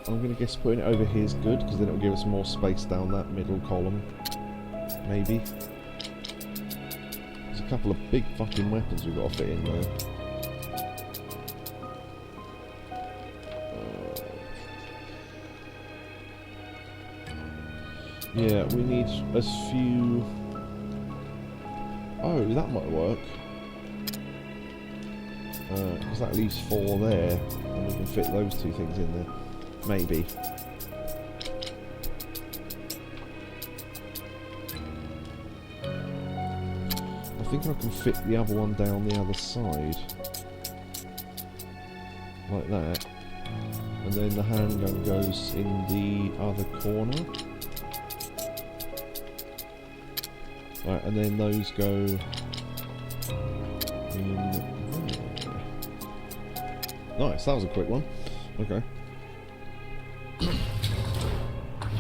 I'm going to guess putting it over here is good, because then it will give us more space down that middle column. Maybe. There's a couple of big fucking weapons we've got to fit in there. Yeah, we need a few... Oh, that might work. Because that leaves 4 there, and we can fit those 2 things in there. Maybe. I think I can fit the other one down the other side. Like that. And then the handgun goes in the other corner. Right, and then those go in there. Nice, that was a quick one. Okay.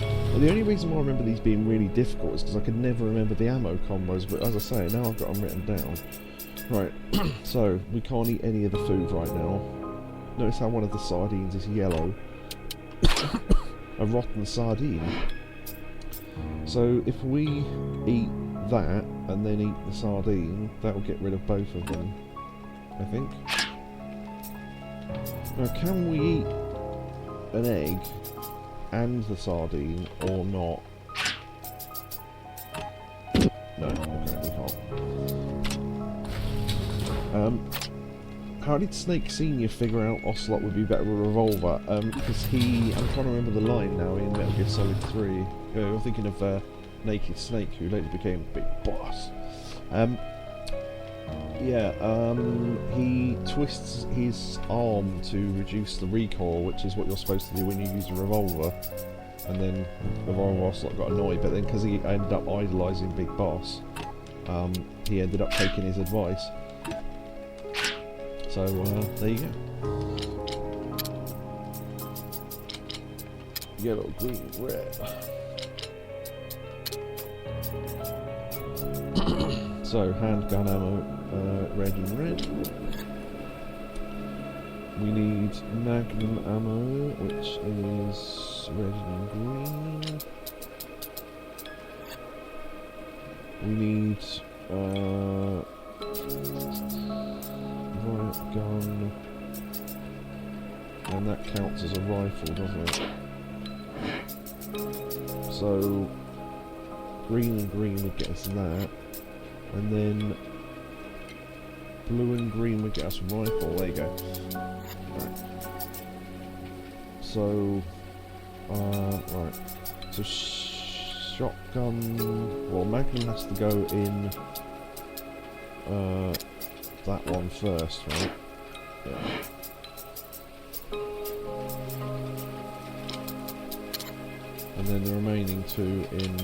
Well, the only reason why I remember these being really difficult is because I could never remember the ammo combos, but as I say, now I've got them written down. Right, so we can't eat any of the food right now. Notice how one of the sardines is yellow. A rotten sardine. So if we eat that and then eat the sardine, that will get rid of both of them, I think. Now, can we eat an egg and the sardine, or not? No, okay, we can't. How did Snake Senior figure out Ocelot would be better with a revolver? Because I'm trying to remember the line now in Metal Gear Solid 3. You're thinking of Naked Snake, who later became Big Boss. He twists his arm to reduce the recoil, which is what you're supposed to do when you use a revolver. And then the revolver Ocelot got annoyed, but then because he ended up idolising Big Boss, he ended up taking his advice. So, there you go. Yellow, green, red. So, handgun ammo, red and red. We need magnum ammo, which is red and green. We need, riot gun. And that counts as a rifle, doesn't it? So, green and green would get us that. And then blue and green would get us a rifle. There you go. Right. So, right. So shotgun. Well, magnum has to go in that one first, right? Yeah. And then the remaining 2 in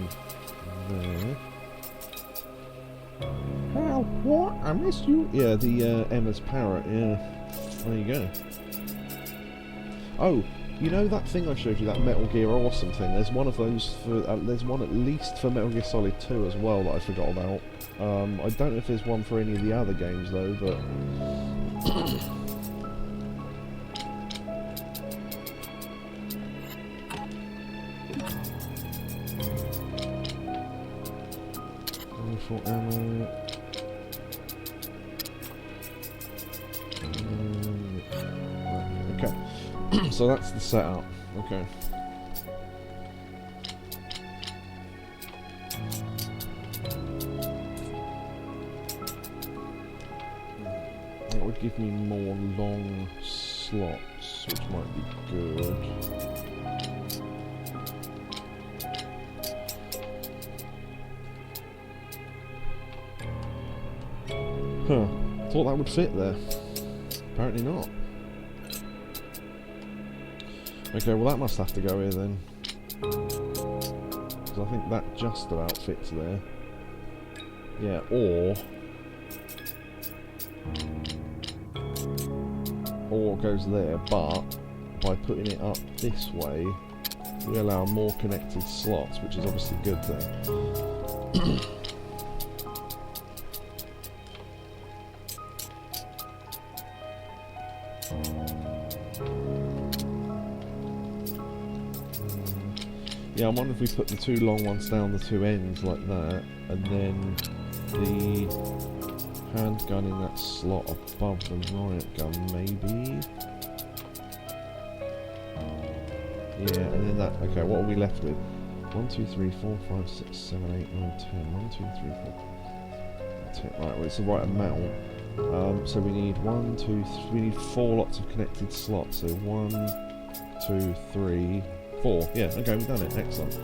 there. Oh, what? I missed you. Yeah, the Emma's parrot. Yeah, there you go. Oh, you know that thing I showed you, that Metal Gear Awesome thing? There's one of those for. There's one at least for Metal Gear Solid 2 as well that I forgot about. I don't know if there's one for any of the other games though, but. Ammo. Okay, so that's the setup. Okay. That would give me more long slots, which might be good. Huh, thought that would fit there. Apparently not. Okay, well that must have to go here then. Because I think that just about fits there. Yeah, or... Ore goes there, but by putting it up this way, we allow more connected slots, which is obviously a good thing. Yeah, I wonder if we put the two long ones down the two ends like that, and then the handgun in that slot above the riot gun, maybe? Yeah, and then that... Okay, what are we left with? 1, 2, 3, 4, 5, 6, 7, 8, 9, 10. 1, 2, 3, 4, 10. Right, well, it's the right amount. So we need 1, 2, 3... We need 4 lots of connected slots. So 1, 2, 3... 4. Yeah, okay, we've done it. Excellent.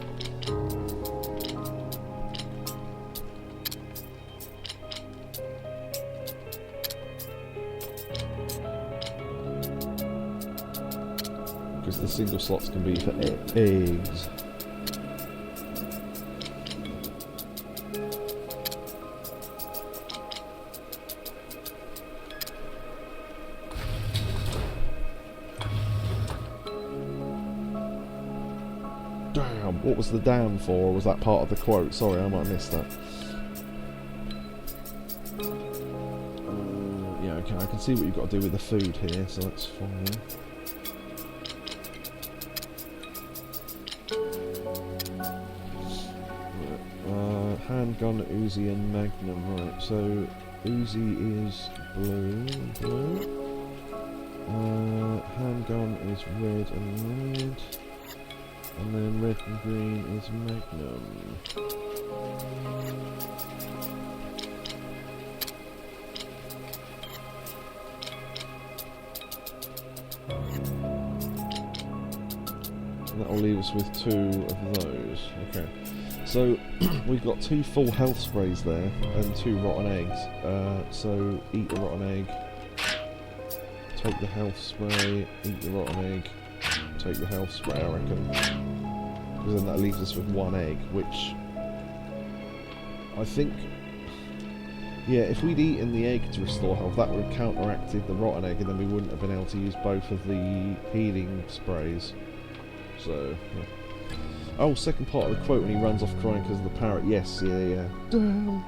Because the single slots can be for eggs. Damn, what was the damn for? Or was that part of the quote? Sorry, I might have missed that. Yeah, okay, I can see what you've got to do with the food here, so that's fine. Handgun, Uzi and Magnum, right, so Uzi is blue. Handgun is red and red. And then red and green is Magnum. And that will leave us with 2 of those. Okay. So we've got 2 full health sprays there and 2 rotten eggs. So eat the rotten egg. Take the health spray. Eat the rotten egg. Take the health spray, I reckon, because then that leaves us with 1 egg, which I think, yeah, if we'd eaten the egg to restore health, that would have counteracted the rotten egg, and then we wouldn't have been able to use both of the healing sprays. So, yeah. Oh, second part of the quote when he runs off crying because of the parrot. Yes, yeah. Damn.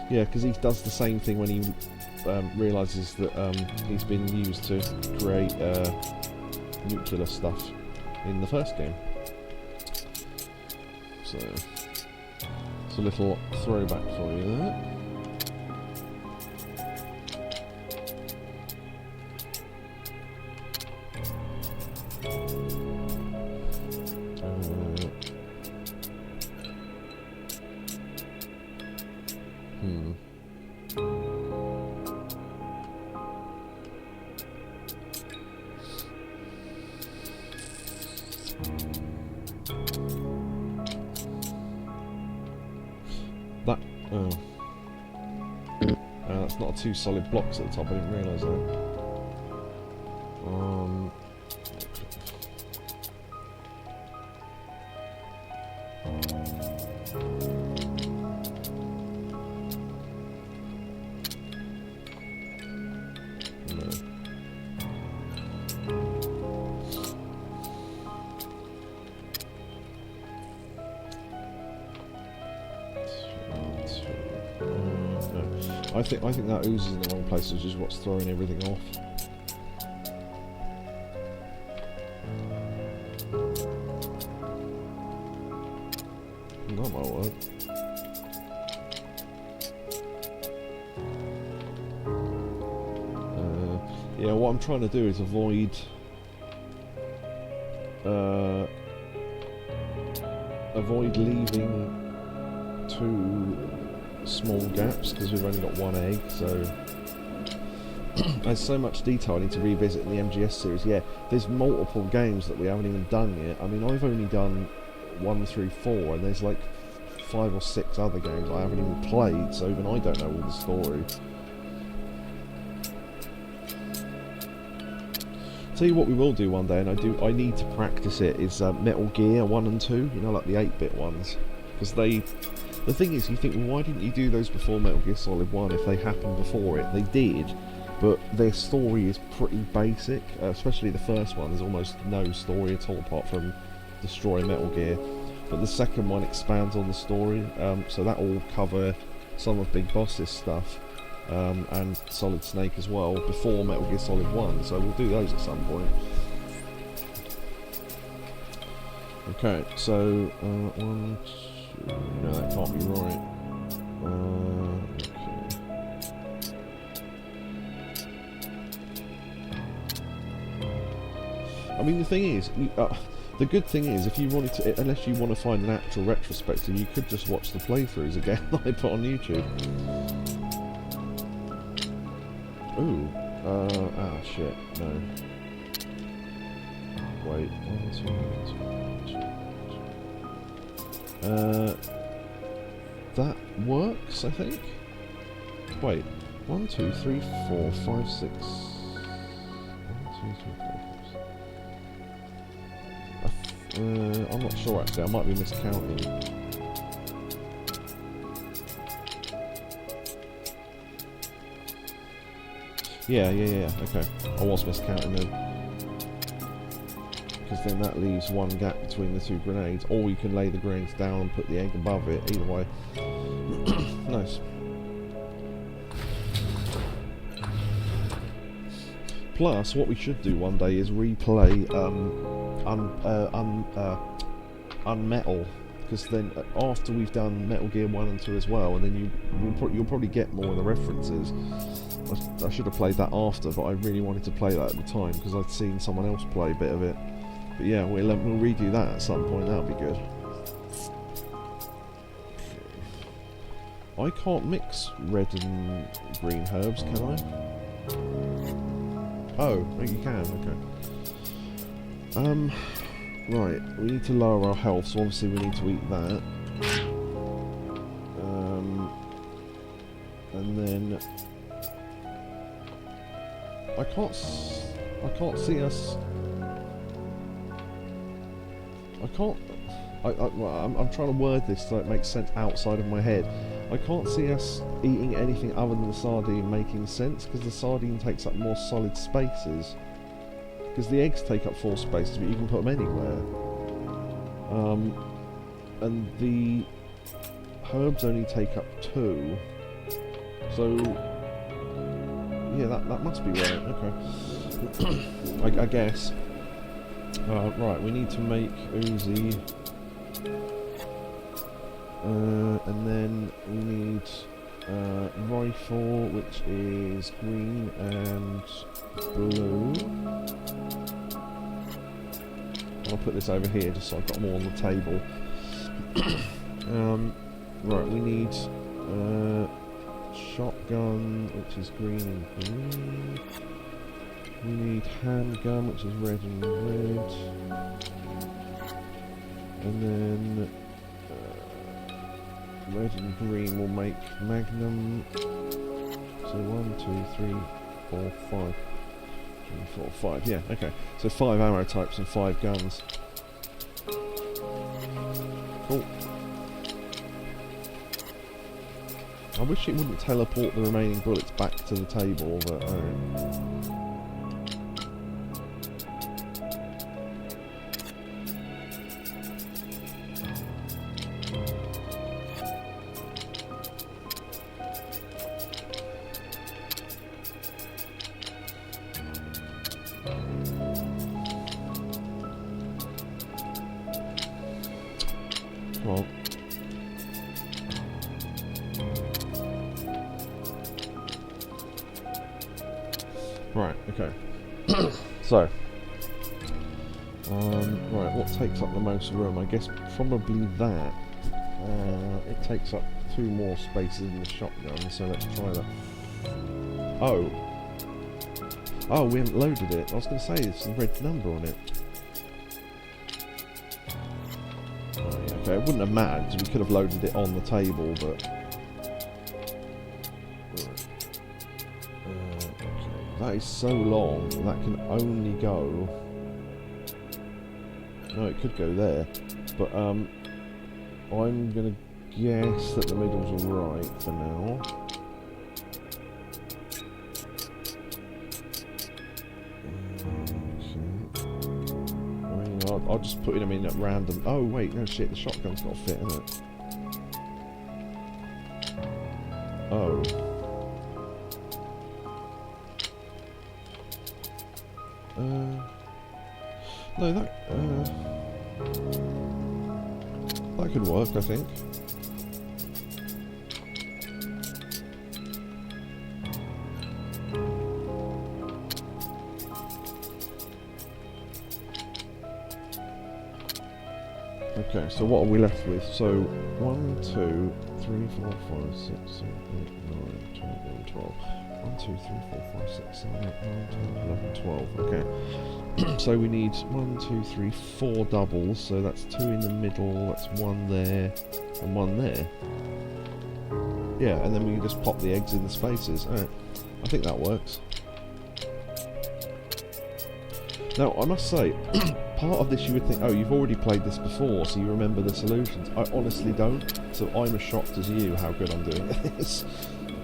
Yeah, because he does the same thing when he realises that he's been used to create nuclear stuff in the first game. So it's a little throwback for you there. That, that's not 2 solid blocks at the top, I didn't realise that. I think that ooze is in the wrong place, which is what's throwing everything off. That might work. Yeah, what I'm trying to do is avoid leaving 2 small gaps because we've only got 1 egg, so there's so much detail I need to revisit in the MGS series. Yeah, there's multiple games that we haven't even done yet. I mean, I've only done 1 through 4, and there's like 5 or 6 other games I haven't even played, so even I don't know all the story. Tell you what we will do one day, and I need to practice it, is Metal Gear 1 and 2, you know, like the 8-bit ones, because the thing is, you think, well, why didn't you do those before Metal Gear Solid 1 if they happened before it? They did, but their story is pretty basic, especially the first one. There's almost no story at all apart from destroy Metal Gear, but the second one expands on the story, so that will cover some of Big Boss's stuff, and Solid Snake as well, before Metal Gear Solid 1, so we'll do those at some point. Okay, so, 1, 2, no, that can't be right. Okay. I mean, the thing is, the good thing is, if you wanted to, unless you want to find an actual retrospective, you could just watch the playthroughs again that I put on YouTube. Ooh, shit, no. Wait, 1, 2, 1, 2. That works, I think. Wait, 1, 2, 3, 4, 5, 6. 1, 2, 3, 4, 5, 6. I'm not sure actually. I might be miscounting. Yeah. Okay, I was miscounting then. Because then that leaves one gap between the two grenades, or you can lay the grenades down and put the egg above it, either way. Nice. Plus, what we should do one day is replay Unmetal, because then after we've done Metal Gear 1 and 2 as well, and then you'll probably get more of the references. I should have played that after, but I really wanted to play that at the time, because I'd seen someone else play a bit of it. But yeah, we'll redo that at some point, that'll be good. I can't mix red and green herbs, can I? Oh, you can, okay. Right, we need to lower our health, so obviously we need to eat that. And then... I can't see us... I'm trying to word this so it makes sense outside of my head. I can't see us eating anything other than the sardine making sense, because the sardine takes up more solid spaces. Because the eggs take up 4 spaces, but you can put them anywhere. And the herbs only take up 2. So, yeah, that must be right. Okay. I guess. Right, we need to make Uzi. And then we need rifle, which is green and blue. I'll put this over here just so I've got them all on the table. Right, we need shotgun, which is green and green. We need handgun, which is red and red. And then red and green will make Magnum. So 1, 2, 3, 4, 5. 3, 4, 5. Yeah, okay. So 5 ammo types and 5 guns. Cool. I wish it wouldn't teleport the remaining bullets back to the table, but well, right, okay. So, right, what takes up the most room? I guess probably that. It takes up 2 more spaces in the shotgun, so let's try that. Oh, we haven't loaded it. I was going to say, it's a red number on it. Okay, it wouldn't have mattered because we could have loaded it on the table, but... okay. That is so long, that can only go... No, it could go there, but I'm going to guess that the middle's alright for now. I'll just put them in at random. Oh wait, no shit, the shotgun's got to fit, isn't it? Oh. No, that could work, I think. Okay, so what are we left with? So 1, 2, 3, 4, 5, 6, 7, 8, 9, 10, 11, 12. 1, 2, 3, 4, 5, 6, 7, 8, 9, 10, 11, 12. Okay. So we need 1, 2, 3, 4 doubles. So that's 2 in the middle, that's 1 there, and 1 there. Yeah, and then we can just pop the eggs in the spaces. Alright, I think that works. Now, I must say, part of this you would think, oh, you've already played this before, so you remember the solutions. I honestly don't, so I'm as shocked as you how good I'm doing at this.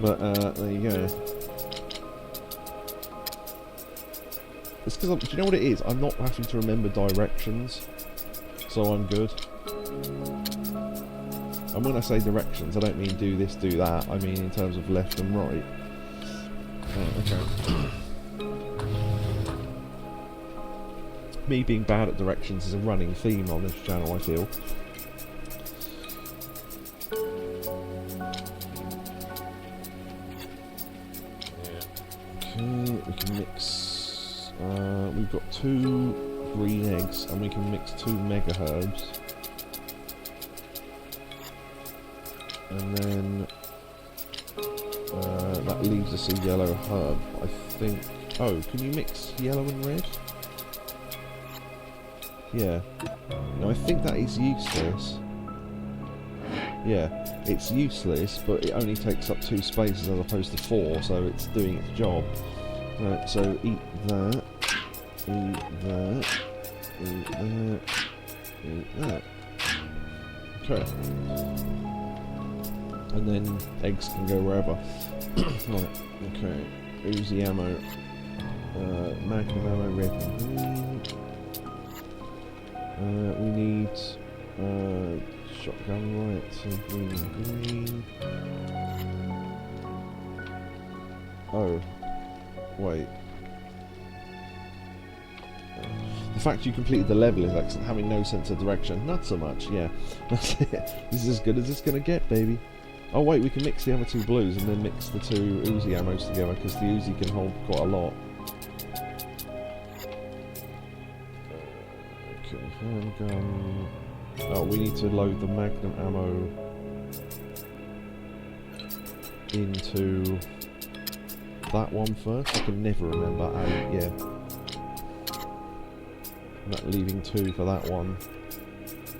But, there you go. It's because, do you know what it is? I'm not having to remember directions, so I'm good. And when I say directions, I don't mean do this, do that. I mean in terms of left and right. Oh, okay. Me being bad at directions is a running theme on this channel, I feel. Okay, we can mix... we've got 2 green eggs, and we can mix 2 mega herbs. And then... that leaves us a yellow herb, I think... Oh, can you mix yellow and red? Yeah. Now I think that is useless. Yeah, it's useless, but it only takes up 2 spaces as opposed to 4, so it's doing its job. Right, so eat that, eat that, eat that, eat that. Okay. And then eggs can go wherever. Right, okay. Uzi ammo. Magnum ammo, red and green. We need shotgun, right, so green and green. Oh, wait. The fact you completed the level is excellent, having no sense of direction. Not so much, yeah. That's it. This is as good as it's going to get, baby. Oh wait, we can mix the other 2 blues and then mix the 2 Uzi ammos together, because the Uzi can hold quite a lot. Handgun. Oh, we need to load the Magnum ammo into that one first. I can never remember. Yeah. And that leaving 2 for that one.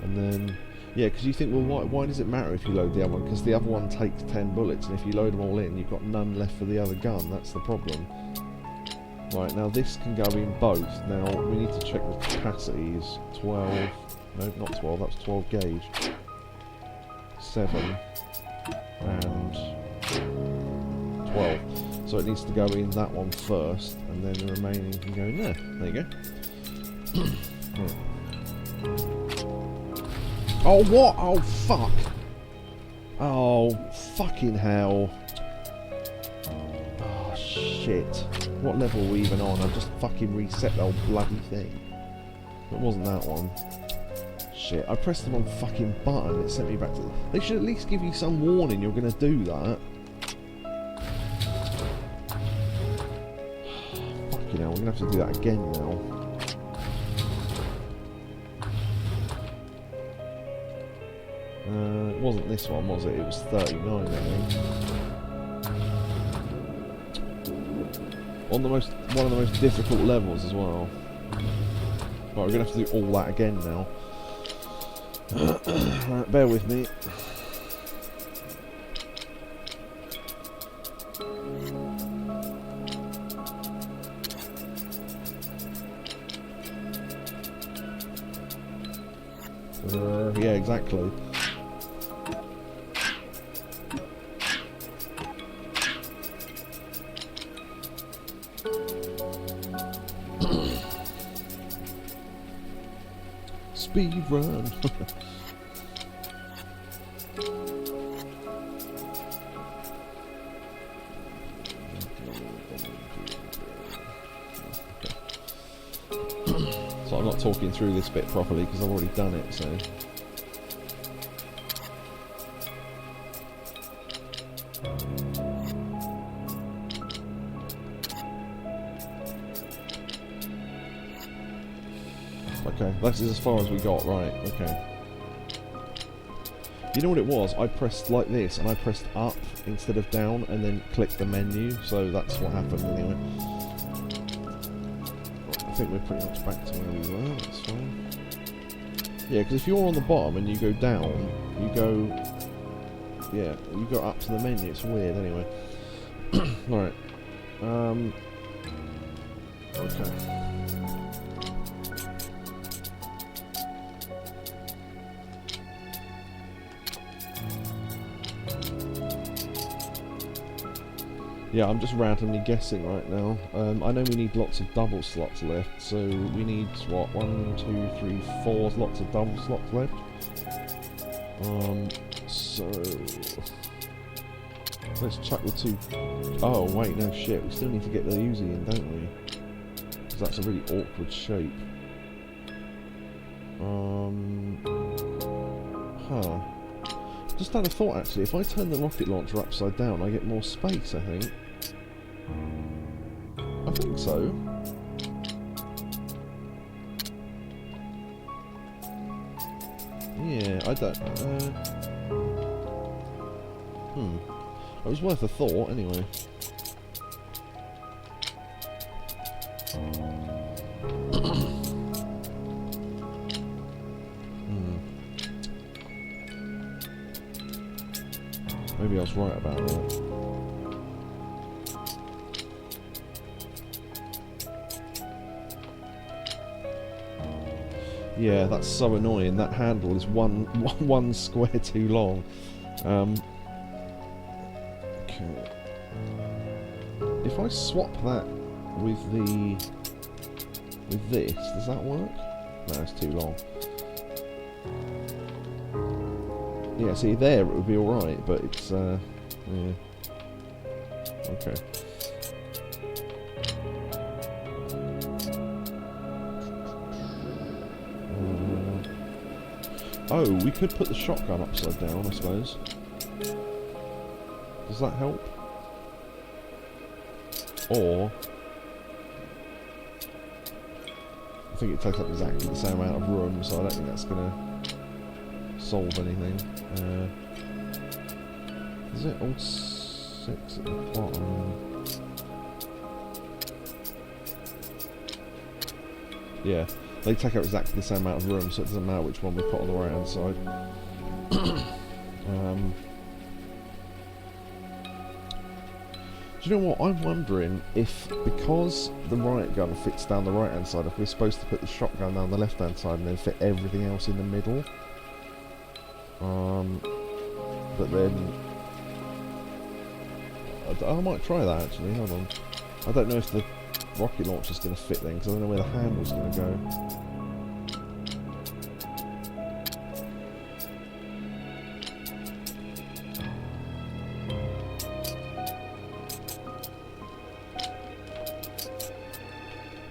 And then, yeah, because you think, well, why does it matter if you load the other one? Because the other one takes 10 bullets, and if you load them all in, you've got none left for the other gun. That's the problem. Right, now this can go in both. Now, we need to check the capacities. 12... No, not 12, that's 12 gauge. 7. And... 12. So it needs to go in that one first, and then the remaining can go in there. There you go. Oh, what? Oh, fuck! Oh, fucking hell. Oh, shit. What level are we even on? I've just fucking reset the whole bloody thing. It wasn't that one. Shit, I pressed the wrong fucking button. It sent me back to... They should at least give you some warning you're going to do that. Fucking hell, we're going to have to do that again now. It wasn't this one, was it? It was 39, I think. One of the most difficult levels as well. Right, we're going to have to do all that again now. Right, bear with me. Yeah, exactly. Speed run. So I'm not talking through this bit properly because I've already done it, so... Okay, that is as far as we got, right, okay. You know what it was? I pressed like this, and I pressed up instead of down, and then clicked the menu, so that's what happened anyway. I think we're pretty much back to where we were, that's fine. Yeah, because if you're on the bottom and you go down, you go... Yeah, you go up to the menu, it's weird anyway. Alright. Okay. Yeah, I'm just randomly guessing right now. I know we need lots of double slots left, so we need, what, 1, 2, 3, 4 lots of double slots left. So... Let's chuck the 2... Oh, wait, no, shit, we still need to get the Uzi in, don't we? Because that's a really awkward shape. Huh. Just had a thought, actually. If I turn the rocket launcher upside down, I get more space, I think. I think so. Yeah, I don't... It was worth a thought, anyway. Maybe I was right about that. Yeah, that's so annoying. That handle is one square too long. Okay. If I swap that with this, does that work? No, it's too long. Yeah, see, there it would be alright, but it's, yeah. Okay. Oh, we could put the shotgun upside down, I suppose. Does that help? Or... I think it takes up exactly the same amount of room, so I don't think that's going to solve anything. Is it all 6 at the bottom? Yeah, they take up exactly the same amount of room, so it doesn't matter which one we put on the right hand side. Do you know what? I'm wondering if, because the riot gun fits down the right hand side, if we're supposed to put the shotgun down the left hand side and then fit everything else in the middle. But then I might try that actually. Hold on. I don't know if the rocket launcher's going to fit then, because I don't know where the handle's going to go.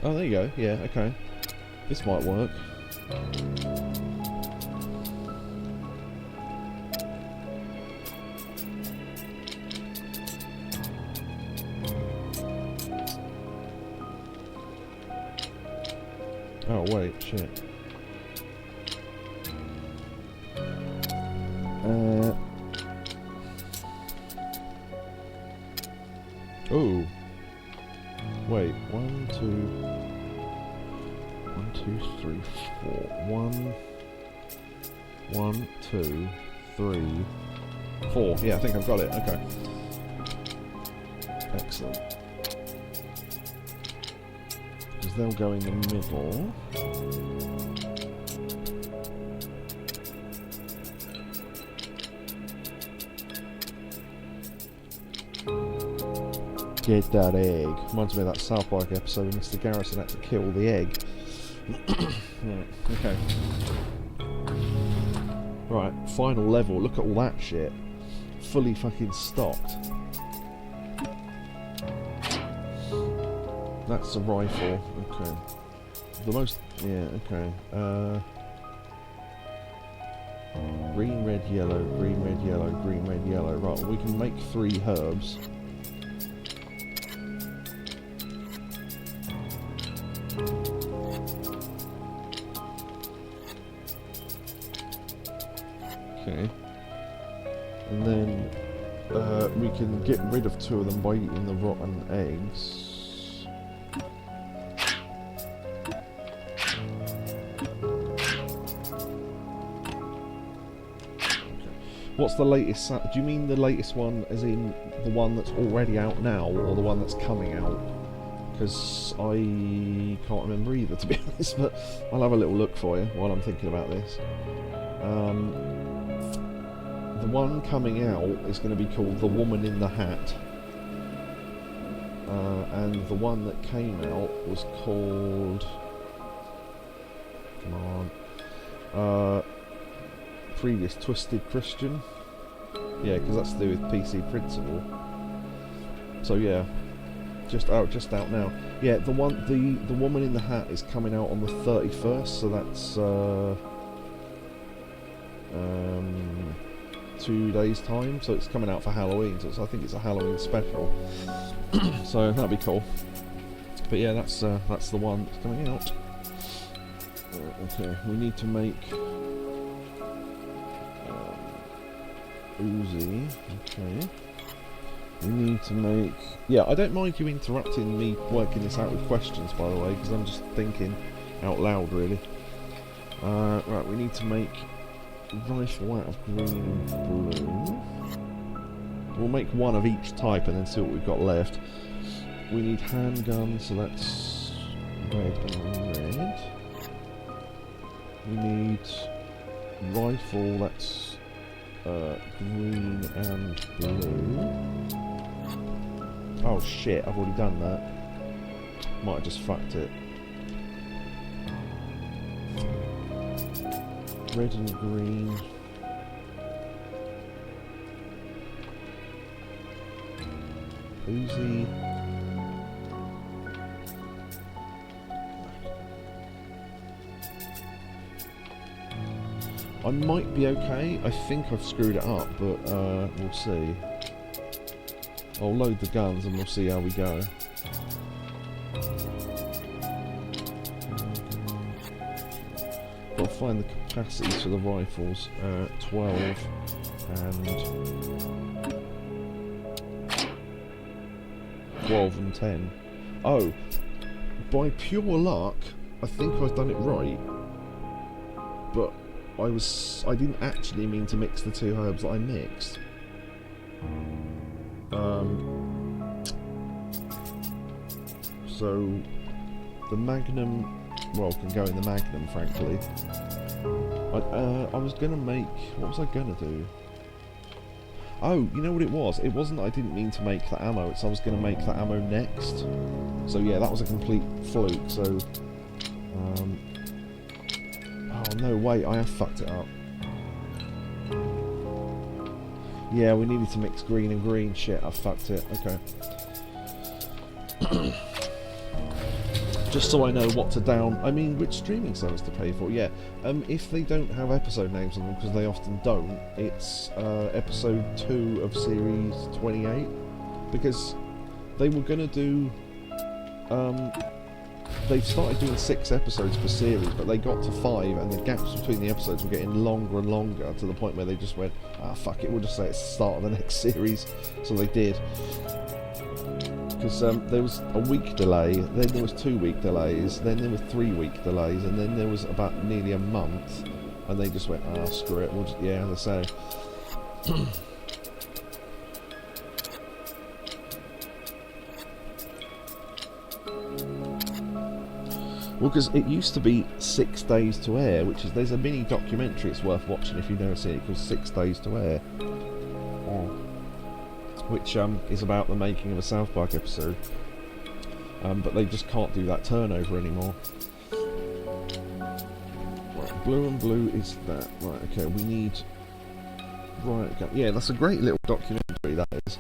Oh, there you go. Yeah, okay. This might work. Oh, wait, shit. Oh. Wait, 1, 2... 1, 2, 3, 4. 1, 2, 3, 4. Yeah, I think I've got it. Okay. Excellent. Because they'll go in the middle. Get that egg. Reminds me of that South Park episode where Mr. Garrison had to kill the egg. Right, okay. Right, final level. Look at all that shit. Fully fucking stocked. That's a rifle. Okay. The most... yeah, okay. Green, red, yellow, green, red, yellow, green, red, yellow. Right, we can make 3 herbs. Okay. And then we can get rid of 2 of them by eating the rotten eggs. What's the latest? Do you mean the latest one as in the one that's already out now, or the one that's coming out? Because I can't remember either, to be honest, but I'll have a little look for you while I'm thinking about this. The one coming out is going to be called The Woman in the Hat. And the one that came out was called... come on... previous Twisted Christian. Yeah, because that's to do with PC Principle. So yeah, just out now. Yeah, the Woman in the Hat is coming out on the 31st, so that's 2 days time. So it's coming out for Halloween. So I think it's a Halloween special. So that'd be cool. But yeah, that's the one that's coming out. Okay, we need to make. Uzi, okay. We need to make... yeah, I don't mind you interrupting me working this out with questions, by the way, because I'm just thinking out loud, really. Right, we need to make rifle out of green and blue. We'll make 1 of each type and then see what we've got left. We need handgun, so that's red and red. We need rifle, that's green and blue. Oh shit, I've already done that. Might have just fucked it. Red and green. Uzi. I might be okay. I think I've screwed it up, but we'll see. I'll load the guns and we'll see how we go. Gotta find the capacities for the rifles. 12 and 10. Oh, by pure luck, I think I've done it right. But I didn't actually mean to mix the 2 herbs that I mixed. So the Magnum, well, can go in the Magnum, frankly. I was gonna make, what was I gonna do? Oh, you know what it was? It wasn't that I didn't mean to make the ammo, it's I was gonna make the ammo next. So yeah, that was a complete fluke, so... oh no, wait, I have fucked it up. Yeah, we needed to mix green and green. Shit, I fucked it. Okay. Just so I know what to down... I mean, which streaming service to pay for. Yeah, if they don't have episode names on them, because they often don't, it's episode 2 of series 28. Because they were going to do... they've started doing 6 episodes per series, but they got to 5, and the gaps between the episodes were getting longer and longer, to the point where they just went, ah, fuck it, we'll just say it's the start of the next series. So they did. Because there was a week delay, then there was 2-week delays, then there were 3-week delays, and then there was about nearly a month, and they just went, ah, screw it, we'll just, yeah, as I say. Well, because it used to be 6 days to air, which is, there's a mini documentary it's worth watching if you've never seen it, called 6 Days to Air. Which is about the making of a South Park episode. But they just can't do that turnover anymore. Right, blue and blue is that. Right, okay, we need... Riot gun. Yeah, that's a great little documentary, that is.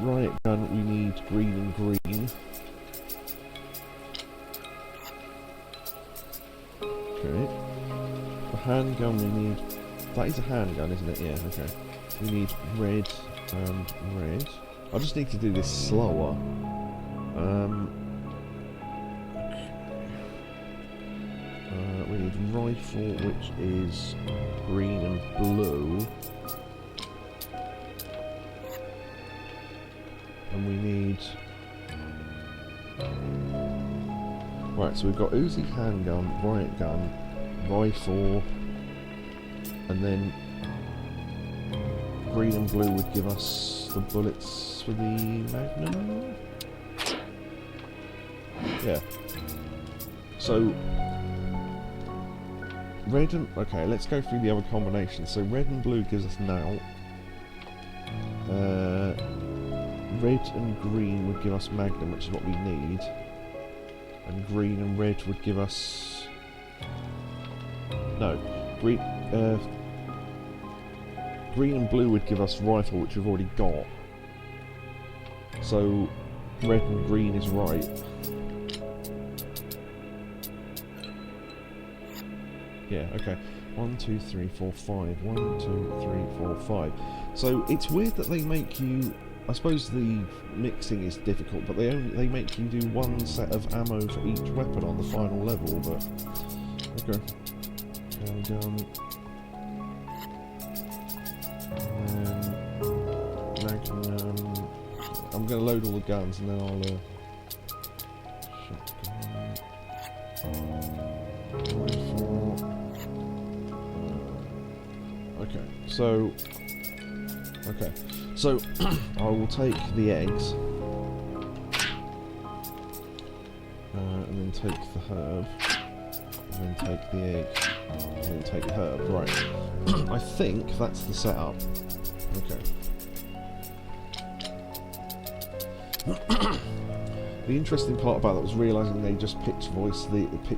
Riot gun, we need green and green. Okay. The handgun we need... That is a handgun, isn't it? Yeah, okay. We need red and red. I just need to do this slower. We need rifle, which is green and blue. And we need... Right, so we've got Uzi handgun, riot gun, rifle, and then green and blue would give us the bullets for the Magnum. Yeah. So red and... Okay, let's go through the other combinations. So red and blue gives us now. Red and green would give us Magnum, which is what we need. And green and red would give us... No. Green and blue would give us rifle, which we've already got. So red and green is right. Yeah, okay. 1, 2, 3, 4, 5. 1, 2, 3, 4, 5. So it's weird that they make you... I suppose the mixing is difficult, but they make you do one set of ammo for each weapon on the final level, but... Okay. Handgun. And then... Magnum... I'm going to load all the guns and then I'll... Shotgun... Rifle... Okay, so... Okay, so I will take the eggs and then take the herb, and then take the egg, and then take the herb. Right, I think that's the setup. Okay. The interesting part about that was realising they just pitch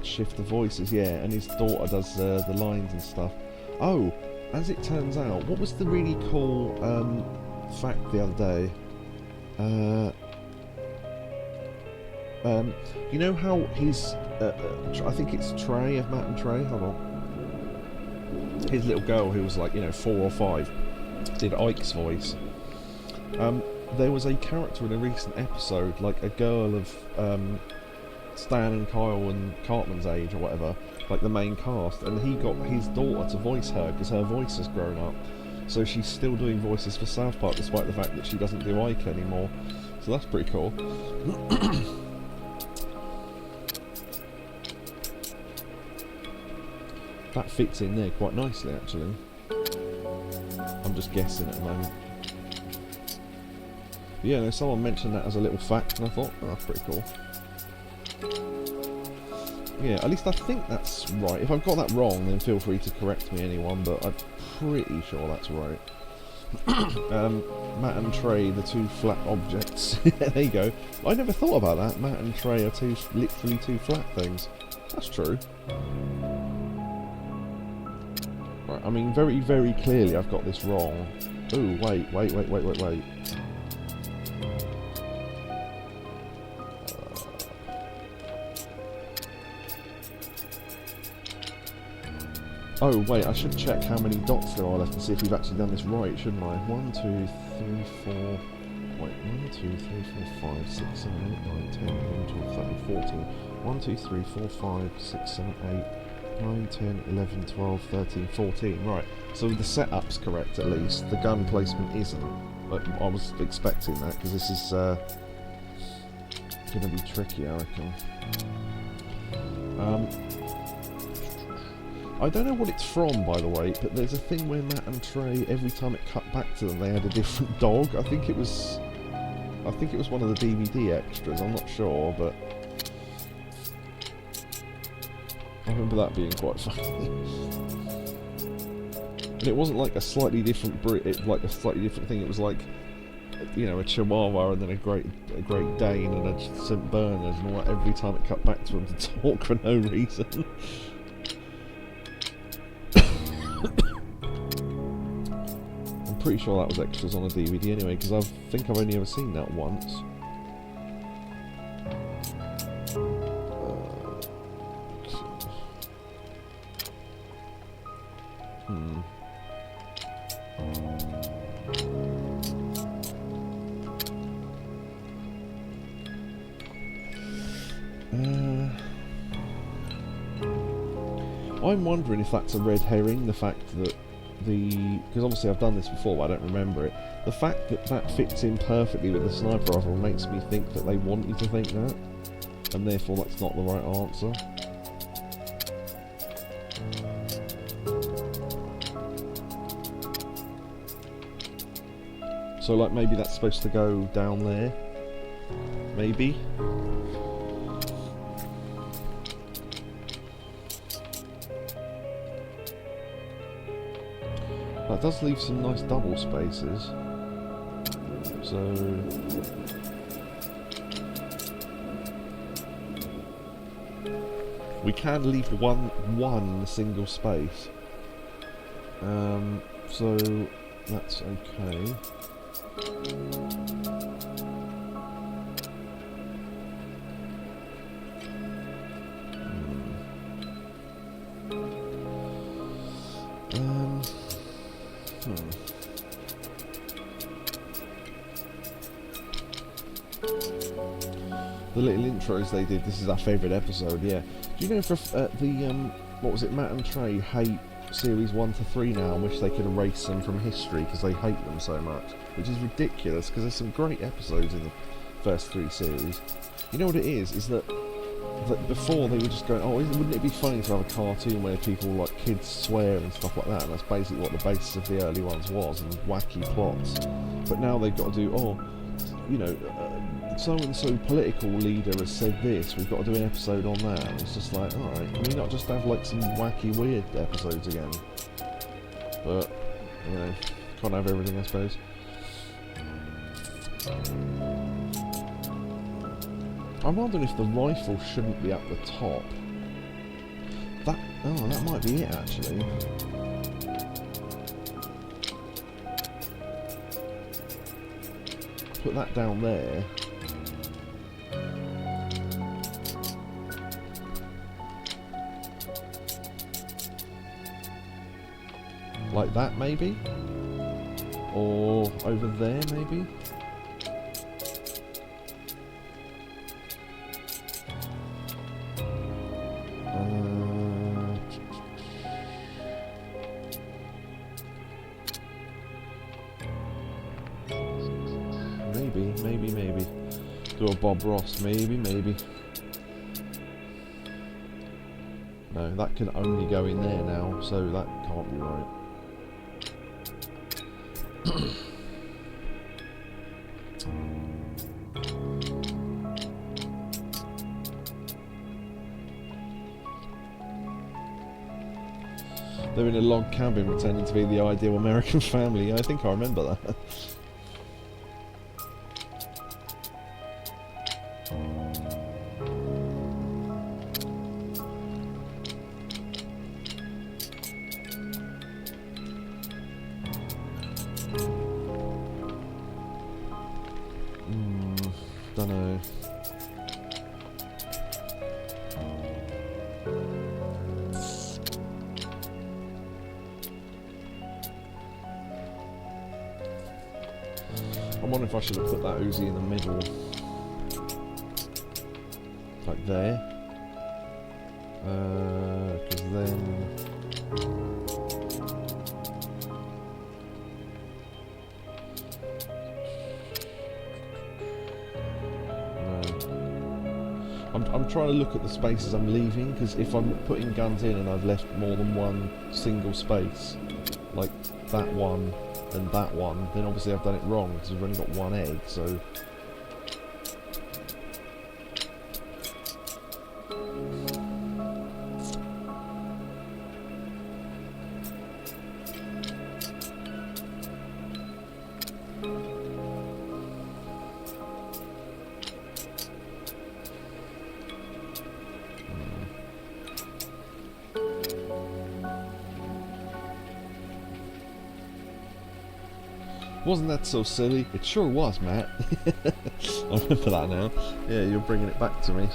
shift the voices. Yeah, and his daughter does the lines and stuff. Oh. As it turns out, what was the really cool fact the other day? You know how his, I think it's Trey, of Matt and Trey, hold on. His little girl who was like, 4 or 5, did Ike's voice. There was a character in a recent episode, like a girl of Stan and Kyle and Cartman's age or whatever, like the main cast, and he got his daughter to voice her because her voice has grown up, so she's still doing voices for South Park despite the fact that she doesn't do Ike anymore, so that's pretty cool. That fits in there quite nicely actually. I'm just guessing at the moment. Yeah, no, someone mentioned that as a little fact and I thought, oh, that's pretty cool. Yeah, at least I think that's right. If I've got that wrong, then feel free to correct me, anyone, but I'm pretty sure that's right. Matt and Trey, the two flat objects. There you go. I never thought about that. Matt and Trey are literally two flat things. That's true. Right, I mean, very, very clearly I've got this wrong. Ooh, wait. Oh wait, I should check how many dots there are left to see if we've actually done this right, shouldn't I? 1, 2, 3, 4... Wait, 1, 2, 3, 4, 5, 6, 7, 8, 9, 10, 11, 12, 13, 14. 1, 2, 3, 4, 5, 6, 7, 8, 9, 10, 11, 12, 13, 14. Right, so the setup's correct at least. The gun placement isn't. But I was expecting that, because this is going to be tricky, I reckon. I don't know what it's from, by the way, but there's a thing where Matt and Trey, every time it cut back to them, they had a different dog. I think it was one of the DVD extras. I'm not sure, but I remember that being quite funny. And it wasn't like a slightly different like a slightly different thing. It was like, a Chihuahua and then a Great Dane and a St Bernard and all that. Every time it cut back to them to talk for no reason. pretty sure that was extras on a DVD anyway, because I think I've only ever seen that once. I'm wondering if that's a red herring, the fact that because obviously I've done this before but I don't remember it, the fact that that fits in perfectly with the sniper rifle makes me think that they want you to think that, and therefore that's not the right answer. So like maybe that's supposed to go down there, maybe? That does leave some nice double spaces. So we can leave one single space. So that's okay. The little intros they did, this is our favourite episode, yeah. Do you know for what was it, Matt and Trey hate series 1 to 3 now and wish they could erase them from history because they hate them so much, which is ridiculous because there's some great episodes in the first 3 series. You know what it is that before they were just going, oh, wouldn't it be funny to have a cartoon where people, like, kids swear and stuff like that, and that's basically what the basis of the early ones was, and wacky plots. But now they've got to do, oh, you know, so-and-so political leader has said this, we've got to do an episode on that. And it's just like, alright, can we not just have, like, some wacky, weird episodes again? But, you know, can't have everything, I suppose. I'm wondering if the rifle shouldn't be at the top. That might be it, actually. Put that down there. Like that, maybe? Or over there, maybe? Maybe. Do a Bob Ross, maybe. No, that can only go in there now, so that can't be right. They're in a log cabin pretending to be the ideal American family. I think I remember that. Dunno. I wonder if I should have put that Uzi in the middle. Like there. Because then... I'm trying to look at the spaces I'm leaving, because if I'm putting guns in and I've left more than one single space, like that one and that one, then obviously I've done it wrong, because we've only got one egg, so... Wasn't that so silly? It sure was, Matt. I remember that now. Yeah, you're bringing it back to me.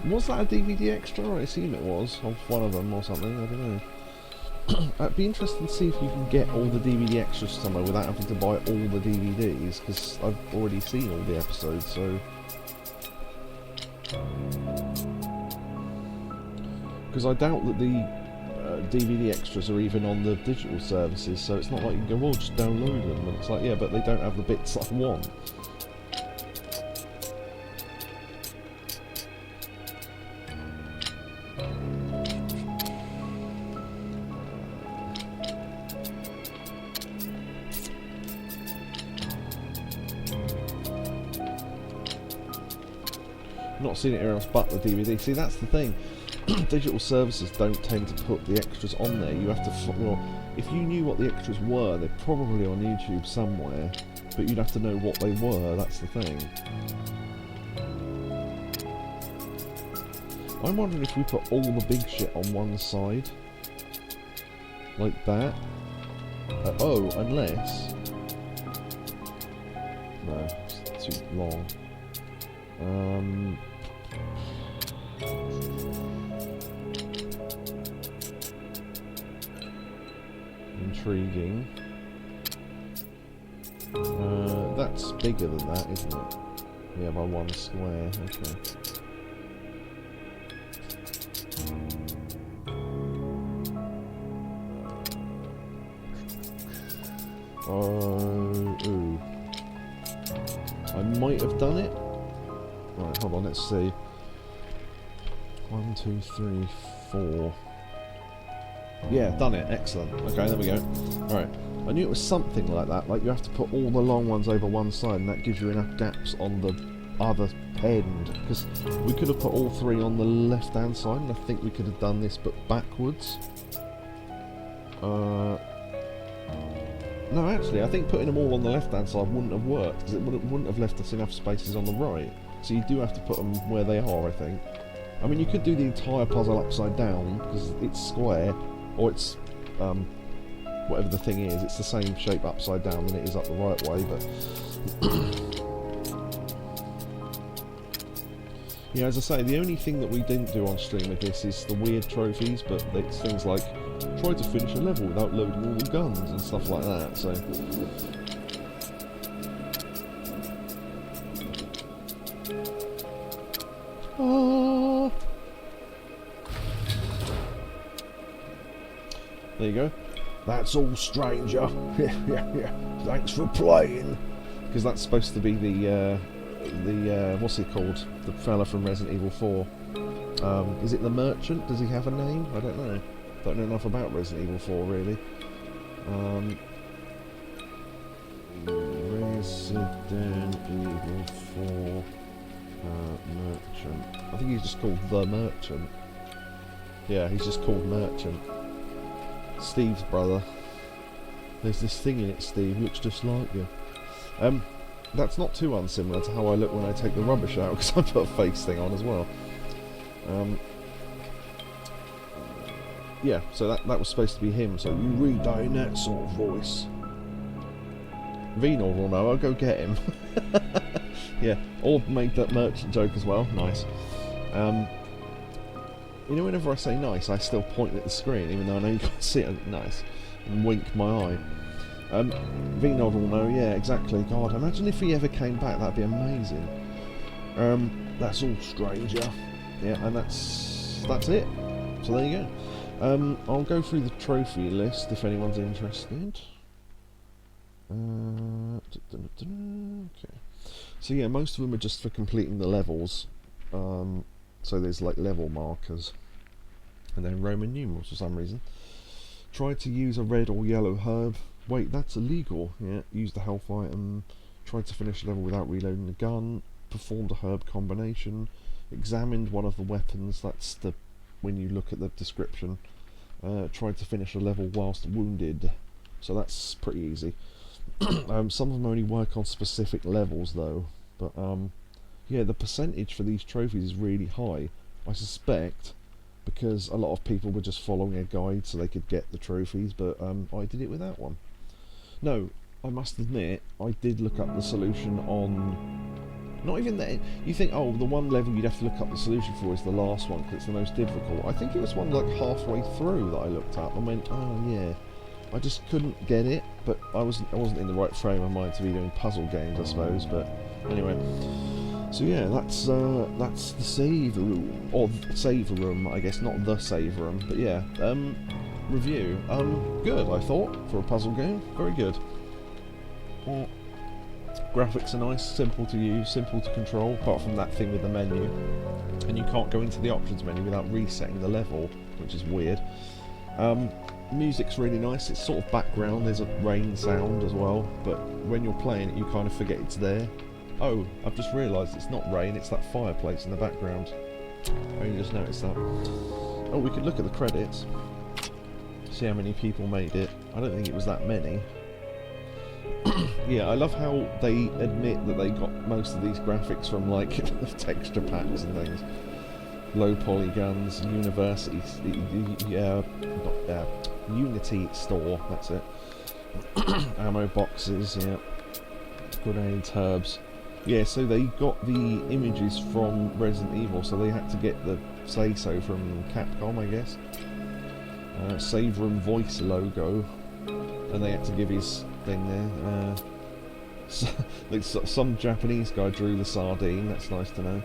Was that a DVD extra? I assume it was, of one of them or something, I don't know. It'd be interesting to see if you can get all the DVD extras somewhere without having to buy all the DVDs, because I've already seen all the episodes, so... Because I doubt that the DVD extras are even on the digital services, so it's not like you can go, well, just download them, and it's like, yeah, but they don't have the bits I want. Not seen it anywhere else but the DVD. See, that's the thing. Digital services don't tend to put the extras on there. You have to, well, if you knew what the extras were, they're probably on YouTube somewhere, but you'd have to know what they were, that's the thing. I'm wondering if we put all the big shit on one side, like that. Oh, unless... No, it's too long. Intriguing. That's bigger than that, isn't it? Yeah, by one square. Okay. Ooh. I might have done it. Right, hold on, let's see. 1, 2, 3, 4. Yeah, done it. Excellent. Okay, there we go. Alright. I knew it was something like that. Like, you have to put all the long ones over one side, and that gives you enough gaps on the other end. Because we could have put all three on the left-hand side, and I think we could have done this, but backwards. No, actually, I think putting them all on the left-hand side wouldn't have worked, because it wouldn't have left us enough spaces on the right. So you do have to put them where they are, I think. I mean, you could do the entire puzzle upside down, because it's square, or it's, whatever the thing is, it's the same shape upside down than it is up the right way, but... Yeah, as I say, the only thing that we didn't do on stream with this is the weird trophies, but it's things like, try to finish a level without loading all the guns and stuff like that, so... Oh. There you go. That's all, stranger. Yeah. Thanks for playing. Because that's supposed to be the what's he called? The fella from Resident Evil 4. Is it the Merchant? Does he have a name? I don't know. Don't know enough about Resident Evil 4 really. Resident Evil 4 Merchant. I think he's just called the Merchant. Yeah, he's just called Merchant. Steve's brother. There's this thing in it, Steve, looks just like you. That's not too unsimilar to how I look when I take the rubbish out, because I put a face thing on as well. Yeah, so that was supposed to be him, so you read that in that sort of voice. Venor will know, I'll go get him. Yeah, or made that Merchant joke as well, nice. You know, whenever I say nice, I still point at the screen, even though I know you can't see it. Nice. And wink my eye. V-Nod will know, yeah, exactly. God, imagine if he ever came back, that'd be amazing. That's all, stranger. Yeah, and that's it. So there you go. I'll go through the trophy list if anyone's interested. Okay. So yeah, most of them are just for completing the levels. So there's like level markers. And then Roman numerals for some reason. Try to use a red or yellow herb. Wait, that's illegal. Yeah, use the health item. Tried to finish a level without reloading the gun. Performed a herb combination. Examined one of the weapons. That's the when you look at the description. Tried to finish a level whilst wounded. So that's pretty easy. Some of them only work on specific levels though. But yeah, the percentage for these trophies is really high. I suspect because a lot of people were just following a guide so they could get the trophies, but I did it without one. No, I must admit, I did look up the solution on... Not even that. You think, oh, the one level you'd have to look up the solution for is the last one because it's the most difficult. I think it was one like halfway through that I looked up and went, oh yeah. I just couldn't get it, but I wasn't in the right frame of mind to be doing puzzle games, I suppose. But anyway, so yeah, that's the save room, or save room, I guess, not the save room, but yeah. Review, good, I thought, for a puzzle game, very good. Graphics are nice, simple to use, simple to control, apart from that thing with the menu. And you can't go into the options menu without resetting the level, which is weird. Music's really nice, it's sort of background, there's a rain sound as well, but when you're playing it you kind of forget it's there. Oh, I've just realised it's not rain, it's that fireplace in the background. I only just noticed that. Oh, we could look at the credits, see how many people made it. I don't think it was that many. Yeah, I love how they admit that they got most of these graphics from like texture packs and things. Low polygons, universities, Unity store, that's it. Ammo boxes, yeah. Grenades, herbs. Yeah, so they got the images from Resident Evil, so they had to get the say-so from Capcom, I guess. Save Room voice logo, and they had to give his thing there. Some Japanese guy drew the sardine, that's nice to know.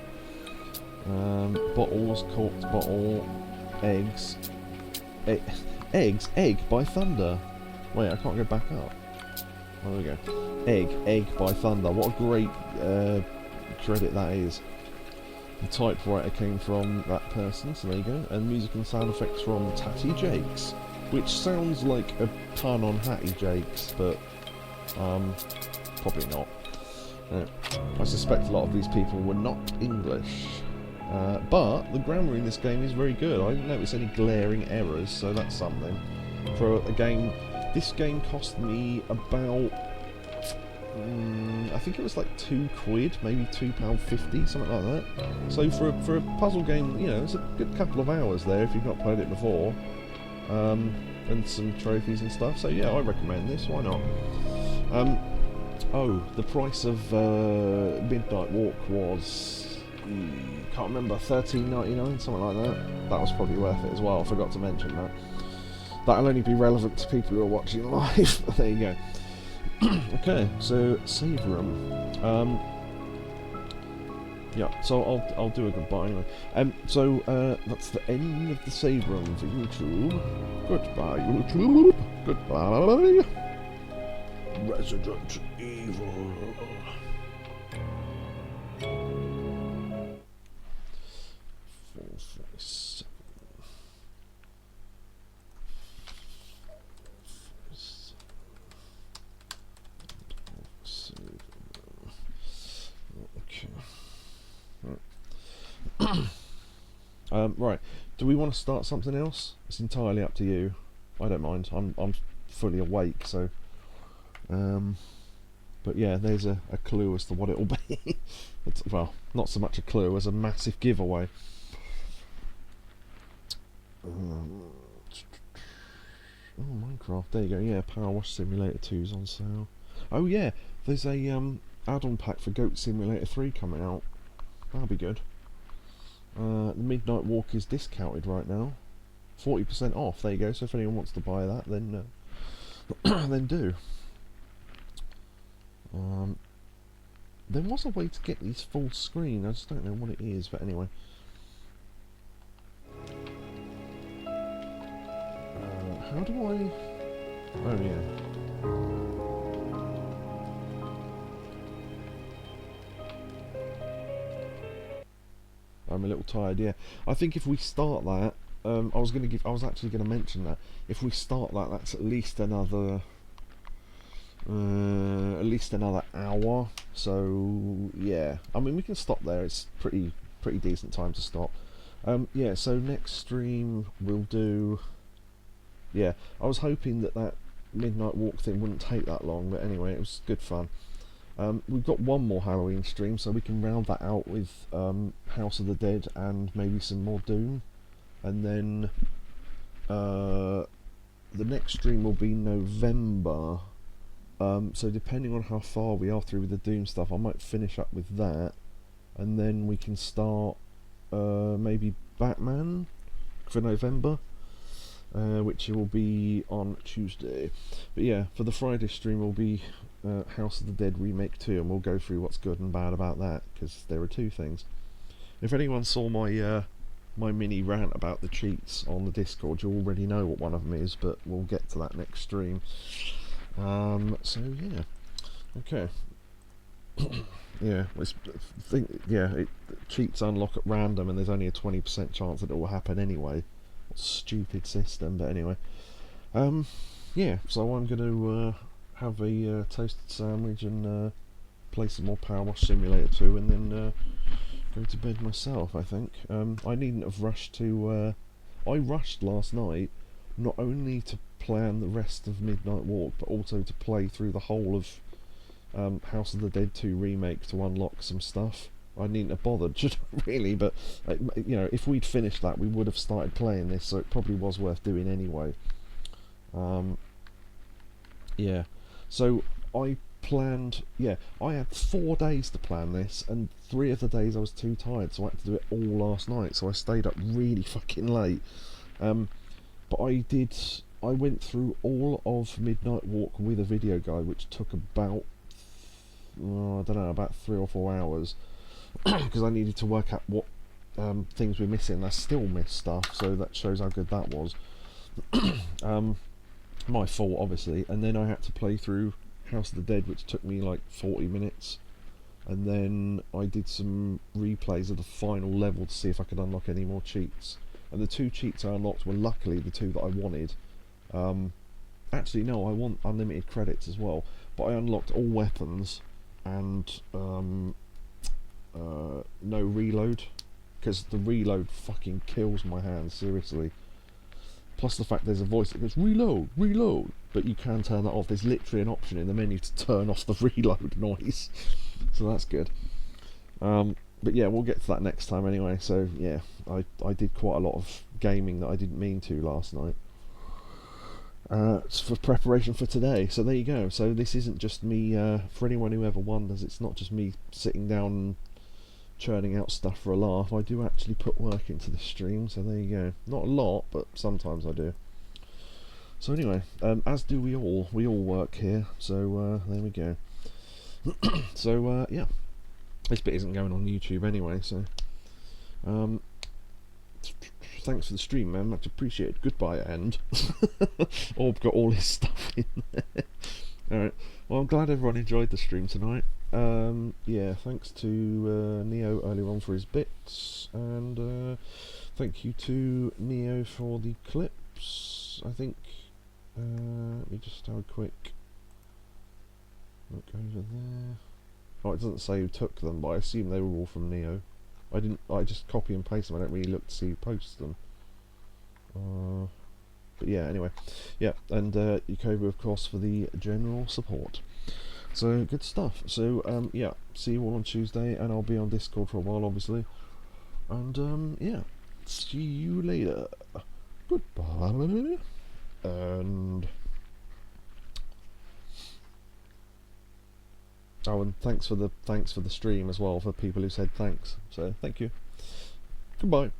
Bottles, corked bottle, eggs. Eggs, egg by thunder. Wait, I can't go back up. Oh, there we go. Egg by thunder. What a great credit that is. The typewriter came from that person, so there you go. And music and sound effects from Tatty Jakes, which sounds like a pun on Hattie Jakes, but probably not. I suspect a lot of these people were not English. But the grammar in this game is very good. I didn't notice any glaring errors, so that's something. For a game, this game cost me about, I think it was like £2, maybe £2.50, something like that. So for a puzzle game, you know, it's a good couple of hours there if you've not played it before, and some trophies and stuff. So yeah, I recommend this. Why not? Oh, the price of Midnight Walk was. Can't remember, $13.99, something like that. That was probably worth it as well. I forgot to mention that. That'll only be relevant to people who are watching live. There you go. Okay, so save room. Yeah, so I'll do a goodbye anyway. So that's the end of the save room for YouTube. Goodbye, YouTube. Goodbye. Resident Evil. 447. Okay. Right. Do we want to start something else? It's entirely up to you. I don't mind. I'm fully awake, so. But yeah, there's a clue as to what it'll be. Well, not so much a clue as a massive giveaway. Oh, Minecraft, there you go. Yeah, Power Wash Simulator 2's on sale. Oh yeah, there's a add-on pack for Goat Simulator 3 coming out. That'll be good. The Midnight Walk is discounted right now, 40% off. There you go. So if anyone wants to buy that, then then do. There was a way to get these full screen. I just don't know what it is, but anyway. How do I... Oh yeah. I'm a little tired, yeah. I think if we start that, I was actually gonna mention that. If we start that, that's at least another hour. So yeah. I mean, we can stop there. It's pretty decent time to stop. Yeah, so next stream we'll do... Yeah, I was hoping that Midnight Walk thing wouldn't take that long, but anyway, it was good fun. We've got one more Halloween stream, so we can round that out with House of the Dead and maybe some more Doom. And then the next stream will be November, So depending on how far we are through with the Doom stuff, I might finish up with that, and then we can start maybe Batman for November, which will be on Tuesday. But yeah, for the Friday stream will be House of the Dead Remake 2, and we'll go through what's good and bad about that, because there are two things. If anyone saw my my mini rant about the cheats on the Discord, you already know what one of them is, but we'll get to that next stream. So yeah, okay. Yeah, cheats unlock at random, and there's only a 20% chance that it will happen anyway. Stupid system, but anyway. Yeah, so I'm going to have a toasted sandwich and play some more Power Wash Simulator 2, and then go to bed myself, I think. I needn't have rushed to... I rushed last night, not only to plan the rest of Midnight Walk, but also to play through the whole of House of the Dead 2 Remake to unlock some stuff. I needn't have bothered, really, but you know, if we'd finished that, we would have started playing this, so it probably was worth doing anyway. Yeah, so I planned, I had 4 days to plan this, and 3 of the days I was too tired, so I had to do it all last night, so I stayed up really fucking late. But I went through all of Midnight Walk with a video guide, which took about, I don't know, about 3 or 4 hours, because I needed to work out what things we're missing. I still miss stuff, so that shows how good that was. My fault, obviously. And then I had to play through House of the Dead, which took me like 40 minutes. And then I did some replays of the final level to see if I could unlock any more cheats. And the 2 cheats I unlocked were luckily the 2 that I wanted. Actually, no, I want unlimited credits as well. But I unlocked all weapons and no reload, because the reload fucking kills my hands, seriously. Plus the fact there's a voice that goes, reload, reload, but you can turn that off. There's literally an option in the menu to turn off the reload noise, so that's good. But yeah, we'll get to that next time anyway. So yeah, I did quite a lot of gaming that I didn't mean to last night, for preparation for today. So there you go. So this isn't just me, for anyone who ever wonders, it's not just me sitting down and churning out stuff for a laugh. I do actually put work into the stream, so there you go. Not a lot, but sometimes I do. So anyway, as do we all work here, so there we go. So yeah, this bit isn't going on YouTube anyway, so thanks for the stream, man, much appreciated. Goodbye, end. Orb got all his stuff in there. Alright, well, I'm glad everyone enjoyed the stream tonight. Yeah, thanks to Neo earlier on for his bits, and thank you to Neo for the clips. I think, let me just have a quick look over there. Oh, it doesn't say who took them, but I assume they were all from Neo. I just copy and paste them, I don't really look to see who posts them. But yeah, anyway, yeah, and Yakobu, of course, for the general support. So, good stuff. So, yeah, see you all on Tuesday, and I'll be on Discord for a while, obviously. And, yeah, see you later. Goodbye. And... oh, and thanks for the stream as well, for people who said thanks. So, thank you. Goodbye.